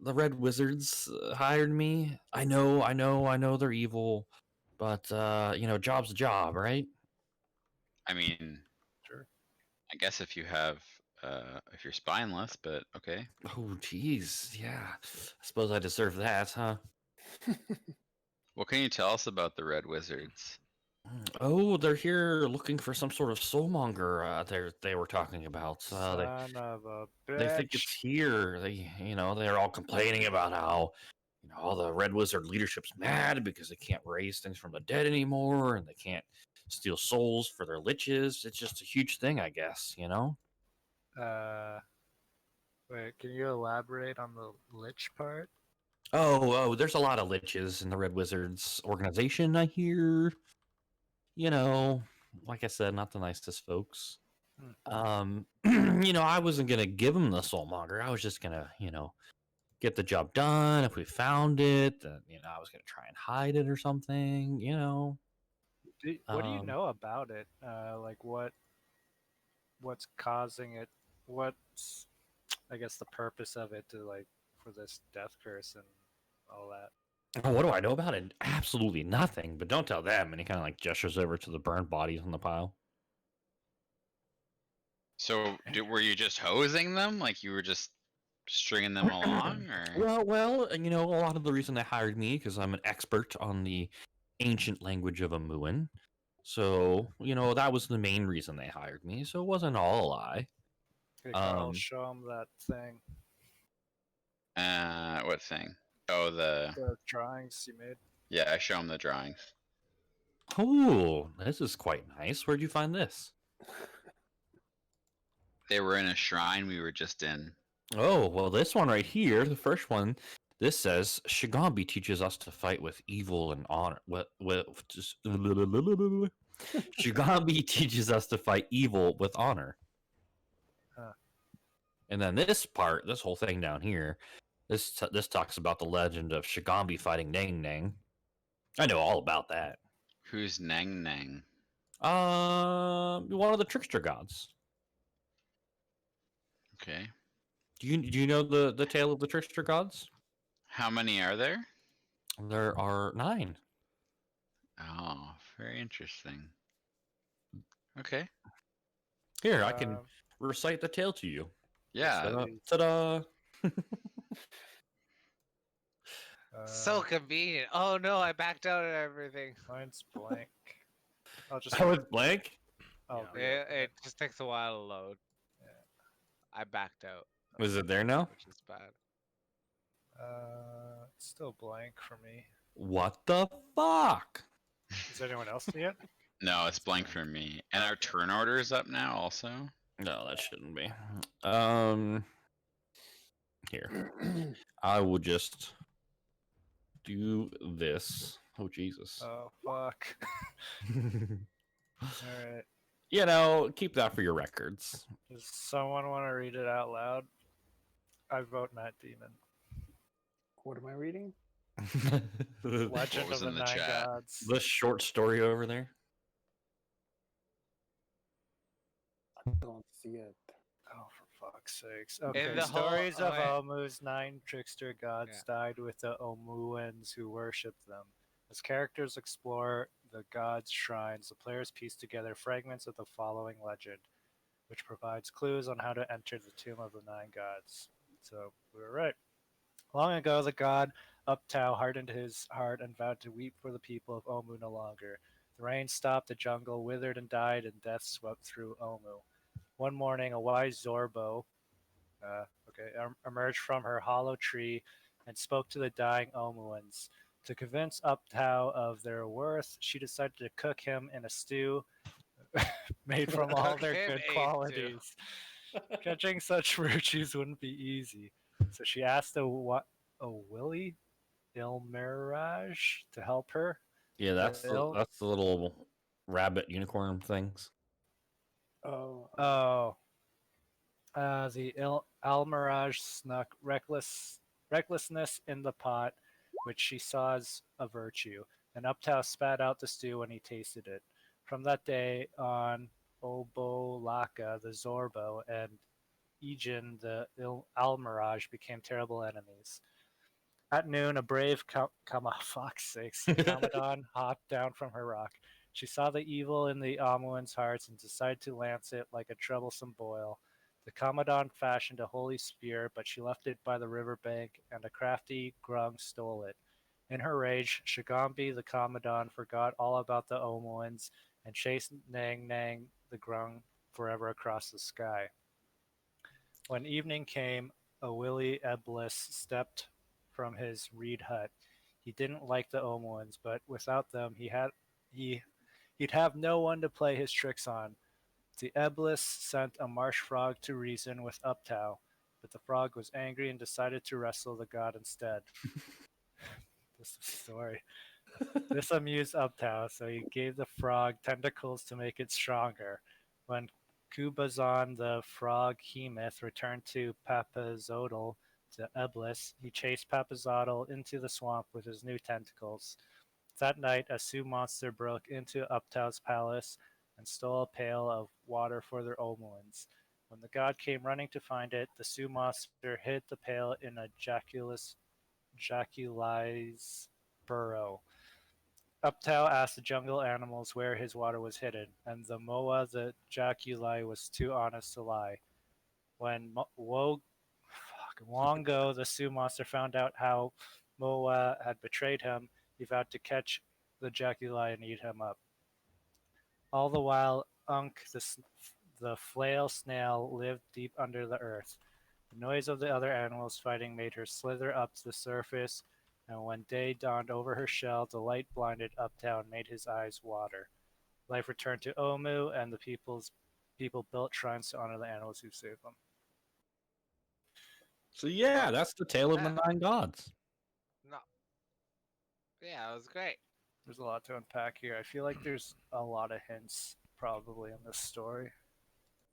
the Red Wizards hired me. I know they're evil, but job's a job, right? I mean, Sure. I guess if you're spineless, but okay. Oh, jeez, yeah. I suppose I deserve that, huh? What can you tell us about the Red Wizards? Oh, they're here looking for some sort of soulmonger. They were talking about. Son of a They think it's bitch. here. They're all complaining about how, all the Red Wizard leadership's mad because they can't raise things from the dead anymore, and they can't steal souls for their liches. It's just a huge thing, I guess. Uh, wait, can you elaborate on the lich part? Oh, there's a lot of liches in the Red Wizards organization. I hear. Like I said, not the nicest folks. I wasn't gonna give them the soulmonger. I was just gonna, get the job done. If we found it, then I was gonna try and hide it or something. What do you Um, know about it? Like what's causing it? What's I guess the purpose of it to like for this death curse and all that. what do I know about it? Absolutely nothing. But don't tell them. And he kind of like gestures over to the burned bodies on the pile. So, were you just hosing them? Like you were just stringing them along, or? Well, and a lot of the reason they hired me because I'm an expert on the ancient language of Amuan. So, that was the main reason they hired me. So it wasn't all a lie. Okay, Carl, show him that thing. What thing? Oh, The drawings you made. yeah. I show him the drawings. Oh, this is quite nice. Where'd you find this? They were in a shrine we were just in. Oh, well, this one right here, the first one, this says Shigambi teaches us to fight with evil and honor. Just Shigambi teaches us to fight evil with honor. Huh. And then this part, this whole thing down here, this talks about the legend of Shigambi fighting Nang Nang. I know all about that. Who's Nang Nang? One of the trickster gods. Okay. Do you know the tale of the trickster gods? How many are there? There are 9. Oh, very interesting. Okay. Here, I can recite the tale to you. Yeah. Ta-da! So convenient. Oh no, I backed out of everything. Mine's blank. I'll just. Oh, it's blank? Oh, It just takes a while to load. Yeah. I backed out. Is it there now? Which is bad. It's still blank for me. What the fuck? Is anyone else see it? No, it's blank for me. And our turn order is up now, also. No, that shouldn't be. Here. I will just do this. Oh, Jesus. Oh fuck. All right. Keep that for your records. Does someone want to read it out loud? I vote Matt Demon. What am I reading? Legend was of the in the Nine chat? Gods. The short story over there. I don't see it. Oh, for fuck's sakes. Okay, the whole- stories oh, of wait. Omu's 9 trickster gods died with the Omuans who worshipped them. As characters explore the gods' shrines, the players piece together fragments of the following legend, which provides clues on how to enter the tomb of the 9 gods. So, we were right. Long ago, the god Uptau hardened his heart and vowed to weep for the people of Omu no longer. The rain stopped, the jungle withered and died, and death swept through Omu. One morning, a wise Zorbo emerged from her hollow tree and spoke to the dying Omuans. To convince Uptau of their worth, she decided to cook him in a stew made from all their Cook him good a stew. qualities. Catching such virtues wouldn't be easy. So she asked a Willie Ilmirage to help her. Yeah, that's the little rabbit unicorn things. Oh. The Almirage snuck recklessness in the pot, which she saw as a virtue. and Uptow spat out the stew when he tasted it. From that day on, Obolaka the Zorbo and Ejin the Almirage became terrible enemies. At noon, a brave fuck's sakes, Commandant hopped down from her rock. She saw the evil in the Amuans' hearts and decided to lance it like a troublesome boil. The Commandant fashioned a holy spear, but she left it by the river bank, and a crafty Grung stole it. In her rage, Shagambi the Commandant forgot all about the Omuans and chased Nang Nang the Grung forever across the sky. When evening came, a Willie Eblis stepped from his reed hut. He didn't like the Omuans, but without them he'd have no one to play his tricks on. The Eblis sent a marsh frog to reason with Uptow, but the frog was angry and decided to wrestle the god instead. This story. This amused Uptow, so he gave the frog tentacles to make it stronger. When Kubazan the frog Hemoth returned to Papazodal to Eblis, he chased Papazodal into the swamp with his new tentacles. That night, a Sioux monster broke into Uptow's palace and stole a pail of water for their Omuans. When the god came running to find it, the Sioux monster hid the pail in a Jaculi's burrow. Uptow asked the jungle animals where his water was hidden, and the Moa the Jaculi was too honest to lie. When Wongo the Sioux monster found out how Moa had betrayed him, he vowed to catch the Jaculi and eat him up. All the while, Unk the flail snail lived deep under the earth. The noise of the other animals fighting made her slither up to the surface, and when day dawned over her shell, the light blinded Uptow and made his eyes water. Life returned to Omu, and the people built shrines to honor the animals who saved them. So yeah, that's the tale of the nine gods. No. Yeah, it was great. There's a lot to unpack here. I feel like there's a lot of hints probably in this story.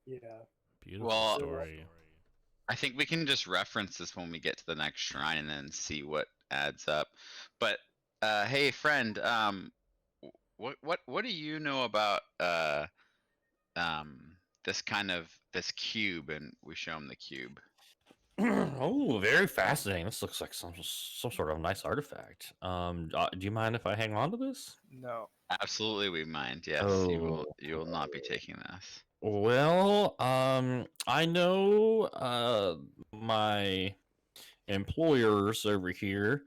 Yeah. Beautiful Well, story. I think we can just reference this when we get to the next shrine and then see what adds up. But hey, friend, what do you know about this cube? And we show him the cube. Oh, very fascinating. This looks like some sort of nice artifact. Do you mind if I hang on to this? No. Absolutely, we mind. Yes, you will not be taking this. Well, I know my employers over here.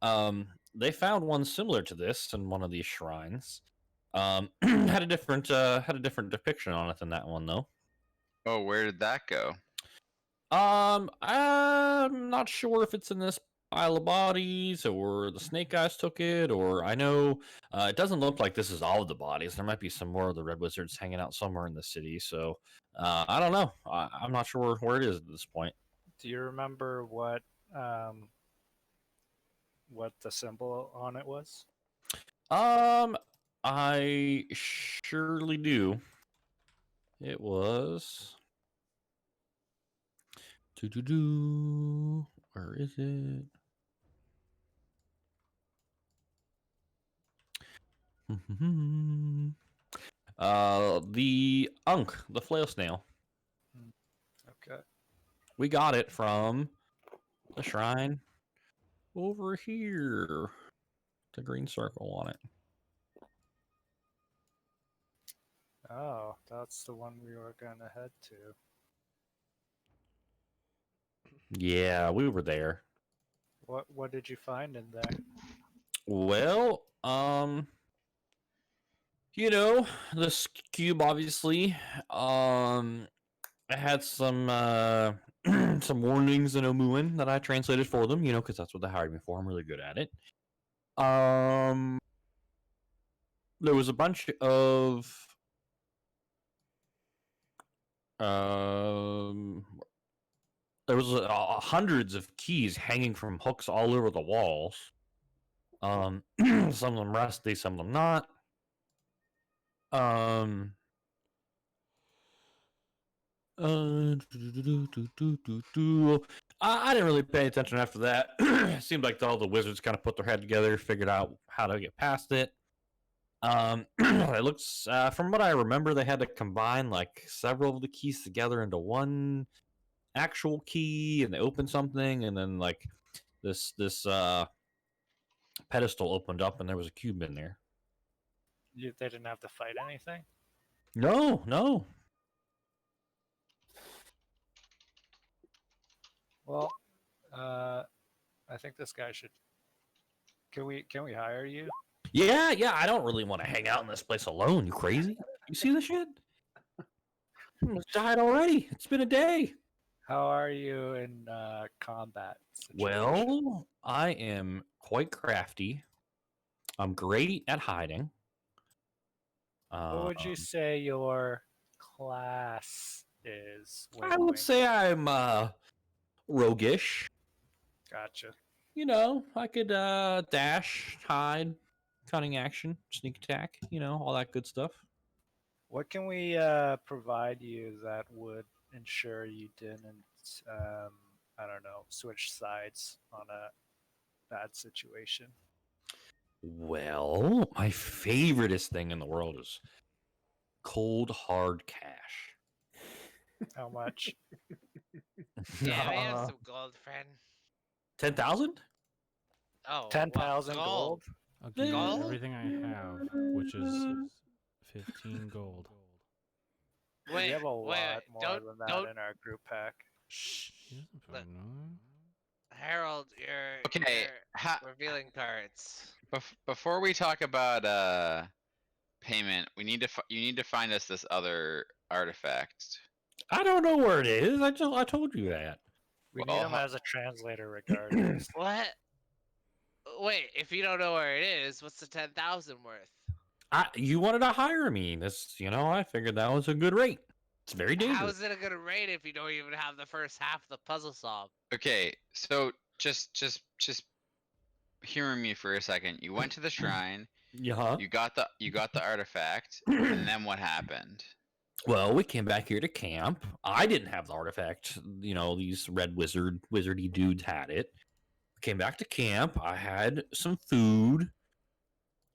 They found one similar to this in one of these shrines. Had a different depiction on it than that one though. Oh, where did that go? I'm not sure if it's in this pile of bodies or the snake guys took it, or I know it doesn't look like this is all of the bodies. There might be some more of the red wizards hanging out somewhere in the city. So I don't know. I'm not sure where it is at this point. Do you remember what the symbol on it was? I surely do. It was. Where is it? The Unk, the flail snail. Okay. We got it from the shrine over here. The green circle on it. Oh, that's the one we were gonna head to. Yeah, we were there. What did you find in there? Well, you know, this cube obviously it had some some warnings in Omuan that I translated for them, you know, because that's what they hired me for. I'm really good at it. There was a bunch of there was hundreds of keys hanging from hooks all over the walls. Some of them rusty, some of them not. I didn't really pay attention after that. It seemed like all the wizards kind of put their head together, figured out how to get past it. It looks, from what I remember, they had to combine like several of the keys together into one actual key, and they opened something, and then like this pedestal opened up, and there was a cube in there. They didn't have to fight anything. No, no. Well, I think this guy should. Can we hire you? Yeah, yeah. I don't really want to hang out in this place alone. You crazy? You see the shit? I almost died already. It's been a day. How are you in combat? Situation? Well, I am quite crafty. I'm great at hiding. what would you Um, say your class is? I Wing would wing. say I'm roguish. Gotcha. You know, I could dash, hide, cunning action, sneak attack, you know, all that good stuff. What can we provide you that would ensure you didn't, I don't know, switch sides on a bad situation? Well, my favoriteest thing in the world is cold hard cash. How much? Yeah, we have some gold, friend. 10,000? Oh, 10,000 gold? I'll give you Gold? everything I have, which is 15 gold. We Wait, have a wait, lot more don't, than that don't, in our group pack. Shh. He doesn't fucking know. Harold, you're Okay, revealing cards. before we talk about payment, we need to you need to find us this other artifact. I don't know where it is. I told you that. We Well, need him as a translator regardless. What? Wait, if you don't know where it is, what's the 10,000 worth? You wanted to hire me. This, you know, I figured that was a good rate. It's very How dangerous. is it a good rate if you don't even have the first half of the puzzle solved? Okay, so just humor me for a second. You went to the shrine. Yeah. You got the artifact, and then what happened? Well, we came back here to camp. I didn't have the artifact. You know, these red wizardy dudes had it. Came back to camp. I had some food.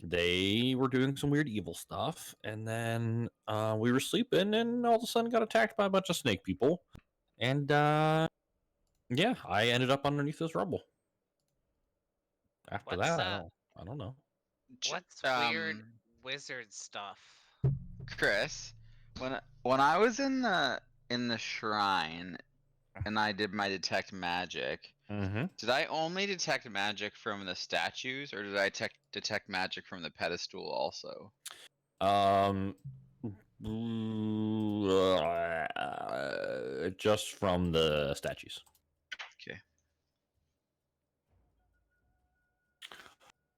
They were doing some weird evil stuff, and then we were sleeping, and all of a sudden got attacked by a bunch of snake people. And yeah, I ended up underneath this rubble. After What's that, that? I don't know. What's weird wizard stuff? Chris, when I was in the shrine and I did my detect magic, Mm-hmm. did I only detect magic from the statues, or did I detect magic from the pedestal also? Just from the statues. Okay.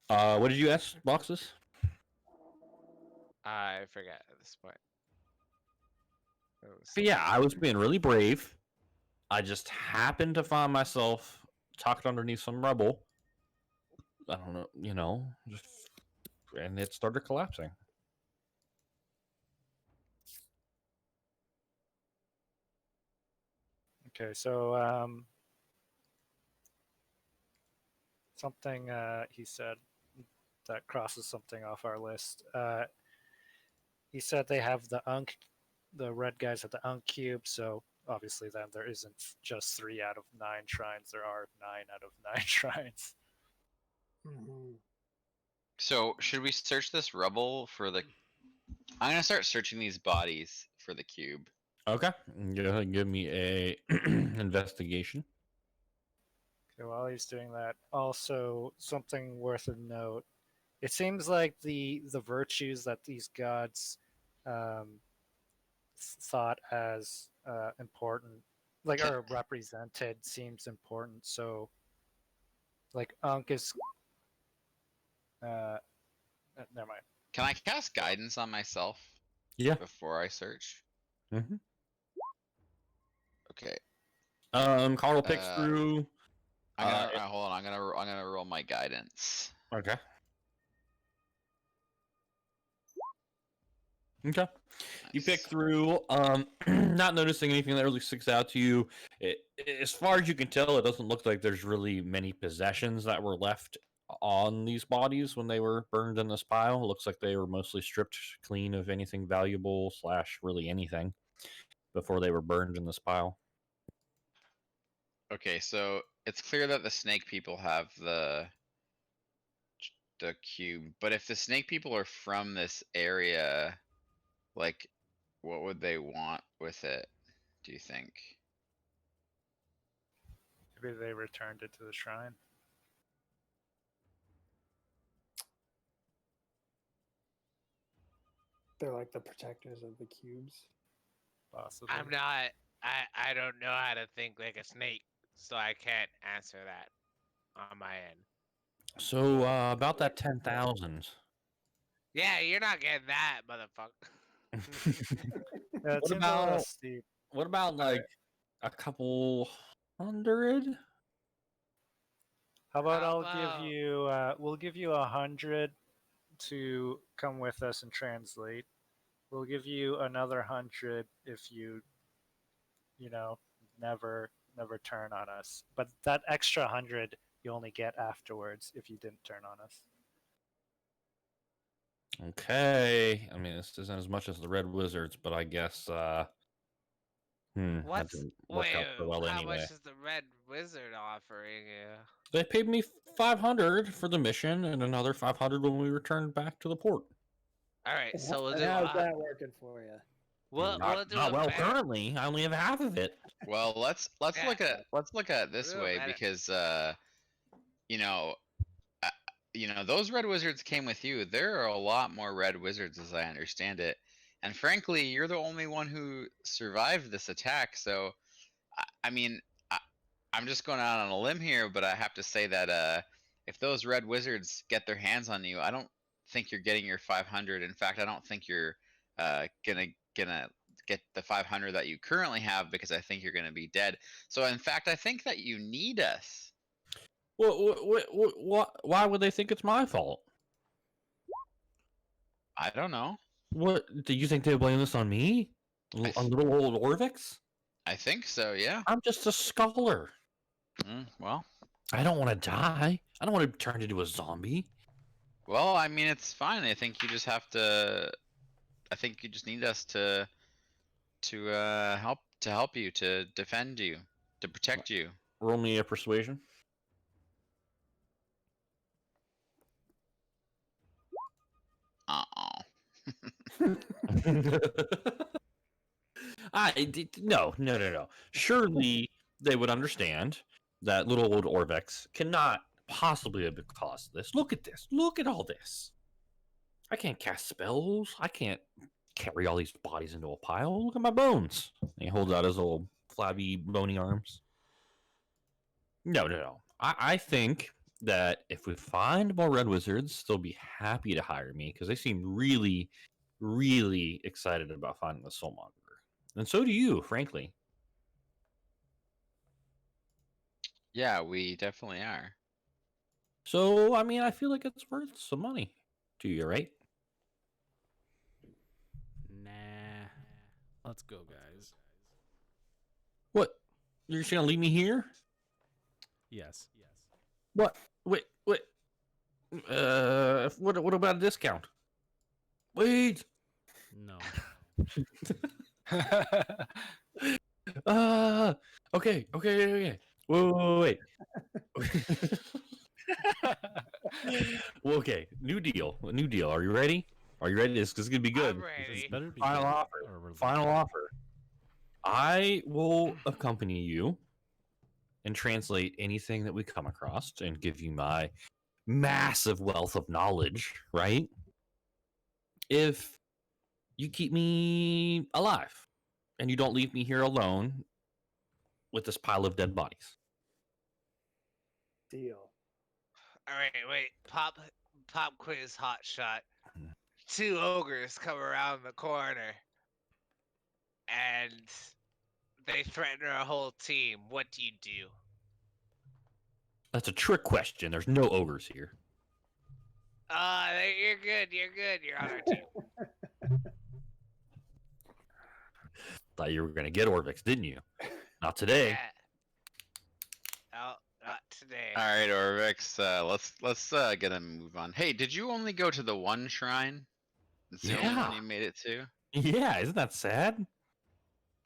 What did you ask, Boxes? I forget at this point. But yeah, I was being really brave. I just happened to find myself tucked underneath some rubble. I don't know, you know, just, and it started collapsing. Okay, so something he said that crosses something off our list. He said they have the red guys have the Unk cube, so obviously then there isn't just 3 out of 9 shrines, there are 9 out of 9 shrines. Mhm. So should we search this rubble for the? I'm gonna start searching these bodies for the cube. Okay, go ahead and give me a investigation. Okay, while he's doing that, also something worth a note. It seems like the virtues that these gods thought as important, like are represented, seems important. So, like Unk is, never mind. Can I cast guidance on myself Yeah. before I search? Mm-hmm. Okay. Carl picks through. I'm gonna hold on. I'm gonna roll my guidance. Okay. Okay. You pick Nice. through, not noticing anything that really sticks out to you. As far as you can tell, it doesn't look like there's really many possessions that were left on these bodies when they were burned in this pile. It looks like they were mostly stripped clean of anything valuable slash really anything before they were burned in this pile. Okay, so it's clear that the snake people have the cube, but if the snake people are from this area, like, what would they want with it? Do you think? Maybe they returned it to the shrine. They're like the protectors of the cubes. Possibly. I'm not. I don't know how to think like a snake, so I can't answer that on my end. So, about that 10,000. Yeah, you're not getting that, motherfucker. Yeah, it What seems a little about steep. what about like a couple hundred? How about How I'll give about- you? We'll give you 100 to come with us and translate. We'll give you another 100 if you know, never turn on us. But that extra 100 you only get afterwards if you didn't turn on us. Okay. I mean, this isn't as much as the Red Wizards, but I guess that What's didn't work wait? out so well How anyway. much is the Red Wizard offering you? They paid me 500 for the mission and another 500 when we returned back to the port. All right, so we'll And do. how's that working for you? We'll do Not a well better. currently. I only have half of it. Well, let's Yeah. look at it this Real way, better. because you know, those red wizards came with you. There are a lot more red wizards, as I understand it, and frankly, you're the only one who survived this attack. So, I mean, I'm just going out on a limb here, but I have to say that if those red wizards get their hands on you, I don't think you're getting your 500. In fact, I don't think you're gonna get the 500 that you currently have, because I think you're gonna be dead. So, in fact, I think that you need us. Why would they think it's my fault? I don't know. What do you think they blame this on me? On little old Orvix? I think so. Yeah. I'm just a scholar. Well. I don't want to die. I don't want to turn into a zombie. Well, I mean, it's fine. I think you just have to. I think you just need us to help you, to defend you, to protect you. Roll me a persuasion. No. Surely they would understand that little old Orvex cannot possibly have caused this. Look at this. Look at all this. I can't cast spells. I can't carry all these bodies into a pile. Look at my bones. And he holds out his old flabby, bony arms. No. I think that if we find more red wizards, they'll be happy to hire me because they seem really, really excited about finding the soulmonger. And so do you, frankly. Yeah, we definitely are. So, I mean, I feel like it's worth some money to you, right? Nah. Let's go, guys. What? You're just gonna leave me here? Yes. What? Wait. What about a discount? Wait. No. Okay. Wait. Well, okay, new deal. Are you ready? This is gonna be good. I'm ready. This better be Final good, offer. or we're Final leaving. offer. I will accompany you and translate anything that we come across and give you my massive wealth of knowledge, right? If you keep me alive and you don't leave me here alone with this pile of dead bodies. Deal. All right, wait. Pop quiz hot shot. 2 ogres come around the corner, and they threaten our whole team. What do you do? That's a trick question. There's no ogres here. You're good. You're on our team. Thought you were going to get Orvix, didn't you? Not today. Yeah. Oh, not today. All right, Orvix. Let's get a move on. Hey, did you only go to the one shrine? It's the only one Yeah. you made it to. Yeah, isn't that sad?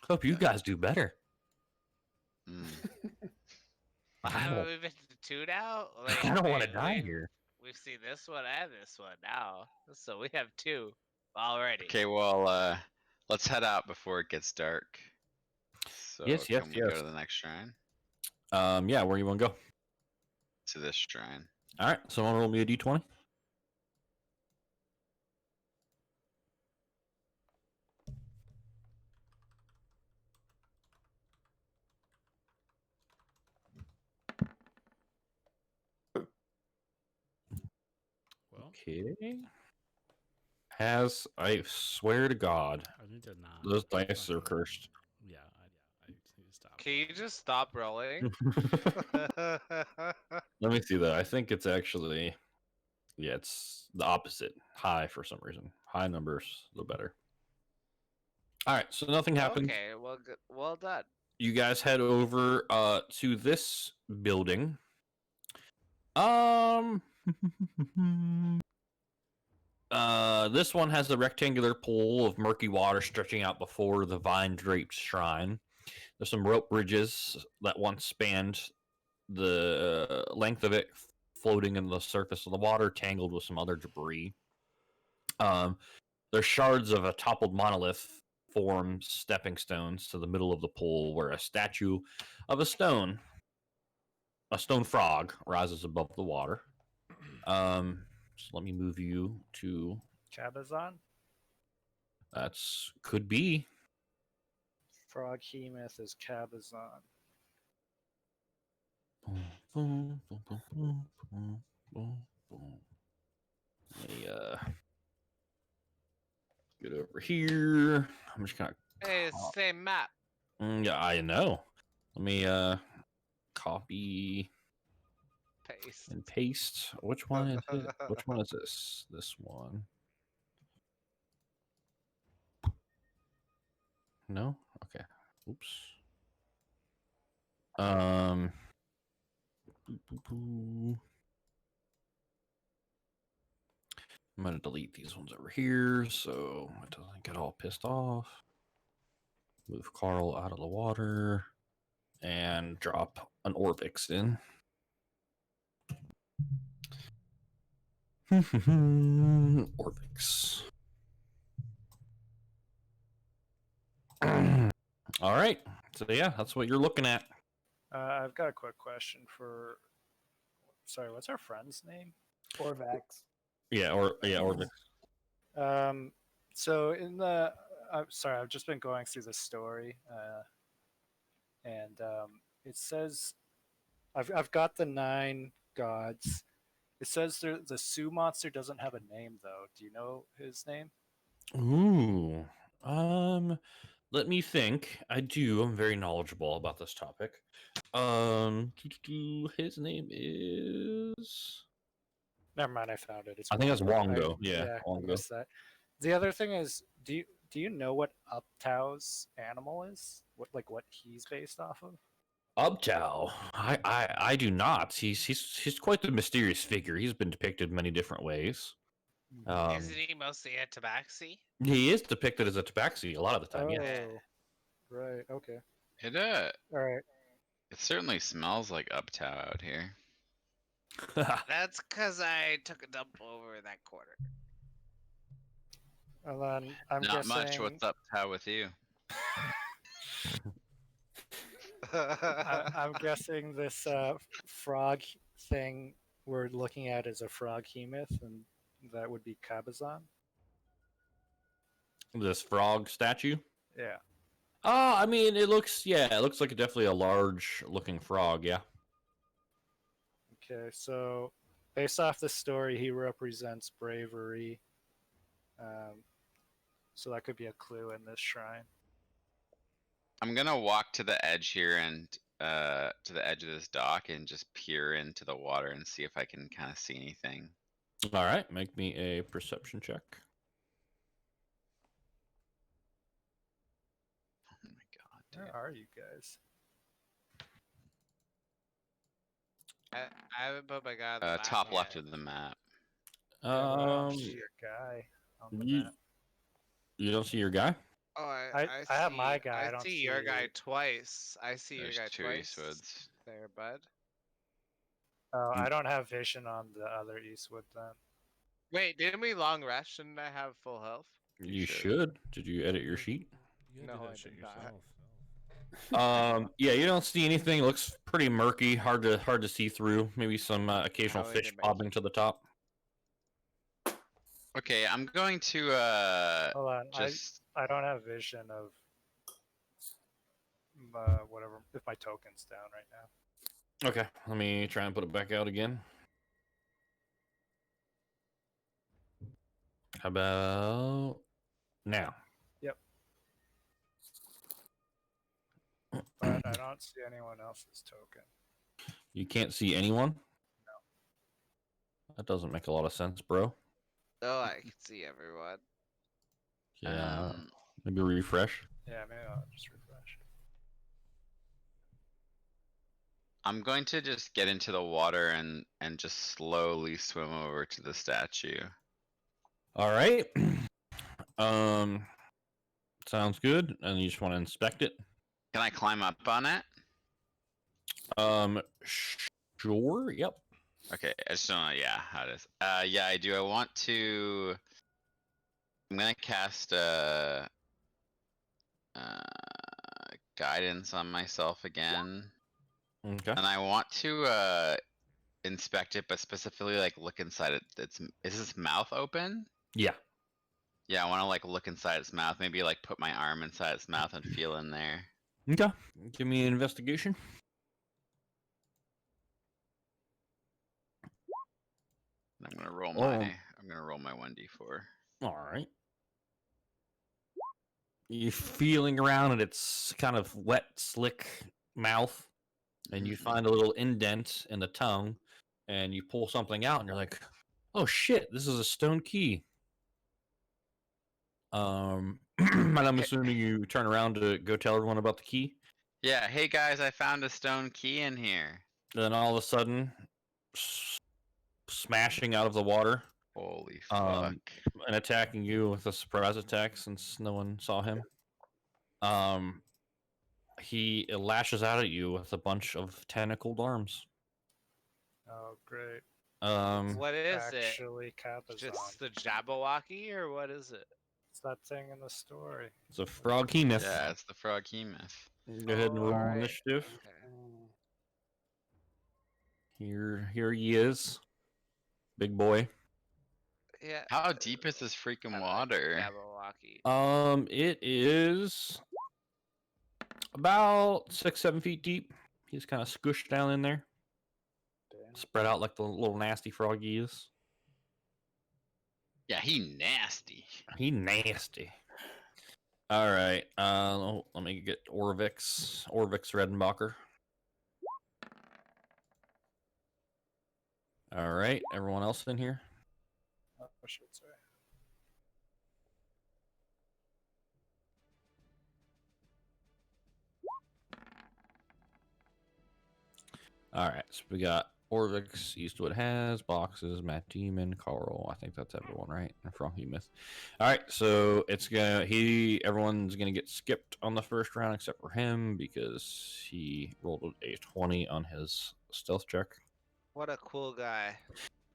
Hope you guys do better. Mm. I don't. We've been to 2 now. I don't want to die we've- here. We've seen this one and this one now, so we have 2 already. Okay, well, let's head out before it gets dark. So Yes, can we go to the next shrine? Yeah, where you want to go? To this shrine. All right, someone roll me a d20. Well, Okay. I swear to God, I need to not. those dice are cursed. Yeah, I need to stop. Can you just stop rolling? Let me see that. I think it's actually, yeah, it's the opposite. High for some reason. High numbers, the better. All right, so nothing happened. Okay, well, well done. You guys head over to this building. This one has a rectangular pool of murky water stretching out before the vine-draped shrine. There's some rope bridges that once spanned the length of it, floating in the surface of the water, tangled with some other debris. There's shards of a toppled monolith form stepping stones to the middle of the pool, where a statue of a stone frog, rises above the water. So let me move you to. Cabazon? Could be. Frog Hemoth is Cabazon. Let me get over here. I'm just gonna. Hey, it's the same map. Yeah, I know. Let me copy Paste. and paste. Which one is it? Which one is this? This one. No? Okay. Oops. I'm gonna delete these ones over here so it doesn't get all pissed off. Move Carl out of the water and drop an Orvix in. Orvix. All right. So yeah, that's what you're looking at. I've got a quick question for. Sorry, what's our friend's name? Orvax. Yeah, Orvix. So in the. I'm sorry, I've just been going through the story, and it says, I've got the 9 gods. It says the Sioux monster doesn't have a name though. Do you know his name? Ooh. Let me think. I do. I'm very knowledgeable about this topic. His name is. Never mind, I found it. It's I think that's Wongo. Wongo. Yeah, I Wongo. missed that. The other thing is, do you know what Uptow's animal is? What he's based off of? Uptow. I do not. He's quite the mysterious figure. He's been depicted many different ways. Isn't he mostly a tabaxi? He is depicted as a tabaxi a lot of the time. Oh, Yeah. right. Okay. It All right. it certainly smells like Uptow out here. That's because I took a dump over that corner. And then I'm Not guessing. much. What's Uptow with you? I'm guessing this frog thing we're looking at is a frog hemoth, and that would be Cabazon. This frog statue. Yeah. I mean, it looks like definitely a large looking frog. Yeah. Okay, so based off the story, he represents bravery. So that could be a clue in this shrine. I'm gonna walk to the edge here and to the edge of this dock and just peer into the water and see if I can kind of see anything. All right, make me a perception check. Where are you guys? I haven't put my guy on the map Top left yet. of the map. Yeah, but I don't see your guy on the you, map. you don't see your guy? Oh, I have my guy, I I don't see your guy see- twice. I see your There's guy 2 twice. Eastwoods. There, bud. Oh, I don't have vision on the other Eastwood then. Wait, didn't we long rest? Shouldn't I have full health? You should. should. Did you edit your sheet? You gotta do No, that I shit did not. yourself. Yeah, you don't see anything. It looks pretty murky, hard to see through. Maybe some occasional How fish did my bobbing to the top. Okay, I'm going to Hold on, just I don't have vision of whatever if my token's down right now. Okay, let me try and put it back out again. How about now? Yep. But I don't see anyone else's token. You can't see anyone? No. That doesn't make a lot of sense, bro. Oh, I can see everyone. Yeah, maybe refresh. Yeah, maybe I'll just refresh. I'm going to just get into the water and just slowly swim over to the statue. All right. Sounds good. And you just want to inspect it? Can I climb up on it? Sure. Yep. Okay, I just don't know. Yeah, how it is. Yeah, I do. I want to. I'm gonna cast guidance on myself again, Okay. and I want to inspect it, but specifically like look inside it. Is his mouth open? Yeah. Yeah, I want to like look inside its mouth. Maybe like put my arm inside its mouth and feel in there. Okay. Give me an investigation. I'm gonna roll Oh. I'm gonna roll my 1d4. All right. You're feeling around at its kind of wet, slick mouth, and you find a little indent in the tongue, and you pull something out, and you're like, "Oh shit! This is a stone key." And I'm assuming you turn around to go tell everyone about the key. Yeah, hey guys, I found a stone key in here. Then all of a sudden, smashing out of the water, Holy fuck. and attacking you with a surprise attack since no one saw him. He lashes out at you with a bunch of tentacled arms. Oh, great. What is Actually, it? Kappa's on. Just the Jabberwocky, or what is it? It's that thing in the story. It's a frog hemoth. Yeah, it's the frog hemoth. Go ahead and roll Alright. initiative. Okay. Here he is, big boy. Yeah. How deep is this freaking water? Jabberwocky. It is about 6-7 feet deep. He's kind of squished down in there, Damn. spread out like the little nasty frog he is. Yeah, he nasty. He nasty. All right. Let me get Orvix Redenbacher. All right. Everyone else in here? I should say. All right. So we got Orvix, Eastwood has, Boxes, Matt Demon, Carl. I think that's everyone, right? And Frankie Myth. All right. So it's everyone's gonna get skipped on the first round except for him because he rolled a 20 on his stealth check. What a cool guy.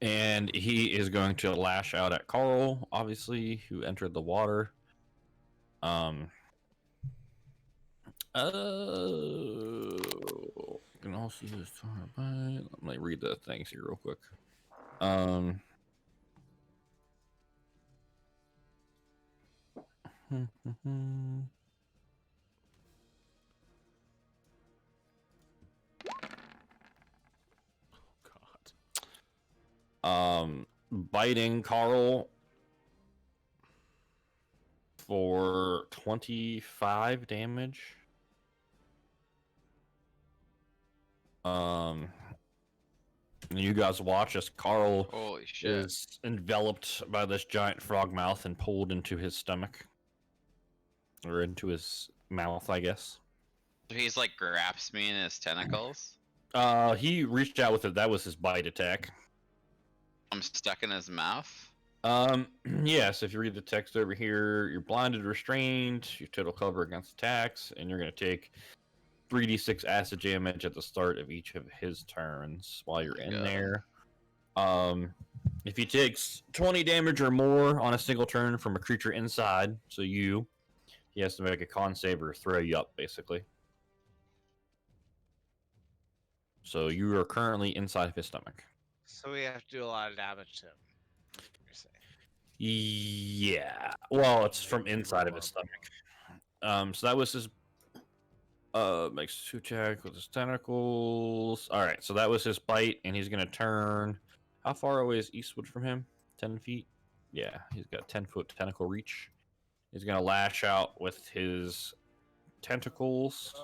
And he is going to lash out at Carl, obviously, who entered the water. You can also use Let me read the things here real quick. Biting Carl for 25 damage. And you guys watch as Carl Holy shit. is enveloped by this giant frog mouth and pulled into his stomach. Or into his mouth, I guess. So he's like grabs me in his tentacles. He reached out with it. That was his bite attack. I'm stuck in his mouth. Yes, if you read the text over here, you're blinded, restrained, your total cover against attacks, and you're going to take 3d6 acid damage at the start of each of his turns while you're in Got there. If he takes 20 damage or more on a single turn from a creature inside, so he has to make a con save or throw you up, basically. So you are currently inside of his stomach. So we have to do a lot of damage to him. You're saying. Yeah. Well, it's from Maybe inside of roll his up. stomach. So that was his makes 2 attack with his tentacles. Alright, so that was his bite, and he's gonna turn. How far away is Eastwood from him? 10 feet? Yeah, he's got 10-foot tentacle reach. He's gonna lash out with his tentacles.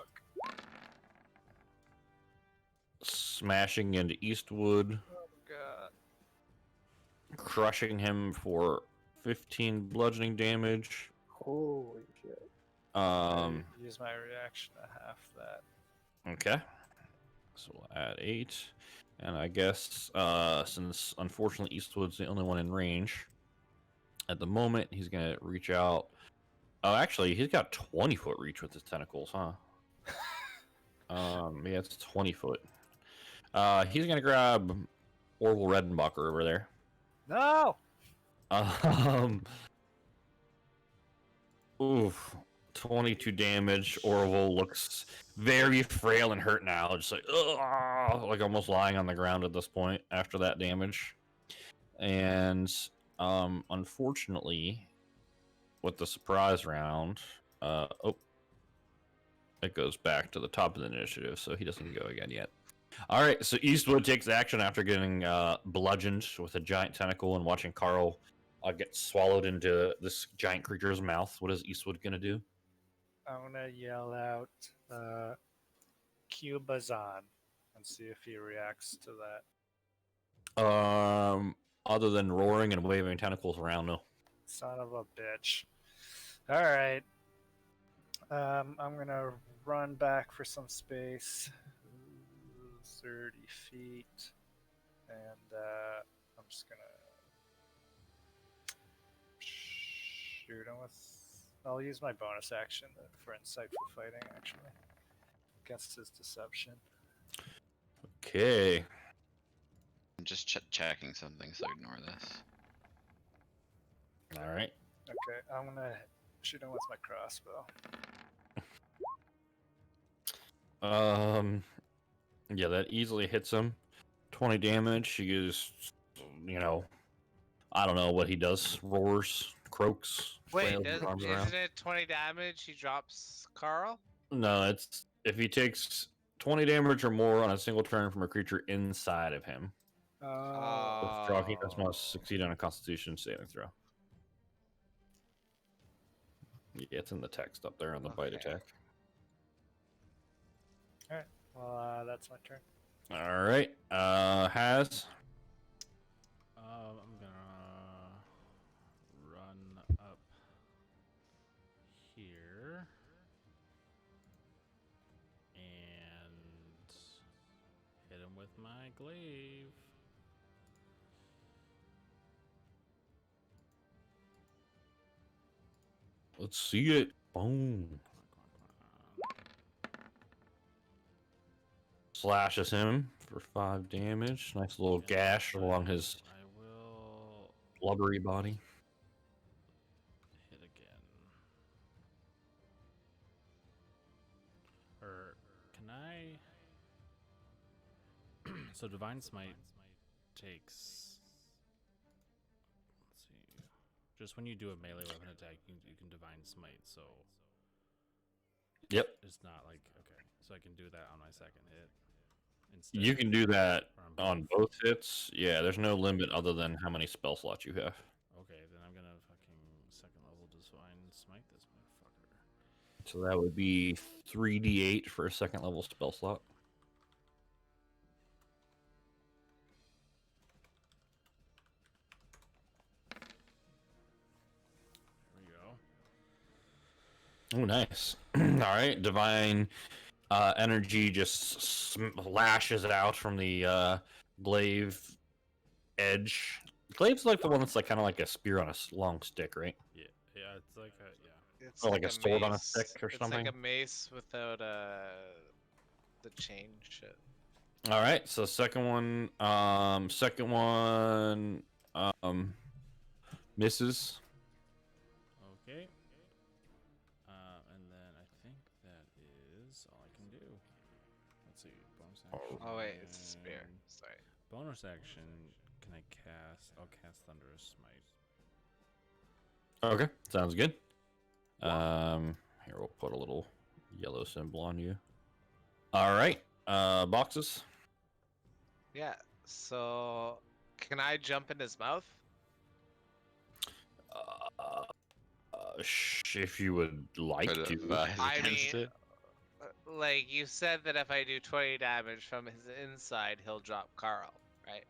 Smashing into Eastwood, Oh god. crushing him for 15 bludgeoning damage. Holy shit. Um, I use my reaction to half that. okay. So we'll add 8. And I guess since unfortunately Eastwood's the only one in range at the moment, he's gonna reach out. Oh, actually, he's got 20-foot reach with his tentacles, huh? Yeah, it's 20 foot. He's gonna grab Orville Redenbacher over there. No! Oof. 22 damage. Orville looks very frail and hurt now. Just like almost lying on the ground at this point after that damage. And unfortunately, with the surprise round, it goes back to the top of the initiative, so he doesn't go again yet. All right, so Eastwood takes action after getting bludgeoned with a giant tentacle and watching Carl get swallowed into this giant creature's mouth. What is Eastwood gonna do? I'm gonna yell out Cubazon and see if he reacts to that. Other than roaring and waving tentacles around, no. Son of a bitch. Alright. I'm gonna run back for some space. 30 feet. And I'm just gonna shoot him with. I'll use my bonus action for insightful fighting, actually, against his deception. Okay. I'm just checking something, so ignore this. All right. Okay, I'm gonna shoot him with my crossbow. Yeah, that easily hits him. 20 damage. He is, I don't know what he does. Roars, croaks. Wait, flails his arms around. isn't it 20 damage? He drops Carl? No, it's if he takes 20 damage or more on a single turn from a creature inside of him. He must succeed on a Constitution saving throw. Yeah, it's in the text up there on the bite Okay. attack. Alright, well, that's my turn. All right, Has. I'm gonna run up here and hit him with my glaive. Let's see it. Boom. Slashes him for 5 damage. Nice little gash along his I will blubbery body. hit again. Or can I? So Divine Smite takes. Let's see. Just when you do a melee weapon attack, you can Divine Smite. So Yep. it's not like okay. So I can do that on my second hit. Instead You can do that or on both hits. Yeah, there's no limit other than how many spell slots you have. Okay, then I'm gonna fucking second level Divine Smite this motherfucker. So that would be 3d8 for a second level spell slot. There we go. Oh, nice. All right, Divine Energy just lashes out from the glaive edge. Glaive's like the one that's like kind of like a spear on a long stick, right? Yeah, it's like a yeah. It's Or like a sword on a mace. stick or It's something? like a mace without the chain shit. All right, so second one, misses. Okay. And then I think that is all I can do. Let's see, bonus action. Oh wait, it's a spear. and Sorry. Bonus action. Can I cast? I'll cast Thunderous Smite. Okay, sounds good. Here we'll put a little yellow symbol on you. All right, boxes. Yeah. So, can I jump in his mouth? If you would like Could to. advise I against mean, it. like you said that if I do 20 damage from his inside, he'll drop Carl, right?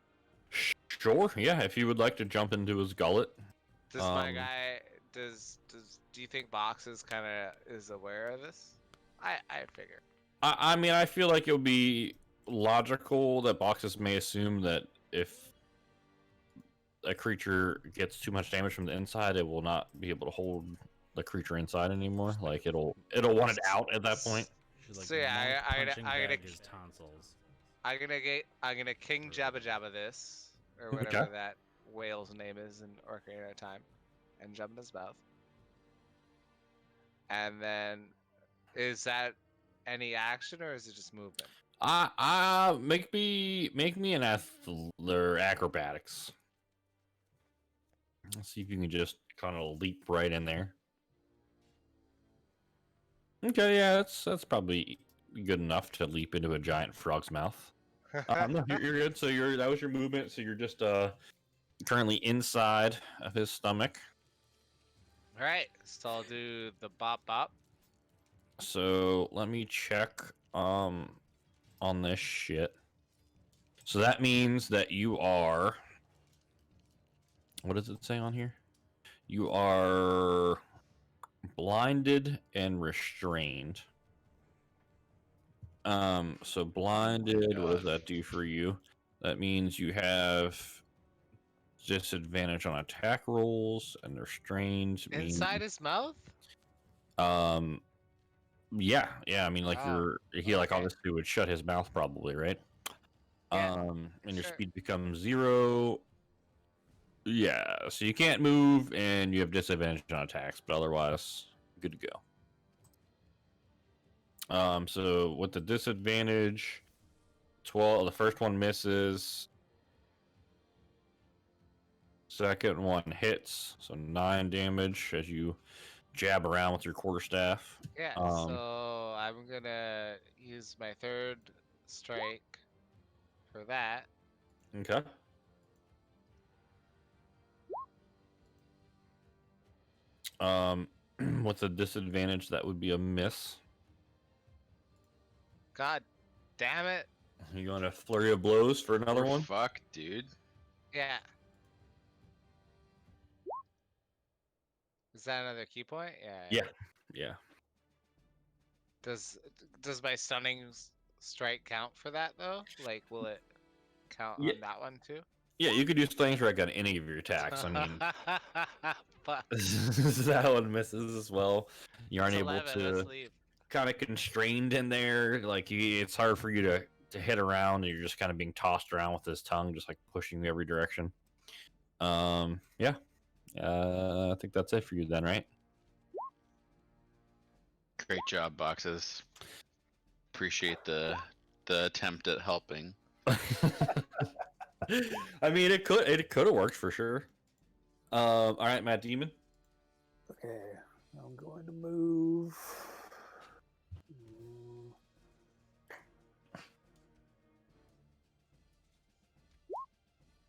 Sure, yeah. If you would like to jump into his gullet. Does my Um, guy do you think Boxes kind of is aware of this? I figure. I mean, I feel like it would be logical that boxes may assume that if a creature gets too much damage from the inside, it will not be able to hold the creature inside anymore. Like it'll want it out at that point. She's like So yeah, monk I punching gotta bag his tonsils. I'm gonna King Jabba Jabba this or Okay. whatever that whale's name is in Ocarina of Time, and jump in his mouth. And then, is that any action or is it just movement? Make me an acrobatics. Let's see if you can just kind of leap right in there. Okay, yeah, that's probably good enough to leap into a giant frog's mouth. No, you're good. So that was your movement. So you're just currently inside of his stomach. All right, so I'll do the bop bop. So let me check on this shit. So that means that you are, what does it say on here? You are blinded and restrained. So blinded, what does God. that do for you? That means you have disadvantage on attack rolls, and restrained means Inside his mouth? yeah, I mean, like Oh, he like okay. obviously would shut his mouth probably, right? Yeah, And your sure. speed becomes 0. Yeah, so you can't move and you have disadvantage on attacks, but otherwise good to go. So with the disadvantage, 12, the first one misses. Second one hits, so 9 damage as you jab around with your quarterstaff. Yeah, so I'm gonna use my third strike for that. Okay. With a disadvantage, that would be a miss. God damn it. You want a flurry of blows for another Oh, one? fuck, dude. Yeah. Is that another key point? Yeah. Yeah. Does my stunning strike count for that though? Like, will it count Yeah. on that one too? Yeah, you could use Flame Strike on any of your attacks. I mean, Fuck. that one misses as well. You aren't It's able 11. to Let's leave. kind of constrained in there. Like it's hard for you to hit around. And you're just kind of being tossed around with his tongue, just like pushing you every direction. Yeah. I think that's it for you then, right? Great job, boxes. Appreciate the attempt at helping. I mean, it could have worked for sure. All right, Matt Demon. Okay, I'm going to move. Mm.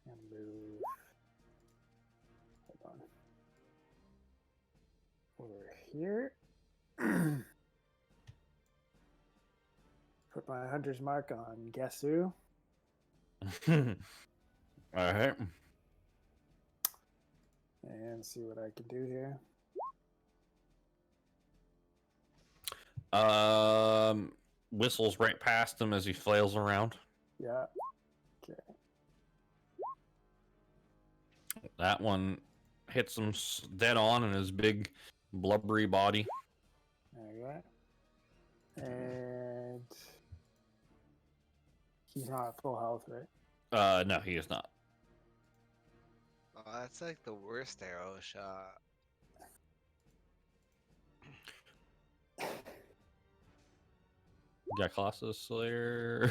And move. Hold on. Over here. Put my hunter's mark on guess who? All right. And see what I can do here. whistles right past him as he flails around. Yeah. Okay. That one hits him dead on in his big blubbery body. Alright. And he's not at full health, right? No, he is not. Oh, that's like the worst arrow shot. Got Colossus Slayer.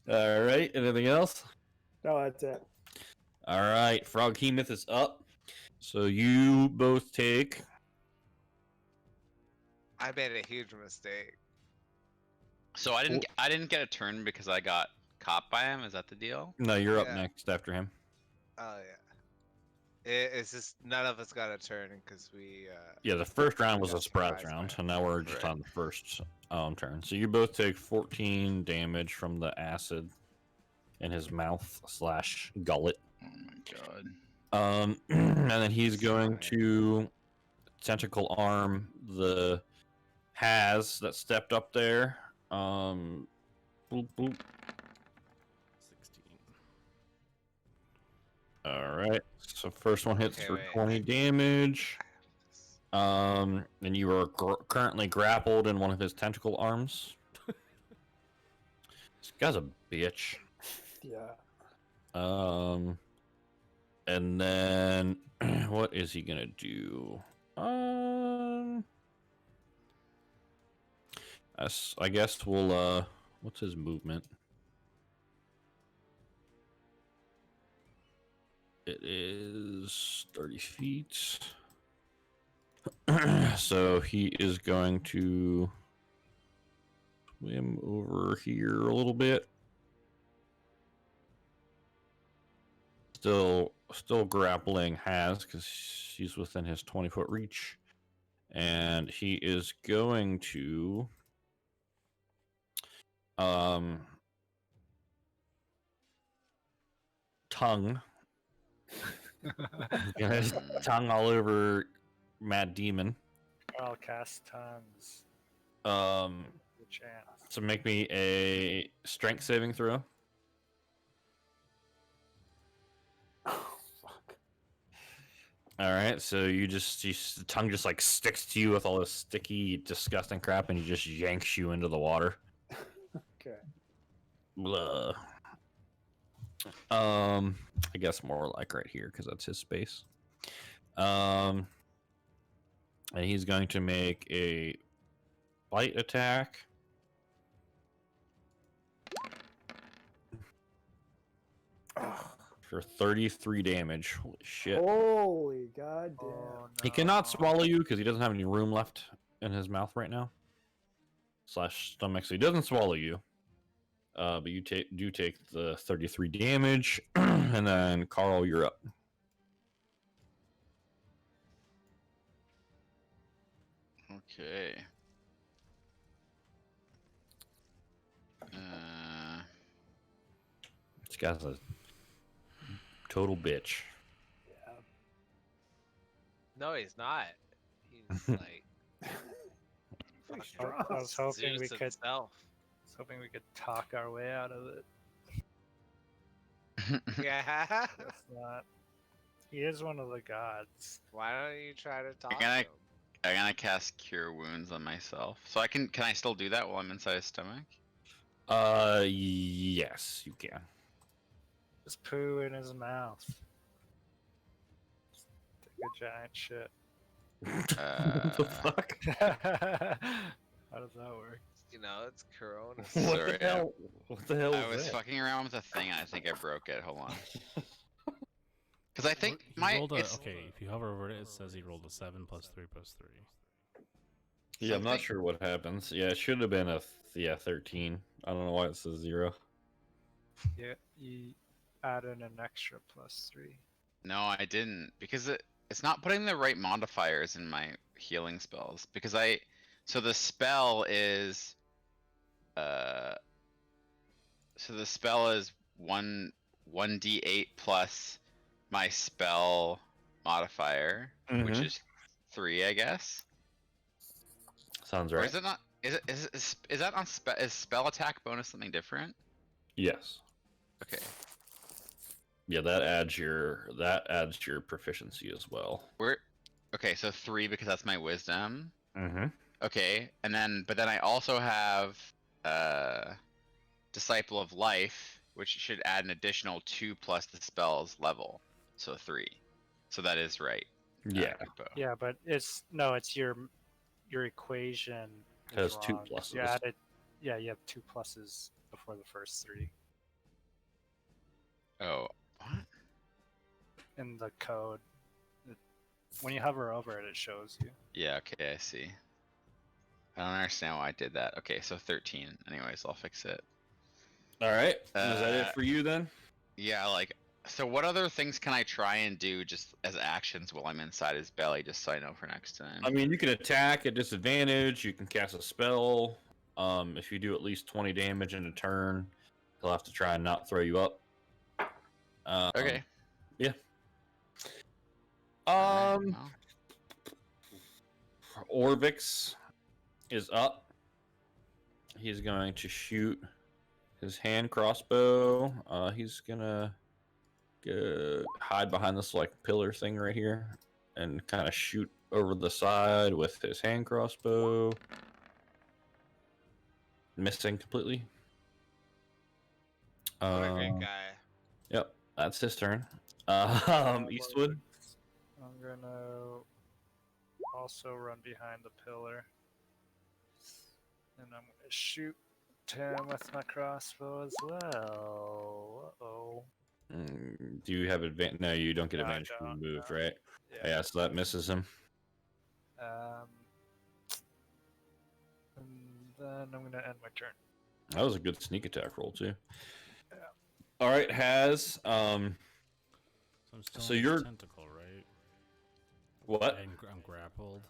All right. Anything else? No, that's it. All right. Frog Hemoth is up. So you both take. I made a huge mistake. So I didn't get a turn because I got caught by him. Is that the deal? No, you're up Yeah. next after him. Oh yeah. It's just none of us got a turn because we. Yeah, the first round was a got surprise surprised by round, it. and now we're just Right. on the first turn. So you both take 14 damage from the acid in his mouth / gullet. Oh my god. And then he's It's going fine. to tentacle arm the Has that stepped up there. Boop boop. 16. All right. So first one hits Okay, for wait. 20 damage. And you are currently grappled in one of his tentacle arms. This guy's a bitch. Yeah. And then what is he gonna do? I guess we'll what's his movement? It is 30 feet. So he is going to swim over here a little bit. Still grappling Has because she's within his 20-foot reach. And he is going to tongue. Gonna tongue all over Mad Demon. I'll cast tongues. Good chance. So make me a strength saving throw. Oh, fuck. All right, so the tongue just like sticks to you with all this sticky, disgusting crap, and he just yanks you into the water. Okay. Blah. I guess more like right here because that's his space. And he's going to make a bite attack. For 33 damage. Holy shit. Holy goddamn. Oh, He cannot swallow you because he doesn't have any room left in his mouth right now. / stomach, so he doesn't swallow you. But you do take the 33 damage. And then Carl, you're up. Okay. This guy's a total bitch. Yeah. No, he's not. He's like. Pretty fucking strong. I was hoping we Zeus could. himself. Hoping we could talk our way out of it. Yeah. It's not. He is one of the gods. Why don't you try to talk gonna- to him? I'm gonna cast Cure Wounds on myself. So can I still do that while I'm inside his stomach? Yes, you can. Just poo in his mouth. Just take a giant shit. What the fuck? How does that work? You know, it's Corona. What Sorry, the hell? What the hell I was that? fucking around with a thing and I think I broke it. Hold on. Because I think He my rolled a, it's, okay. If you hover over it, it says he rolled a 7 + 3 + 3. Yeah, I'm not something- sure what happens. Yeah, it should have been a 13. I don't know why it says 0. Yeah, you add in an extra +3. No, I didn't because it's not putting the right modifiers in my healing spells because so the spell is so the spell is 1d8 plus my spell modifier, which Mhm. is 3, I guess. Sounds Or right. is it not? Is that on is spell attack bonus something different? Yes. Okay. Yeah, that adds your proficiency as well. Okay, so 3 because that's my wisdom. Mm-hmm. Okay, and then but then I also have Disciple of Life, which should add an additional 2 plus the spell's level, so 3. So that is right. Yeah, Kupo. Yeah, but it's your equation is has 2 wrong. pluses. You added, yeah, you have 2 pluses before the first 3 Oh, what? in the code. When you hover over it, it shows you. Yeah, okay, I see. I don't understand why I did that. Okay, so 13. Anyways, I'll fix it. All right. Is that it for you then? Yeah, like, so what other things can I try and do just as actions while I'm inside his belly, just so I know for next time? I mean, you can attack at disadvantage. You can cast a spell. If you do at least 20 damage in a turn, he'll have to try and not throw you up. Okay. Yeah. Alright, well. Orvix is up. He's going to shoot his hand crossbow. He's gonna hide behind this like pillar thing right here and kind of shoot over the side with his hand crossbow. Missing completely. What a great guy. Yep, that's his turn. Eastwood. I'm gonna also run behind the pillar, and I'm gonna shoot him with my crossbow as well. Uh-oh. Do you have advantage? No, you don't get No, I advantage when don't, you moved, no. right? Yeah, so that misses him. And then I'm gonna end my turn. That was a good sneak attack roll too. Yeah. All right, Has. So I'm still So in you're- this tentacle, right? What? And I'm grappled.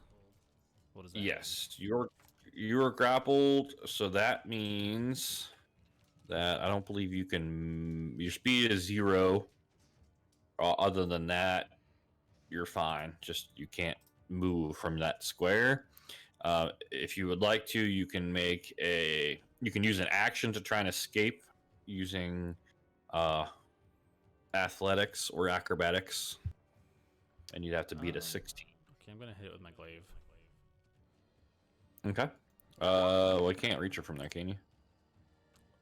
What does that Yes, you're grappled, so that means that I don't believe you can. Your speed is 0. Other than that, you're fine. Just you can't move from that square. If you would like to, you can use an action to try and escape using athletics or acrobatics, and you'd have to beat a 16. Okay, I'm gonna hit it with my glaive. Okay. Well, you can't reach her from there, can you?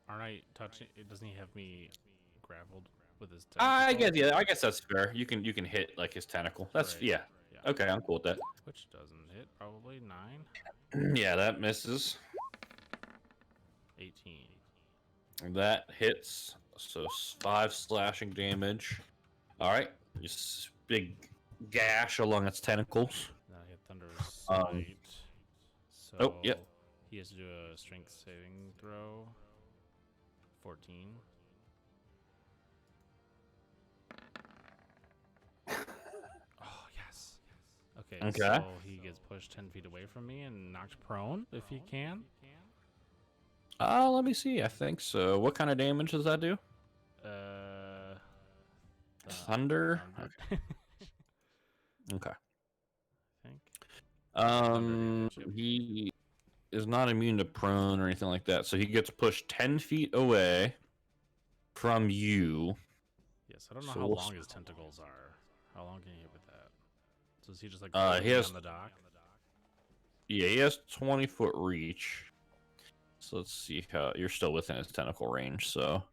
Aren't I touching? Doesn't he have me grappled with his? I tentacle? guess yeah. I guess that's fair. You can hit like his tentacle. That's Right. yeah. Yeah. Okay, I'm cool with that. Which doesn't hit. Probably 9. Yeah, that misses. 18. That hits. So 5 slashing damage. All right, just big gash along its tentacles. Then I hit Thunder's Smite. So oh, yep. he has to do a strength saving throw. 14. Oh, yes. Okay, Okay. so he gets pushed 10 feet away from me and knocked prone if he can. Let me see. I think so. What kind of damage does that do? Thunder? thunder. Okay. I think. Thunder damage, yep. He is not immune to prone or anything like that, so he gets pushed 10 feet away from you. Yes, I don't know So how we'll long his tentacles are. How long can he hit with that? So is he just like he floating has- on the dock? Yeah, he has 20-foot reach. So let's see how you're still within his tentacle range. So,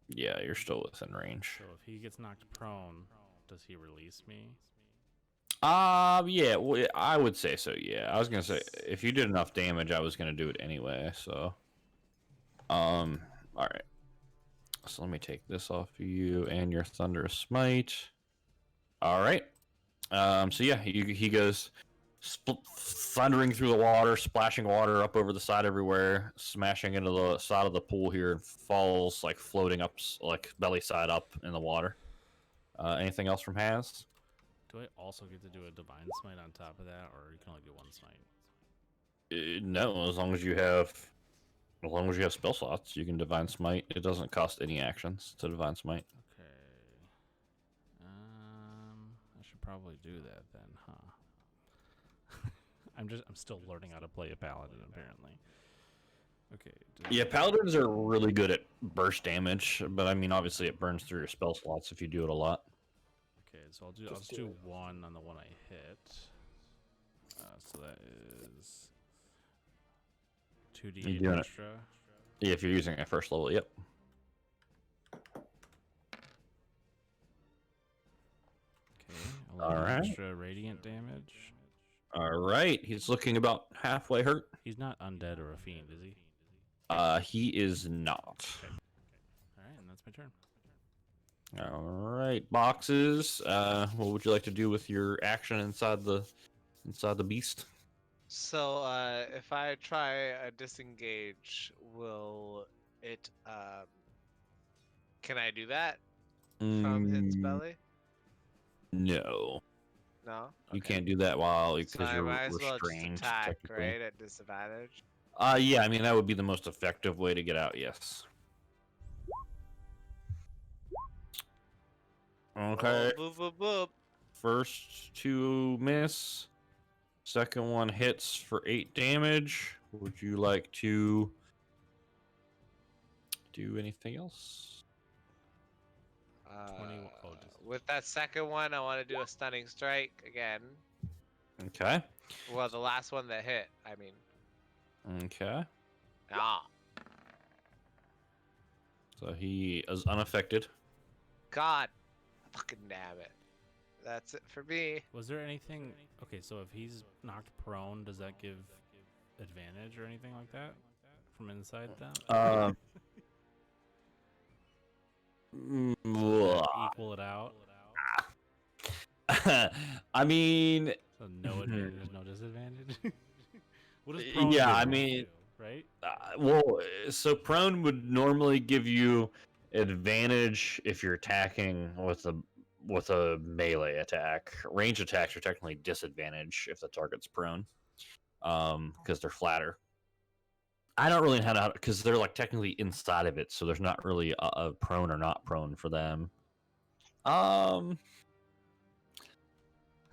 yeah, you're still within range. So if he gets knocked prone, does he release me? Yeah, well, I would say so. Yeah, I was gonna say if you did enough damage, I was gonna do it anyway. So, all right. So let me take this off of you and your Thunderous Smite. All right. So yeah, he goes thundering through the water, splashing water up over the side everywhere, smashing into the side of the pool here, and falls like floating up, like belly side up in the water. Anything else from Has? Do I also get to do a divine smite on top of that, or you can only do one smite? No, as long as you have spell slots, you can divine smite. It doesn't cost any actions to divine smite. Okay. I should probably do that then, huh? I'm still learning how to play a paladin apparently. Okay. Yeah, paladins are really good at burst damage, but I mean, obviously, it burns through your spell slots if you do it a lot. Okay, so I'll Just just do do it. 1 on the one I hit. So that is 2d8 You doing it? extra. Yeah, if you're using it at first level, yep. Okay, 11 All right. extra radiant damage. All right, he's looking about halfway hurt. He's not undead or a fiend, is he? He is not. All right, and that's my turn. All right, boxes. What would you like to do with your action inside the beast? So, if I try a disengage, will it? Can I do that from its Mm, belly? no, No. you Okay. can't do that while So because I you're might as well just restrained. attack, Technically. right, at disadvantage. Yeah, I mean that would be the most effective way to get out. Yes. Okay. Oh, boop boop boop. First two miss. Second one hits for 8 damage. Would you like to do anything else? 20. With that second one, I want to do a stunning strike again. Okay. Well, the last one that hit, I mean. Okay. Ah, So he is unaffected. God, fucking damn it. That's it for me. Was there anything? Okay, so if he's knocked prone, does that give advantage or anything like that from inside them? Equal it out. I mean, So no advantage, no disadvantage. What does prone yeah, do, I mean, right? so prone would normally give you advantage if you're attacking with a melee attack. Range attacks are technically disadvantage if the target's prone, because they're flatter. I don't really know how to, because they're like technically inside of it, so there's not really a prone or not prone for them. I'm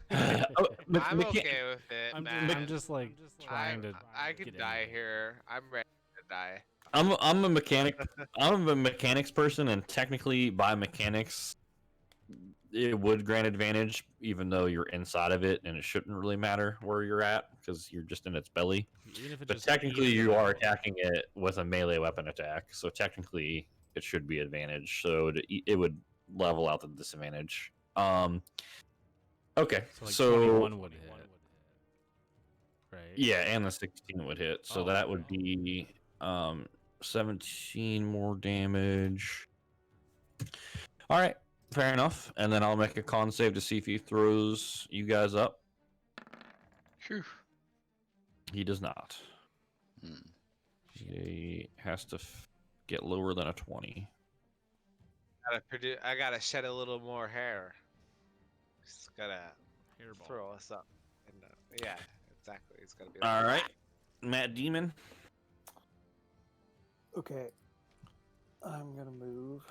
okay with it, man. I'm just like trying to. I could get die into it. here. I'm ready to die. I'm a mechanic. I'm a mechanics person, and technically, by mechanics, it would grant advantage, even though you're inside of it, and it shouldn't really matter where you're at because you're just in its belly. Even if it But just technically, eats you it are out. attacking it with a melee weapon attack, so technically, it should be advantage. So it would level out the disadvantage. Okay, So like so 21 would hit. Right. yeah, and the 16 would hit, so Oh, that would okay. be 17 more damage. All right, fair enough. And then I'll make a con save to see if he throws you guys up. Phew. He does not. Hmm. He has to get lower than a 20. I gotta shed a little more hair. Just gotta Hairball. throw us up. And, yeah, exactly. It's gonna be. All right, Matt Demon. Okay. I'm gonna move.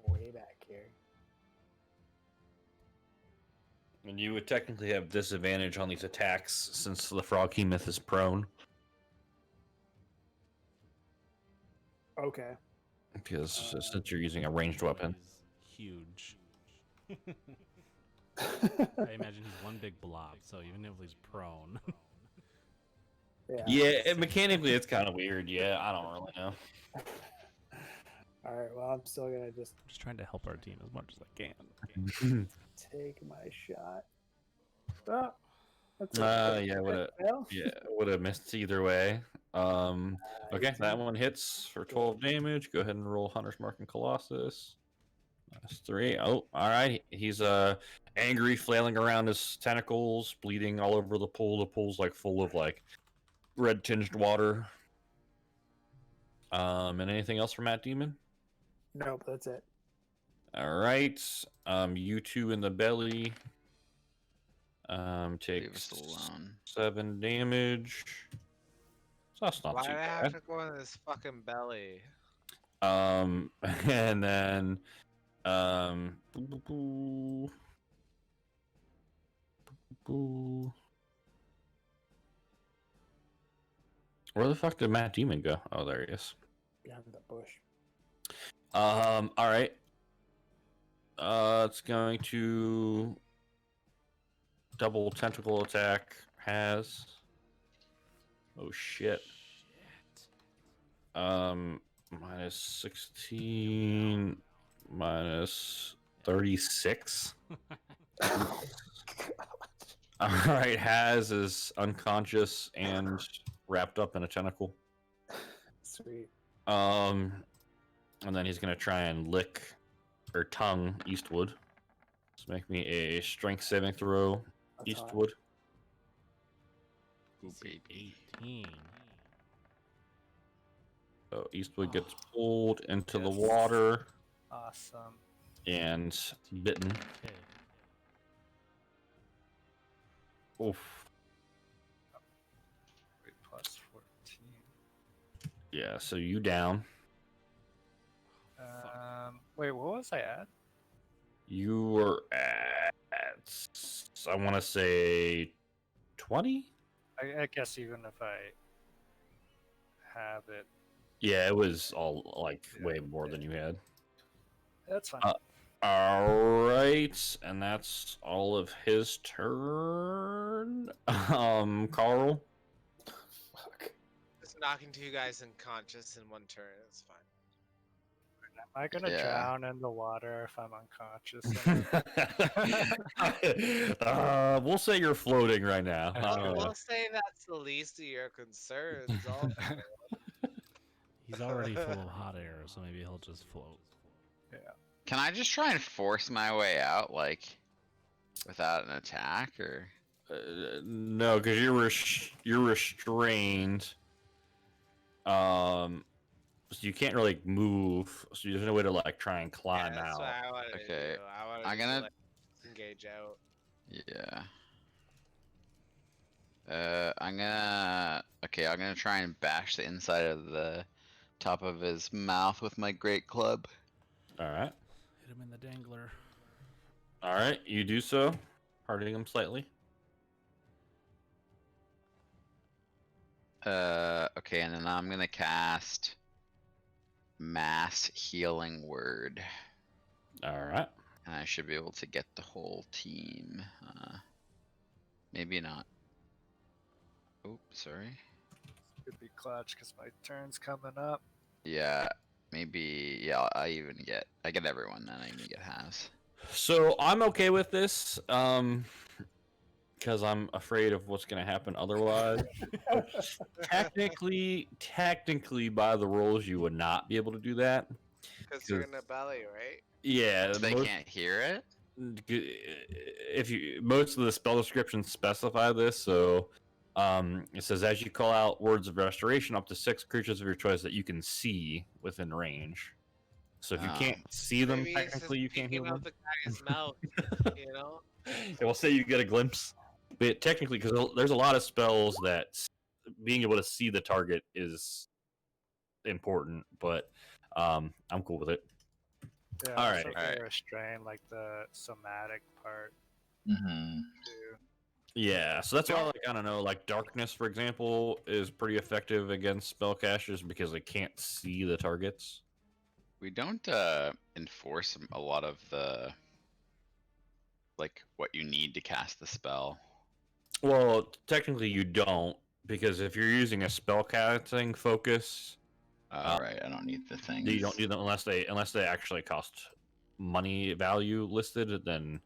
Way back here. And you would technically have disadvantage on these attacks since the Froghemoth is prone. Okay. Because since you're using a ranged weapon. He's huge. I imagine he's one big blob, so even if he's prone. Yeah, mechanically it's kind of weird. Yeah, I don't really know. All right. Well, I'm still gonna just I'm just trying to help our team as much as I can. take my shot. Oh, that's Yeah, would have missed either way. Okay, that one hits for 12 damage. Go ahead and roll Hunter's Mark and Colossus. That's 3. Oh, all right. He's angry, flailing around his tentacles, bleeding all over the pool. The pool's like full of like red tinged water. And anything else from Matt Demon? Nope, that's it. All right. You two in the belly. Leave Takes us alone. 7 damage. So that's not Why too do I bad. have to go in this fucking belly? And then boo, boo, boo. Boo. Where the fuck did Matt Demon go? Oh, there he is. Behind the bush. All right. It's going to double tentacle attack. Has. Oh shit. Minus 16, minus 36. All right, Has is unconscious and wrapped up in a tentacle. Sweet. And then he's gonna try and lick or tongue Eastwood. Let's make me a strength saving throw, That's hot. Eastwood. Ooh, baby. 18. So Eastwood gets pulled into the Yes. water Awesome. and bitten. Okay. Oof. Wait, plus 14. Yeah, so you down. Wait, what was I at? You were at, I want to say, 20? I guess even if I have it, Yeah, it was all like way more than you had. that's fine. All right, and that's all of his turn. Carl. Fuck. Just knocking two guys unconscious in one turn. It's fine. Am I gonna Yeah. drown in the water if I'm unconscious? We'll say you're floating right now. We'll say that's the least of your concerns. He's already full of hot air, so maybe he'll just float. Can I just try and force my way out, like, without an attack, or? No, because you're restrained. So you can't really move. So there's no way to like try and climb That's out. what I wanted Okay, to do. I wanted I'm to gonna- like, engage out. Yeah. I'm gonna try and bash the inside of the top of his mouth with my great club. All right. Hit him in the dangler. All right, you do so, hurting him slightly. Okay, and then I'm gonna cast Mass Healing Word, All right. and I should be able to get the whole team. Maybe not. Oh, sorry. Could be clutch because my turn's coming up. Yeah, maybe. Yeah, I get everyone. Then I even get Has. So I'm okay with this, because I'm afraid of what's going to happen otherwise. technically, by the rules, you would not be able to do that. Because you're in a belly, right? Yeah, So they can't hear it. if you most of the spell descriptions specify this, so it says as you call out words of restoration, up to 6 creatures of your choice that you can see within range. So if you can't see them, Maybe it's technically just you can't heal peeking them. out the guy's mouth, you know? Yeah, we'll say you get a glimpse, but technically, because there's a lot of spells that being able to see the target is important, but I'm cool with it. Yeah, All also right, if all right. you're restrained, like the somatic part Mm-hmm. too. Yeah, so that's why, like, I don't know, like darkness, for example, is pretty effective against spellcasters because they can't see the targets. We don't enforce a lot of the like what you need to cast the spell. Well, technically you don't, because if you're using a spellcasting focus, Right, I don't need the thing. you don't need them unless they actually cost money value listed. Then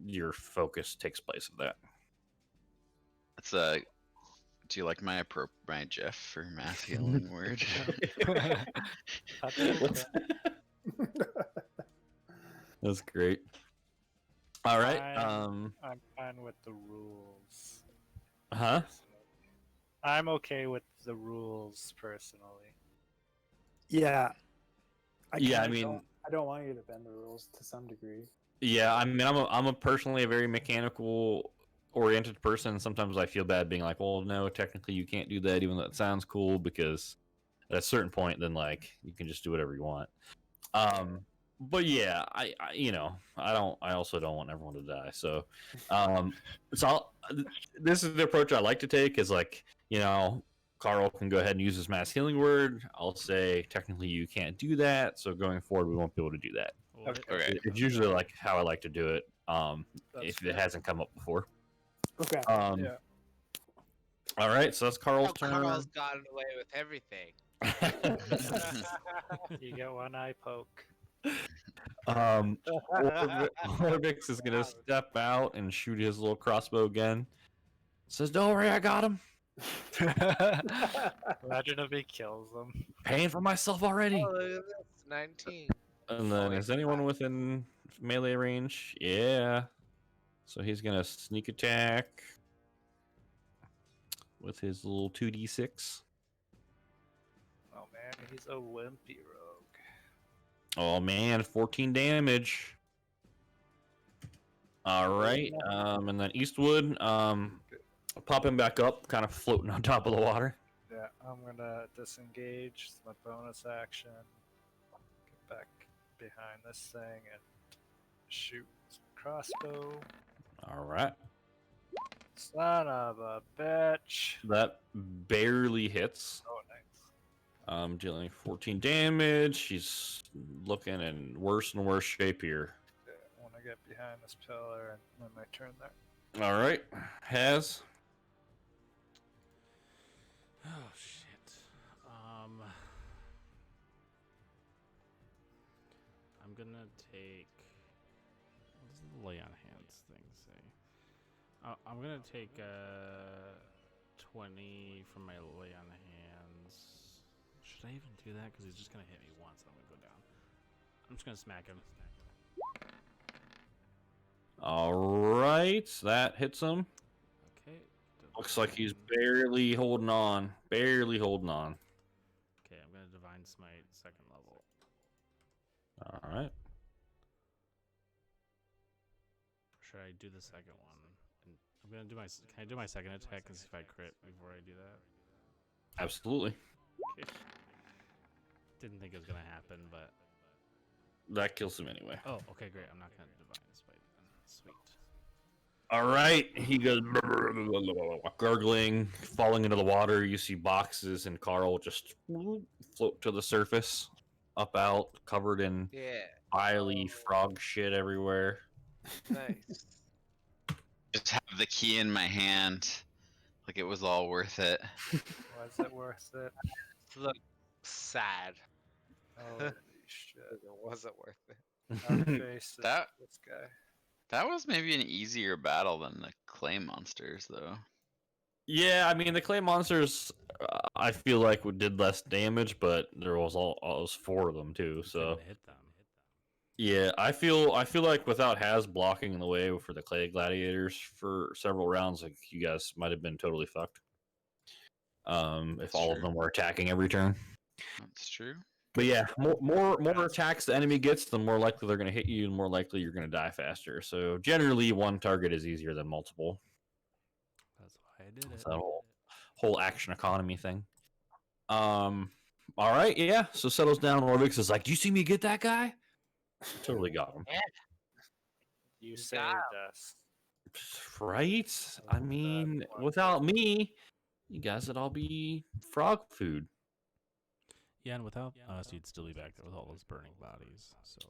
your focus takes place of that. That's Do you like my my GIF for Mass Healing Word? What's- That's great. All right. I'm fine with the rules. Huh? I'm okay with the rules personally. Yeah. Yeah, I kinda mean- I don't want you to bend the rules to some degree. Yeah, I mean, I'm a personally a very mechanical oriented person. Sometimes I feel bad being like, well, no, technically you can't do that, even though it sounds cool, because at a certain point, then like you can just do whatever you want. but yeah, I also don't want everyone to die. So, so this is the approach I like to take. Is like, Carl can go ahead and use his mass healing word. I'll say technically you can't do that. So going forward, we won't be able to do that. Well, Okay. It's usually like how I like to do it. That's If it hasn't come up before. Okay. Yeah. All right, so that's Carl's Oh, turn. Carl's gotten away with everything. You get one eye poke. Orvix is gonna step out and shoot his little crossbow again. Says, "Don't worry, I got him. Imagine if he kills them. Paying for myself already." Oh, look at this. 19. And then, is anyone within melee range? Yeah. So he's gonna sneak attack with his little 2d6. Oh man, he's a wimpy rogue. Oh man, 14 damage. All right. And then Eastwood, pop him back up, kind of floating on top of the water. Yeah, I'm gonna disengage. It's my bonus action. Get back behind this thing and shoot crossbow. All right. Son of a bitch. That barely hits. Oh, nice. Dealing 14 damage. He's looking in worse and worse shape here. Okay, I want to get behind this pillar and then my turn there. All right. Has. Oh shit. I'm gonna take. What does the lay on hands thing say? I'm gonna take 20 from my lay on hands. Should I even do that? Because he's just gonna hit me once. I'm gonna go down. I'm just gonna smack him. All right. That hits him. Okay. Looks like he's barely holding on. Barely holding on. Okay, I'm gonna divine smite second level. All right. Should I do the second one? And I'm gonna do my. Can I do my second attack and see if I crit before I do that? Absolutely. Okay. Didn't think it was gonna happen, but That kills him anyway. oh, okay, great. I'm not gonna divine smite then. Sweet. All right. He goes gurgling, falling into the water. You see boxes and Carl just float to the surface, up out, covered in Yeah. oily frog shit everywhere. Nice. Just have the key in my hand. Like it was all worth it. Was it worth it? Look sad. Holy shit. It wasn't worth it. Our face is That- this guy. That was maybe an easier battle than the clay monsters, though. Yeah, I mean the clay monsters, I feel like did less damage, but there was was 4 of them too. Just couldn't So hit them. yeah, I feel like without Has blocking in the way for the clay gladiators for several rounds, like you guys might have been totally fucked. If That's all of true. them were attacking every turn. That's true. But yeah, more attacks the enemy gets, the more likely they're going to hit you, and more likely you're going to die faster. So generally, one target is easier than multiple. That's why I did it. It's that whole action economy thing. All right, yeah. So settles down. Orvix is like, "Do you see me get that guy?" Totally got him. You Got saved us. Right? I mean, without me, you guys would all be frog food. Yeah, and without us, you'd still be back there with all those burning bodies. So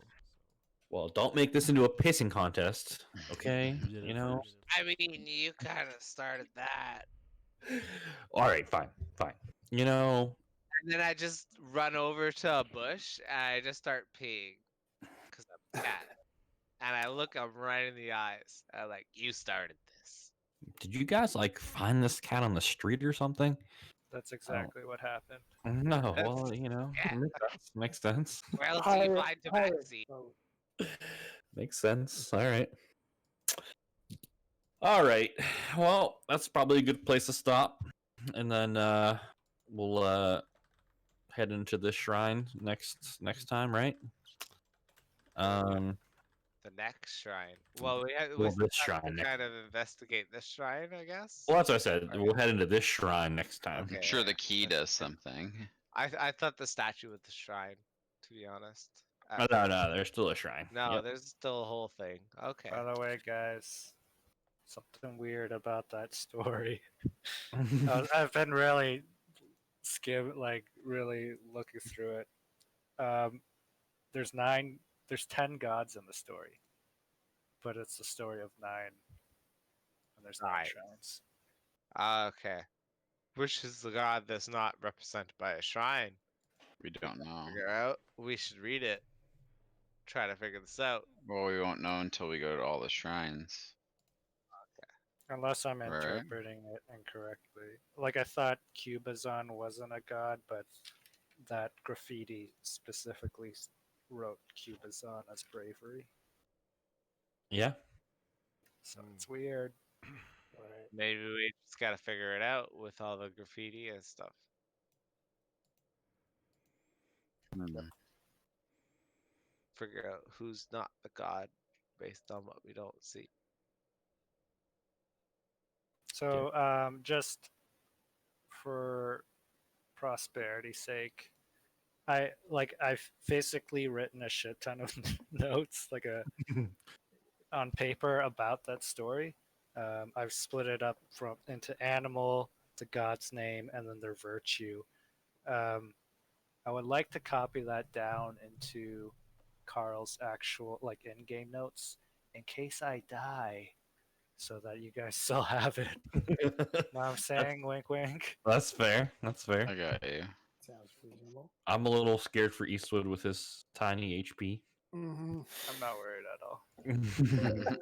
Well, don't make this into a pissing contest, okay? you did it You know. first. I mean, you kind of started that. All right, fine. You know, And then I just run over to a bush and I just start peeing. Because I'm a cat. And I look him right in the eyes. I'm like, you started this. did you guys like find this cat on the street or something? That's exactly what happened. No, well, you know, Yeah. makes sense. Where else do you find tabaxi? Oh, Makes sense. All right. Well, that's probably a good place to stop, and then we'll head into this shrine next time, right? The next shrine. Well, we had Well, we this still have shrine to next- kind of investigate this shrine, I guess. Well, that's what I said. We'll head into this shrine next time. Okay. I'm sure the yeah, key that's does good. something. I thought the statue was the shrine, to be honest. No, there's still a shrine. No, Yep. there's still a whole thing. Okay. By the way, guys, something weird about that story. I've been really really looking through it. There's 10 gods in the story, but it's the story of 9, and there's 9 Right. shrines. Okay. Which is the god that's not represented by a shrine? We don't know. Figure out. We should read it. Try to figure this out. Well, we won't know until we go to all the shrines. Unless I'm Right. interpreting it incorrectly. Like, I thought Cubazon wasn't a god, but that graffiti specifically wrote Cubazon as bravery. Yeah. So it's weird. Right. Maybe we just gotta figure it out with all the graffiti and stuff. Figure out who's not the god based on what we don't see. So, just for prosperity's sake, I've basically written a shit ton of notes, on paper about that story. I've split it up into animal, the god's name, and then their virtue. I would like to copy that down into Carl's actual in-game notes in case I die, so that you guys still have it. Know what I'm saying? Wink, wink. That's fair. That's fair. I got you. Sounds reasonable. I'm a little scared for Eastwood with his tiny HP. Mm-hmm. I'm not worried at all.